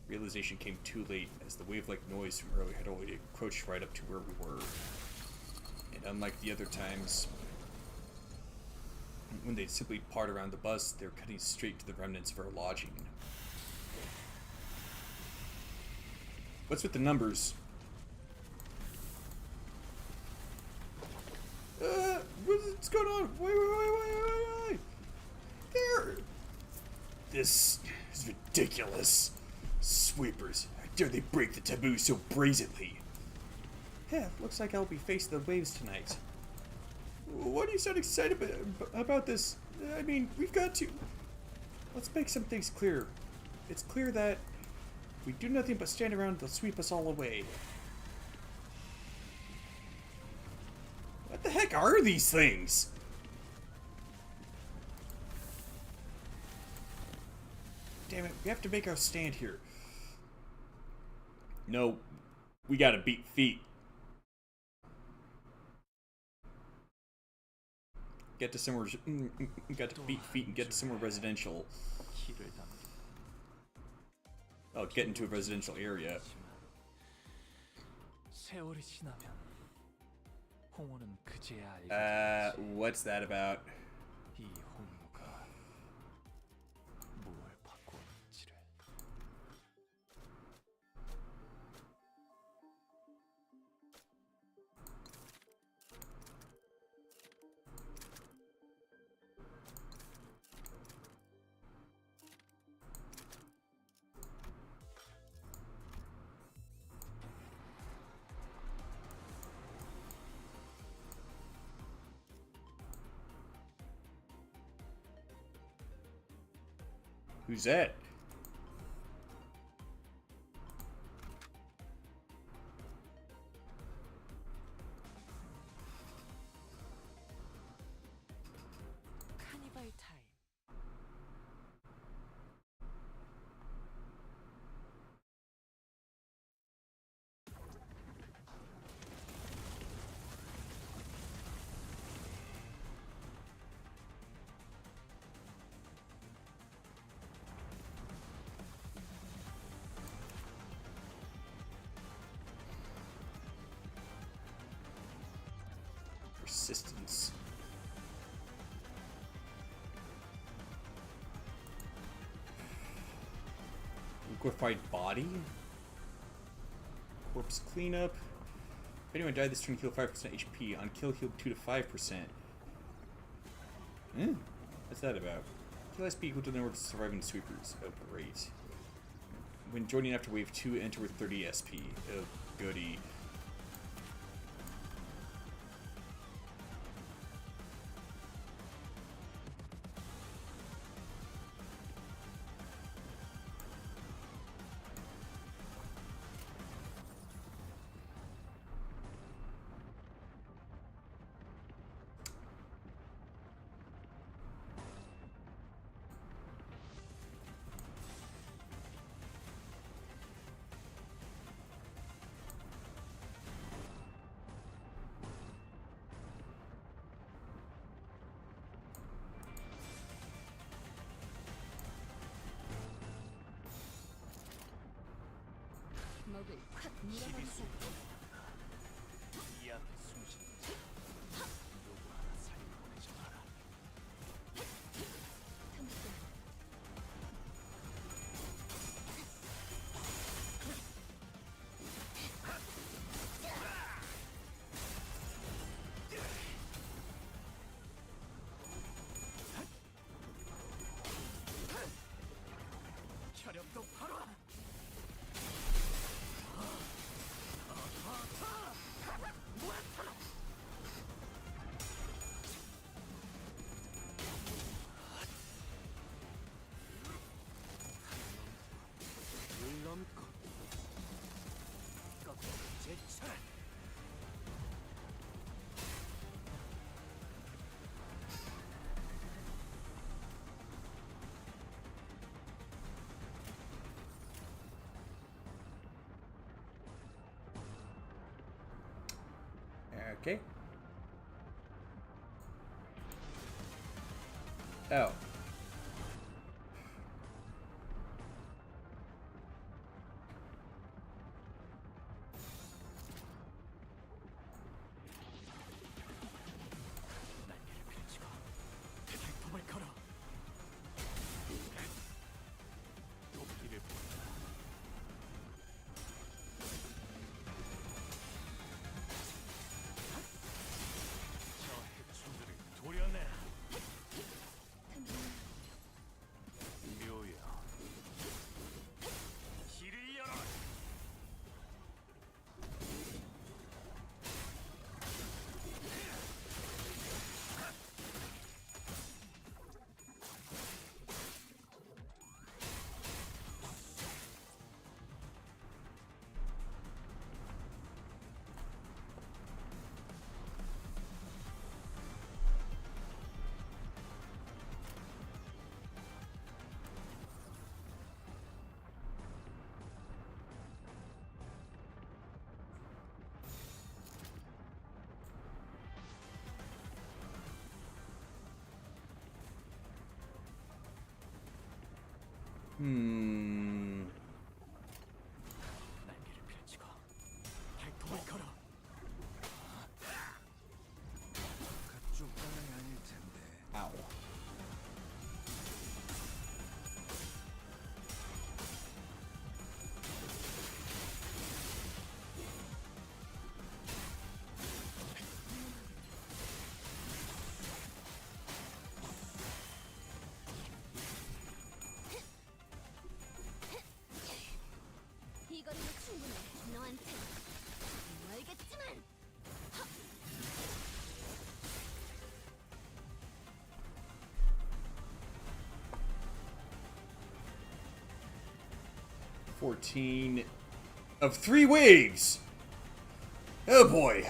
Realization came too late, as the wave-like noise from earlier had already approached right up to where we were. And unlike the other times, when they'd simply part around the bus, they were cutting straight to the remnants of our lodging. What's with the numbers? What's going on? Wait. There! This is ridiculous. Sweepers, how dare they break the taboo so brazenly? Yeah, looks like I'll be facing the waves tonight. Why do you sound excited about this? I mean, we've got to... Let's make some things clear. It's clear that we do nothing but stand around, they'll sweep us all away. What the heck are these things? Damn it, we have to make our stand here. No, we gotta beat feet. Get to somewhere, got to beat feet and get to somewhere residential. Oh, get into a residential area. 세월이 지나면 홍어는 그제야 알게 What's that about? 이 홍어가 무엇을 바꾸었는지를. Who's that? 카니발 타임. Persistence. Liquefied body? Corpse cleanup. If anyone died this turn, heal 5% HP. On kill, heal 2 to 5%. What's that about? Kill SP equal to the number of surviving sweepers. Oh, great. When joining after wave 2, enter with 30 SP. Oh, goody. 먹을 콱 물어버리자. 이 앞에 숨진 누구 하나 살인보내지 마라. Okay. Oh. 날개를 펼치고 발톱을 걸어. 도끼를 본다. 저 해충들을 도려내라. 묘야. 길을 열어. 날개를 펼치고 발톱을 걸어. 그쪽 방향이 아닐 텐데. Ow. 이 거리는 충분해. 너한테. 알겠지만. 14 of 3 waves! Oh boy!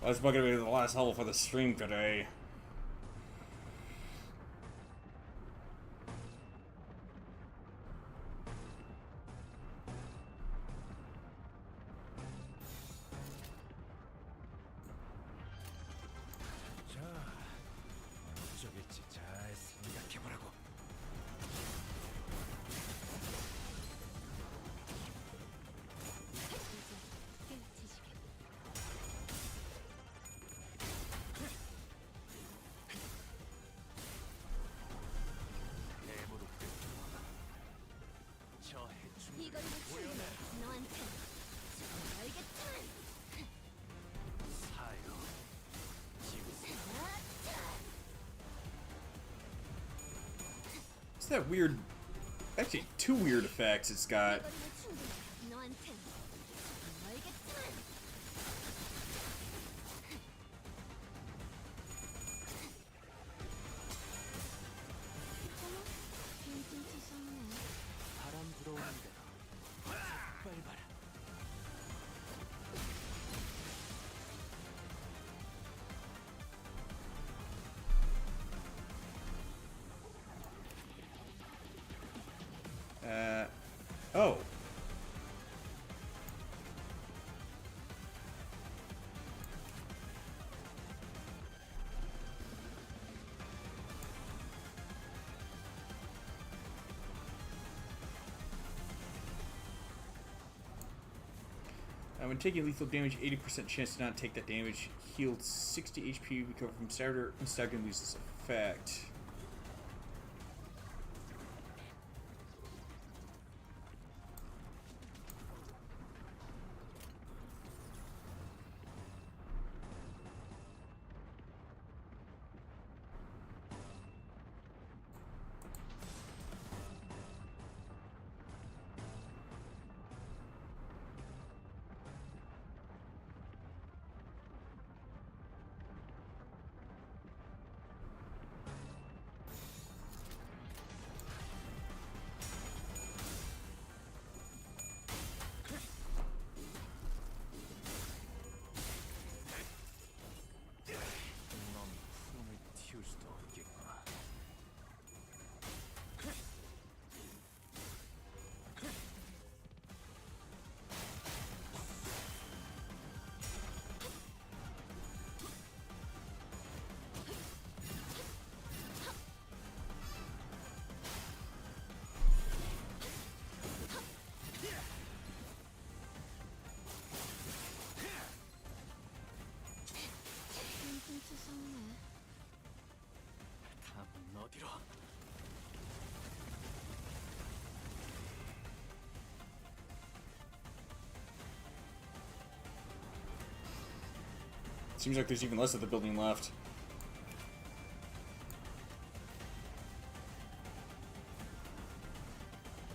That's not gonna be the last level for the stream today. 자, 어느 부족일지 잘 생각해보라고. 깨우치시게. 대무릎들. 저 이 해충들을 거리는 충분해. 도려내라. 너한테. 알겠지만. 사요. 지우스. What's that weird... Actually, 2 weird effects it's 이 got. 거리는 충분해. 너한테. 알겠지만. 어머, 눈빛이 썩네. 바람 불어오는 대로 빨리 봐라. Oh. When taking lethal damage, 80% chance to not take that damage. Healed 60 HP, recover from starter, and stagger and lose this effect. 수상해. 다음은 어디로? Seems like there's even less of the building left.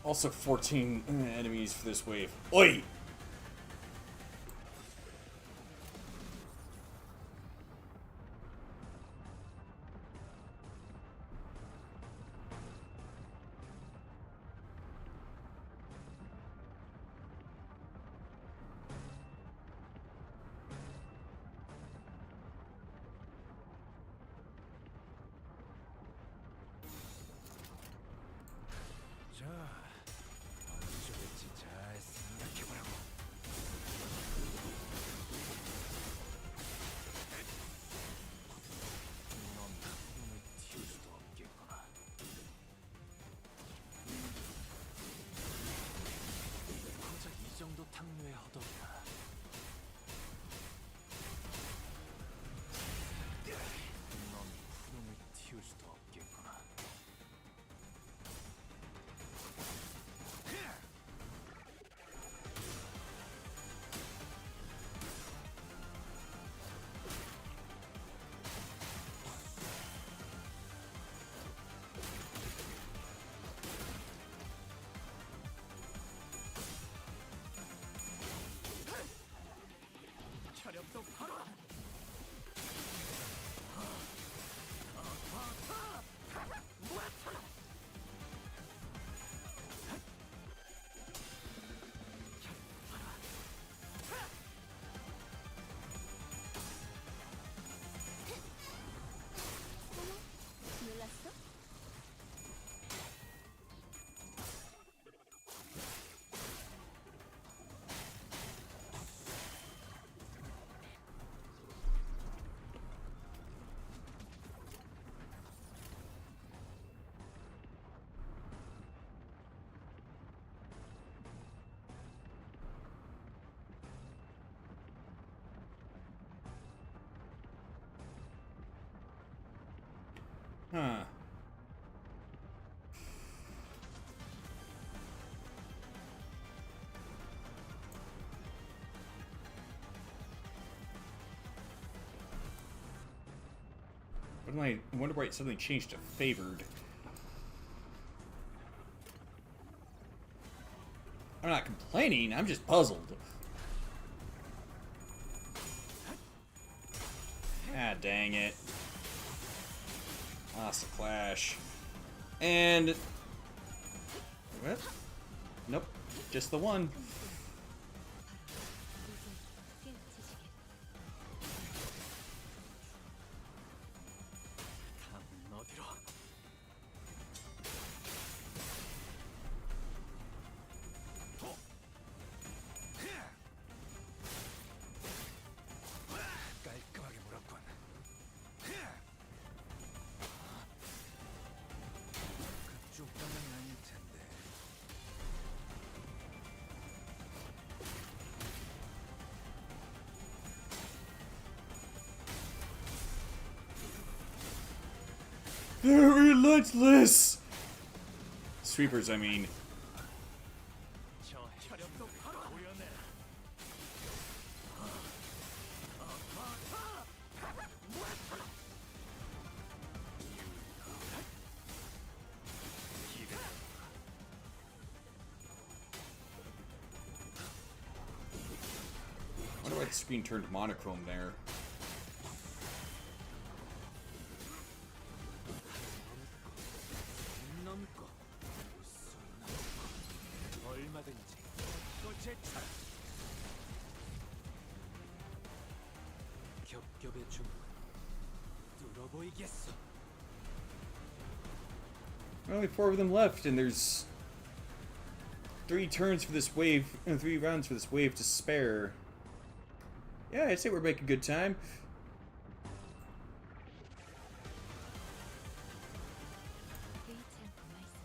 Also 14 enemies for this wave. Oi! 자, 어느 쪽일지 잘 생각해보라고. 넌 흐름을 틔울 수도 없겠구나. 고작 이 정도 탕류의 허덕이야. 넌 흐름을 틔울 수도 없겠구나. 차력도 바로. 놀랐어? Huh. I wonder why it suddenly changed to favored. I'm not complaining, I'm just puzzled. Ah, dang it. Lost the clash. And... what? Nope. Just the one. 다음은 어디로? 깔끔하게 물었군. 그쪽 방은 아닐 텐데. They're relentless! Sweepers, I mean. 저 차력도 바로 보여내라. I wonder why the screen turned monochrome there. 넘고 얼마든지 꽃의 차라. 겹겹의 주문 뚫어보이겠어. Only 4 of them left, and there's 3 turns for this wave, 3 rounds for this wave to spare. Yeah, I'd say we're making good time. 개의치 않고 말씀해.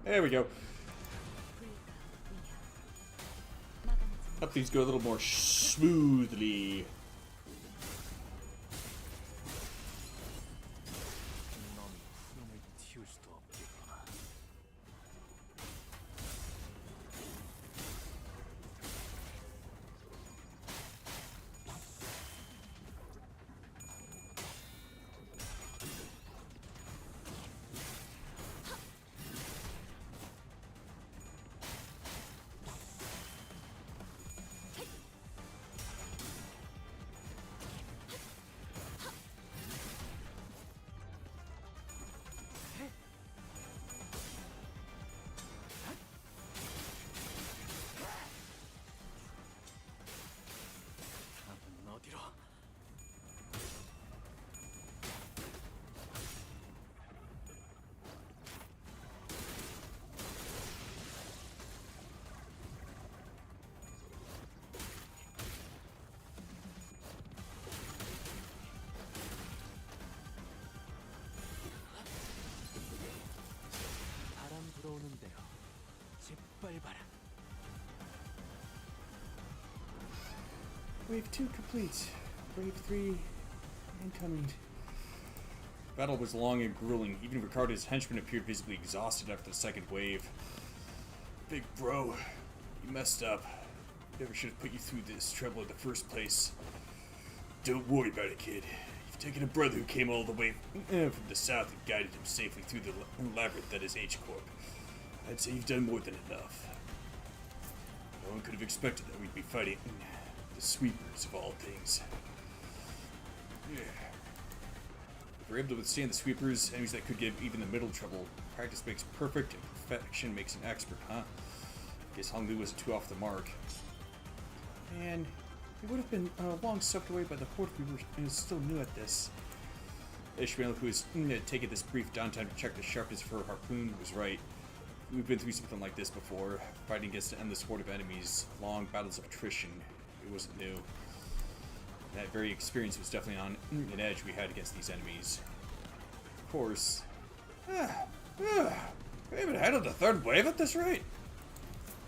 There we go. 불가 위야. 막아내지. Hope these go a little more smoothly. 넌 구름을 틔울 수도 없겠구나. 답은 어디로? 바람 불어오는데요. 짓밟아라. Wave 2 complete. Wave 3 incoming. Battle was long and grueling. Even Ricardo's henchmen appeared visibly exhausted after the second wave. Big bro, you messed up. Never should have put you through this trouble in the first place. Don't worry about it, kid. You've taken a brother who came all the way from the south and guided him safely through the labyrinth that is H-Corp. I'd say you've done more than enough. No one could have expected that we'd be fighting the sweepers of all things. Yeah. If we're able to withstand the sweepers, enemies that could give even the middle trouble, practice makes perfect and perfection makes an expert, huh? Guess Hong Lu wasn't too off the mark. And it would have been long sucked away by the horde if we were still new at this. Ishmael, who has taken this brief downtime to check the sharpness of her harpoon, was right. We've been through something like this before, fighting against an endless horde of enemies, long battles of attrition. It wasn't new. That very experience was definitely on an edge we had against these enemies. Of course. We haven't handled the third wave at this rate.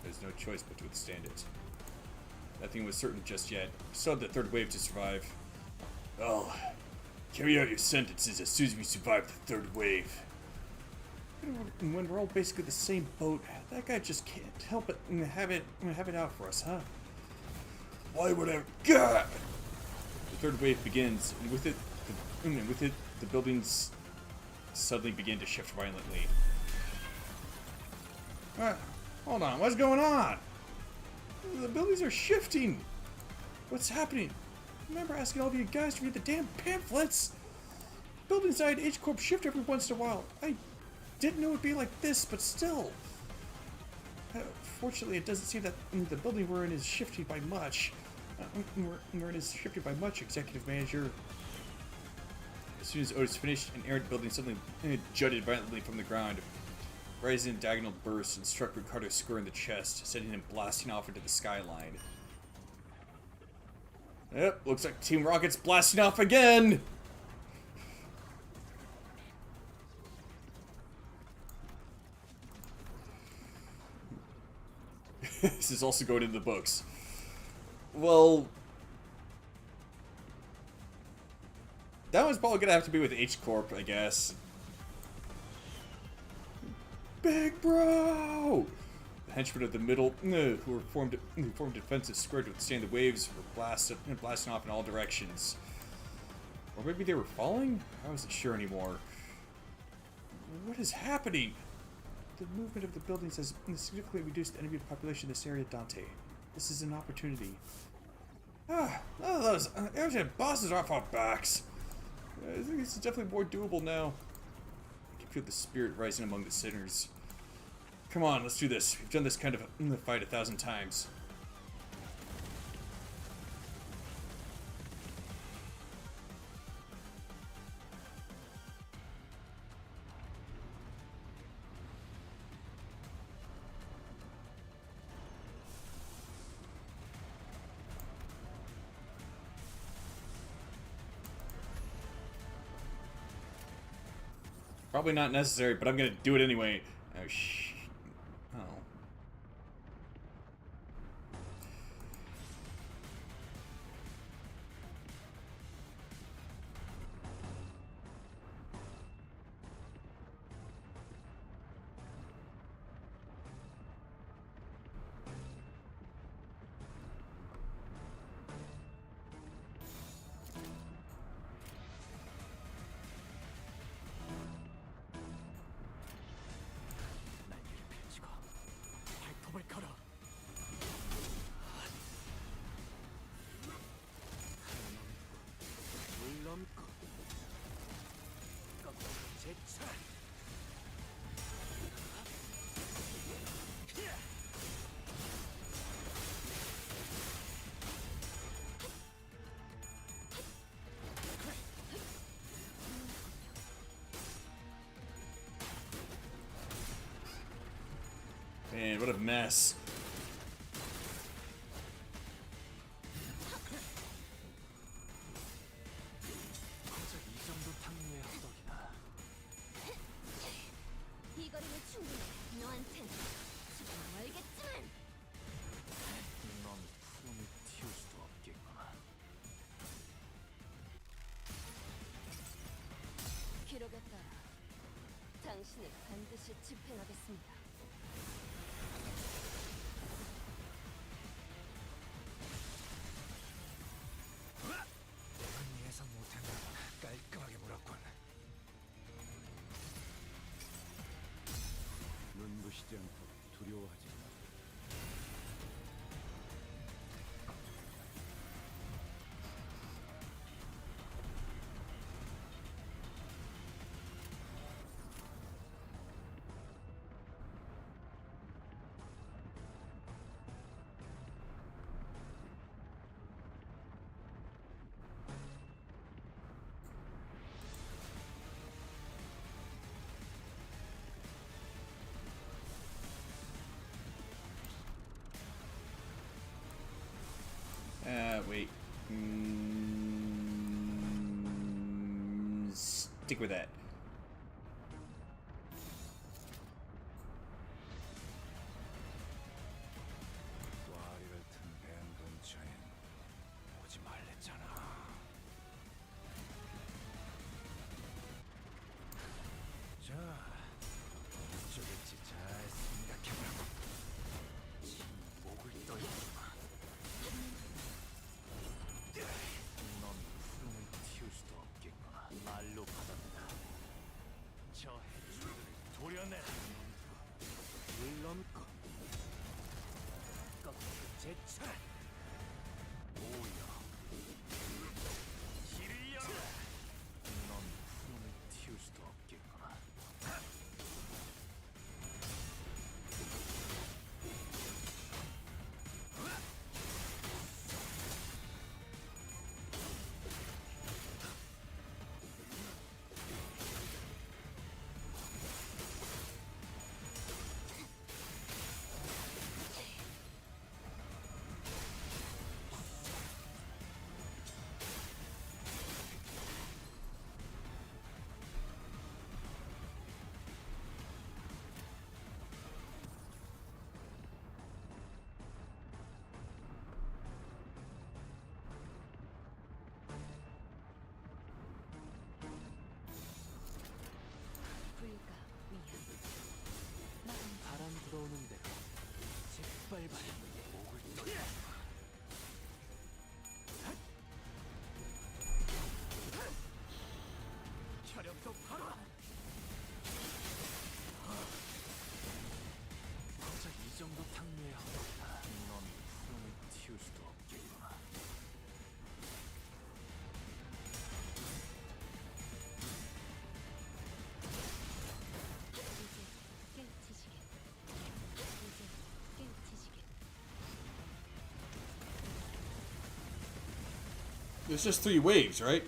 There's no choice but to withstand it. Nothing was certain just yet. We still had the third wave to survive. Well, carry out your sentences as soon as we survive the third wave. When we're all basically the same boat, that guy just can't help it and have it out for us, huh? Why would I? God! The third wave begins, and with it, the buildings suddenly begin to shift violently. Hold on, what's going on? The buildings are shifting. What's happening? I remember asking all of you guys to read the damn pamphlets. Buildings inside H-Corp shift every once in a while. I didn't know it'd be like this, but still. Fortunately, it doesn't seem that the building we're in is shifting by much. We're in is shifted by much, Executive Manager. As soon as Otis finished, an errant building suddenly jutted violently from the ground, rising in diagonal bursts and struck Ricardo square in the chest, sending him blasting off into the skyline. Yep, looks like Team Rocket's blasting off again! This is also going into the books. Well, that one's probably gonna have to be with H-Corp, I guess. Big bro! The henchmen of the middle, who formed a defensive square to withstand the waves, were blasting off in all directions. Or maybe they were falling? I wasn't sure anymore. What is happening? The movement of the buildings has significantly reduced the enemy population in this area, Dante. This is an opportunity. Those airship bosses are off our backs. I think this is definitely more doable now. I can feel the spirit rising among the sinners. Come on, let's do this. We've done this kind of a fight 1,000 times. Probably not necessary, but I'm gonna do it anyway. Oh, Man, what a mess. 고작 이 정도 탕류의 허덕이나. 이 거리는 충분해. 너한텐 지금 알겠지만. 넌 품을 틔울 수도 없겠구나. 기록에 따라 당신을 반드시 집행하겠습니다. 넌 예상 못한 걸 깔끔하게 물었군. 눈부시지 않고 두려워하지 마. Wait. Stick with that. 와리를 튼 뱀 근처엔 오지 말랬잖아. 자, 어느 쪽일지 잘 생각해보라고. 목을 떨구마. 넌 푸름을 틔울 수도 없겠구나. 말로 받아내라. 저 해주를 도려내라. 을 넘고 꺾고 제철. 오여. 길을 열어라. 넌 푸름을 틔울 수도 없겠구나. 불가 위험. 마음 바람 들어오는 대로 재빨빨 목을 떨구마. 혈압도 바로. 고작 이 정도 탕류의 허덕이나. 넌 푸름을 틔울 수도 없겠구나. 이제 깨우치시게. 이제 깨우치시게. There's just 3 waves, right?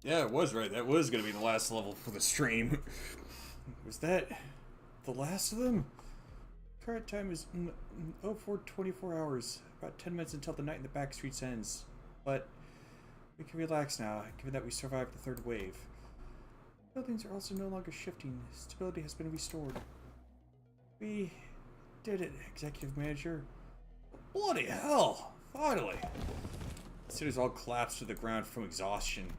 Yeah, it was right. That was going to be the last level for the stream. Was that the last of them? Current time is 04:24 hours. About 10 minutes until the night in the back streets ends. But we can relax now, given that we survived the third wave. Buildings are also no longer shifting. Stability has been restored. We did it, Executive Manager. Bloody hell! Finally! The city's all collapsed to the ground from exhaustion.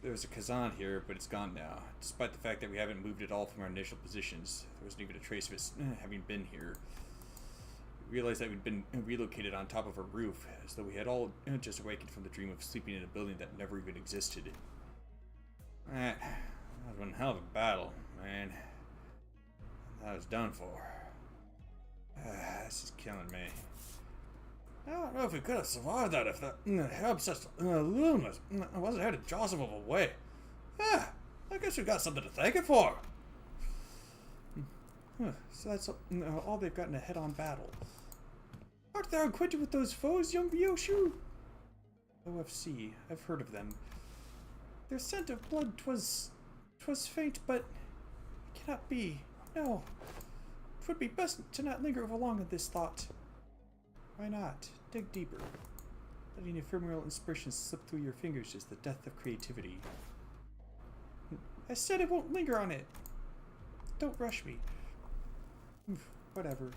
There was a Kazan here, but it's gone now. Despite the fact that we haven't moved at all from our initial positions, there wasn't even a trace of it having been here. We realized that we'd been relocated on top of a roof, as though we had all just awakened from the dream of sleeping in a building that never even existed. That was one hell of a battle, man. I was done for. This is killing me. I don't know if we could have survived that if that help such luminous wasn't headed Joseph away. Yeah, I guess we got something to thank it for. So that's all they've gotten a head-on battle. Our thou acquainted with those foes, young Ryoshu? OFC, I've heard of them. Their scent of blood 'twas faint, but it cannot be. No. 'Twould be best to not linger overlong in this thought. Why not? Dig deeper. Letting ephemeral inspiration slip through your fingers is the death of creativity. I said I won't linger on it. Don't rush me. Whatever.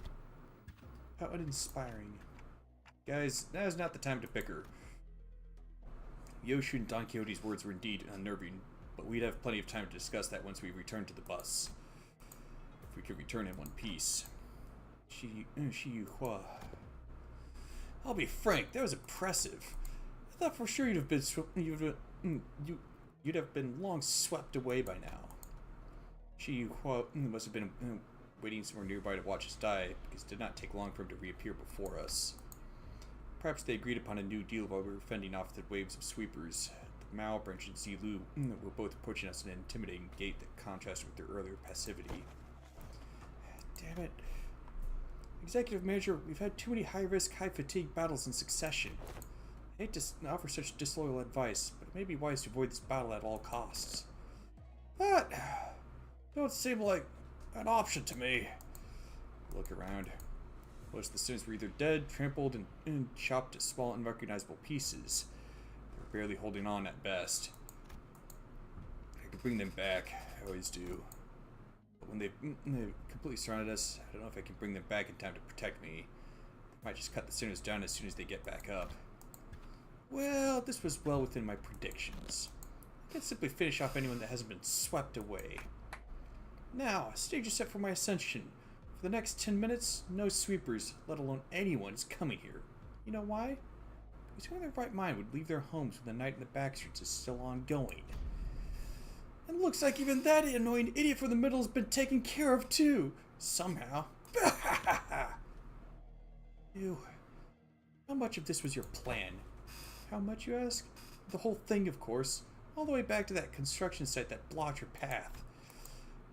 How uninspiring. Guys, now is not the time to bicker. Yoshu and Don Quixote's words were indeed unnerving, but we'd have plenty of time to discuss that once we return to the bus. If we could return in one piece. Hua. I'll be frank, that was impressive. I thought for sure you'd have been long swept away by now. Hua must have been waiting somewhere nearby to watch us die, because it did not take long for him to reappear before us. Perhaps they agreed upon a new deal while we were fending off the waves of sweepers. The Mao branch and Zilu were both approaching us in an intimidating gait that contrasted with their earlier passivity. Damn it. Executive Manager, we've had too many high-risk, high-fatigue battles in succession. I hate to offer such disloyal advice, but it may be wise to avoid this battle at all costs. That don't seem like an option to me. Look around. Most of the students were either dead, trampled, and chopped to small, unrecognizable pieces. They were barely holding on at best. I could bring them back. I always do. But when they completely surrounded us, I don't know if I can bring them back in time to protect me. They might just cut the sinners down as soon as they get back up. Well, this was well within my predictions. I can't simply finish off anyone that hasn't been swept away. Now, stage is set for my ascension. For the next 10 minutes, no sweepers, let alone anyone, is coming here. You know why? Because who in their right mind would leave their homes when the night in the backstreets is still ongoing? And looks like even that annoying idiot from the middle has been taken care of too. Somehow. Ew. How much of this was your plan? How much, you ask? The whole thing, of course. All the way back to that construction site that blocked your path.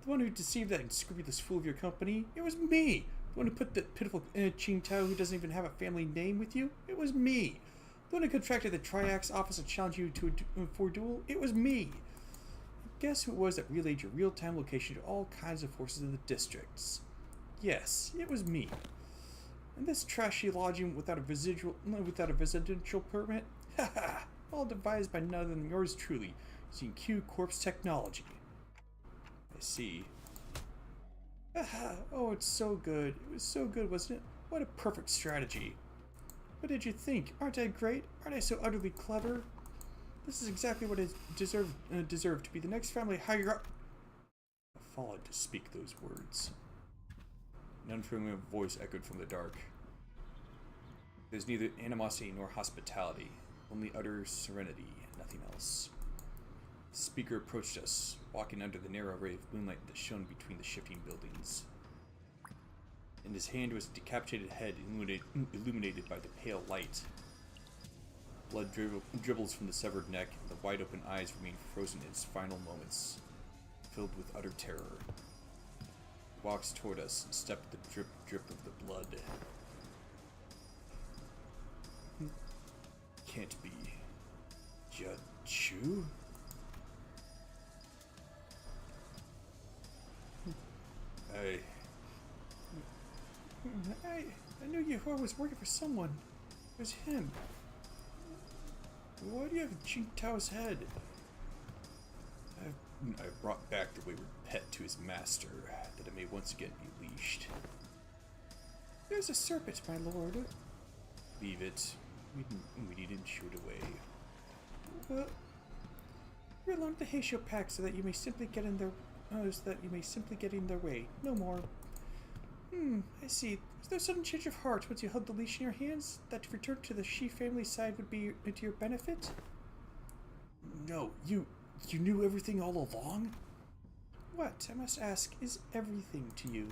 The one who deceived that unscrupulous fool of your company, it was me. The one who put the pitiful Qingtao who doesn't even have a family name with you, it was me. The one who contracted the Triax office and challenged you to for a duel, it was me. Guess who it was that relayed your real-time location to all kinds of forces in the districts? Yes, it was me. And this trashy lodging without a residential permit? Haha, all devised by none other than yours truly, using Q Corp's technology. I see. Haha, oh, it's so good. It was so good, wasn't it? What a perfect strategy. What did you think? Aren't I great? Aren't I so utterly clever? This is exactly what I deserve to be the next family higher up. I followed to speak those words. An unfamiliar voice echoed from the dark. There's neither animosity nor hospitality, only utter serenity and nothing else. The speaker approached us, walking under the narrow ray of moonlight that shone between the shifting buildings. In his hand was a decapitated head illuminated by the pale light. Blood dribbles from the severed neck, and the wide-open eyes remain frozen in its final moments, filled with utter terror. He walks toward us and stepped the drip of the blood. Can't be. Chu? I knew Yehua was working for someone. It was him. Why do you have Qingtao's head? I brought back the wayward pet to his master, that it may once again be leashed. There's a serpent, my lord. Leave it. We needn't shoot away. Well, you're alone with the Heisho pack so that you may simply get in their way. No more. I see. Is there a sudden change of heart once you held the leash in your hands? That to return to the Shi family side would be to your benefit? No, you knew everything all along? What, I must ask, is everything to you?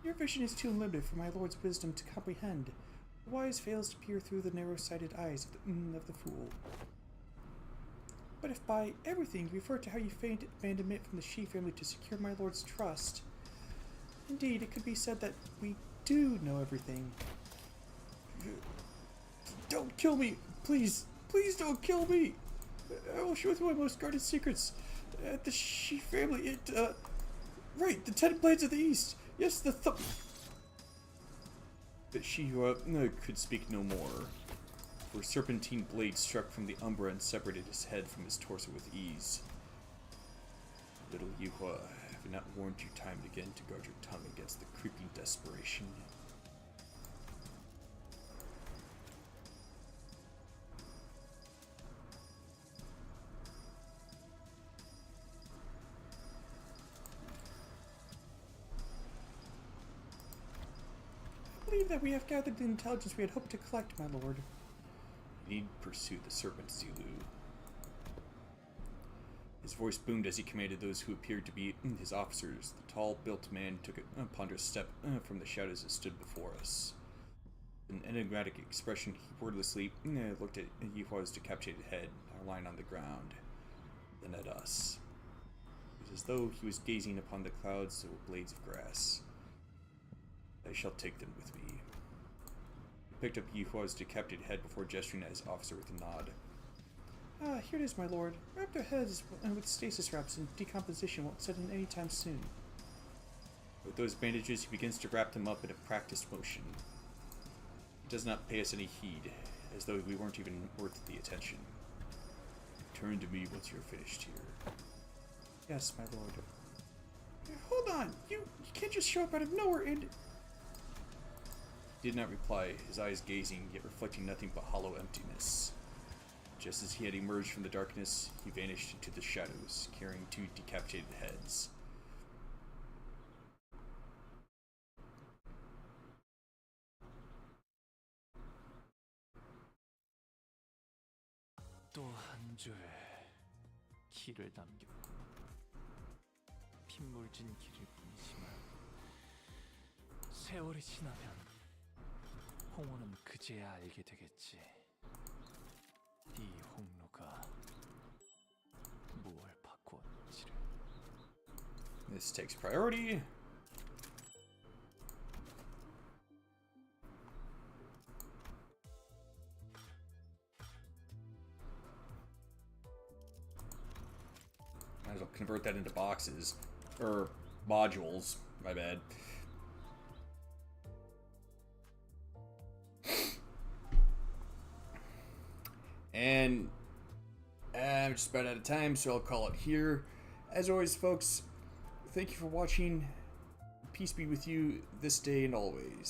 Your vision is too limited for my lord's wisdom to comprehend. The wise fails to peer through the narrow-sighted eyes of the fool. But if by everything you refer to how you feigned abandonment from the Shi family to secure my lord's trust, indeed, it could be said that we do know everything. Don't kill me! Please! Please don't kill me! I will show you my most guarded secrets. The Shi family, right, the 10 Blades of the East! Yes, the But Shi could speak no more, for a serpentine blade struck from the umbra and separated his head from his torso with ease. Little Yuhua, have I not warned you time and again to guard your tongue against the creeping desperation? I believe that we have gathered the intelligence we had hoped to collect, my lord. You need pursue the serpent, Zilu. His voice boomed as he commanded those who appeared to be his officers. The tall-built man took a ponderous step from the shadows that stood before us. With an enigmatic expression, he wordlessly looked at Yuhua's decapitated head, now lying on the ground, then at us. It was as though he was gazing upon the clouds that were blades of grass. I shall take them with me. He picked up Yuhua's decapitated head before gesturing at his officer with a nod. Ah, here it is, my lord. Wrap their heads with stasis wraps, and decomposition won't set in any time soon. With those bandages, he begins to wrap them up in a practiced motion. He does not pay us any heed, as though we weren't even worth the attention. Turn to me once you're finished here. Yes, my lord. Hold on! You can't just show up out of nowhere and... He did not reply, his eyes gazing, yet reflecting nothing but hollow emptiness. Just as he had emerged from the darkness, he vanished into the shadows, carrying 2 decapitated heads. 또 한 줄 길을 남겼고 핏물진 길일 뿐이지만 세월이 지나면 홍호는 그제야 알게 되겠지. 이 홍로가 무엇을 바꾸었는지를. This takes priority. Might as well convert that into boxes. Or modules. My bad. And I'm just about out of time, so I'll call it here. As always, folks, thank you for watching. Peace be with you this day and always.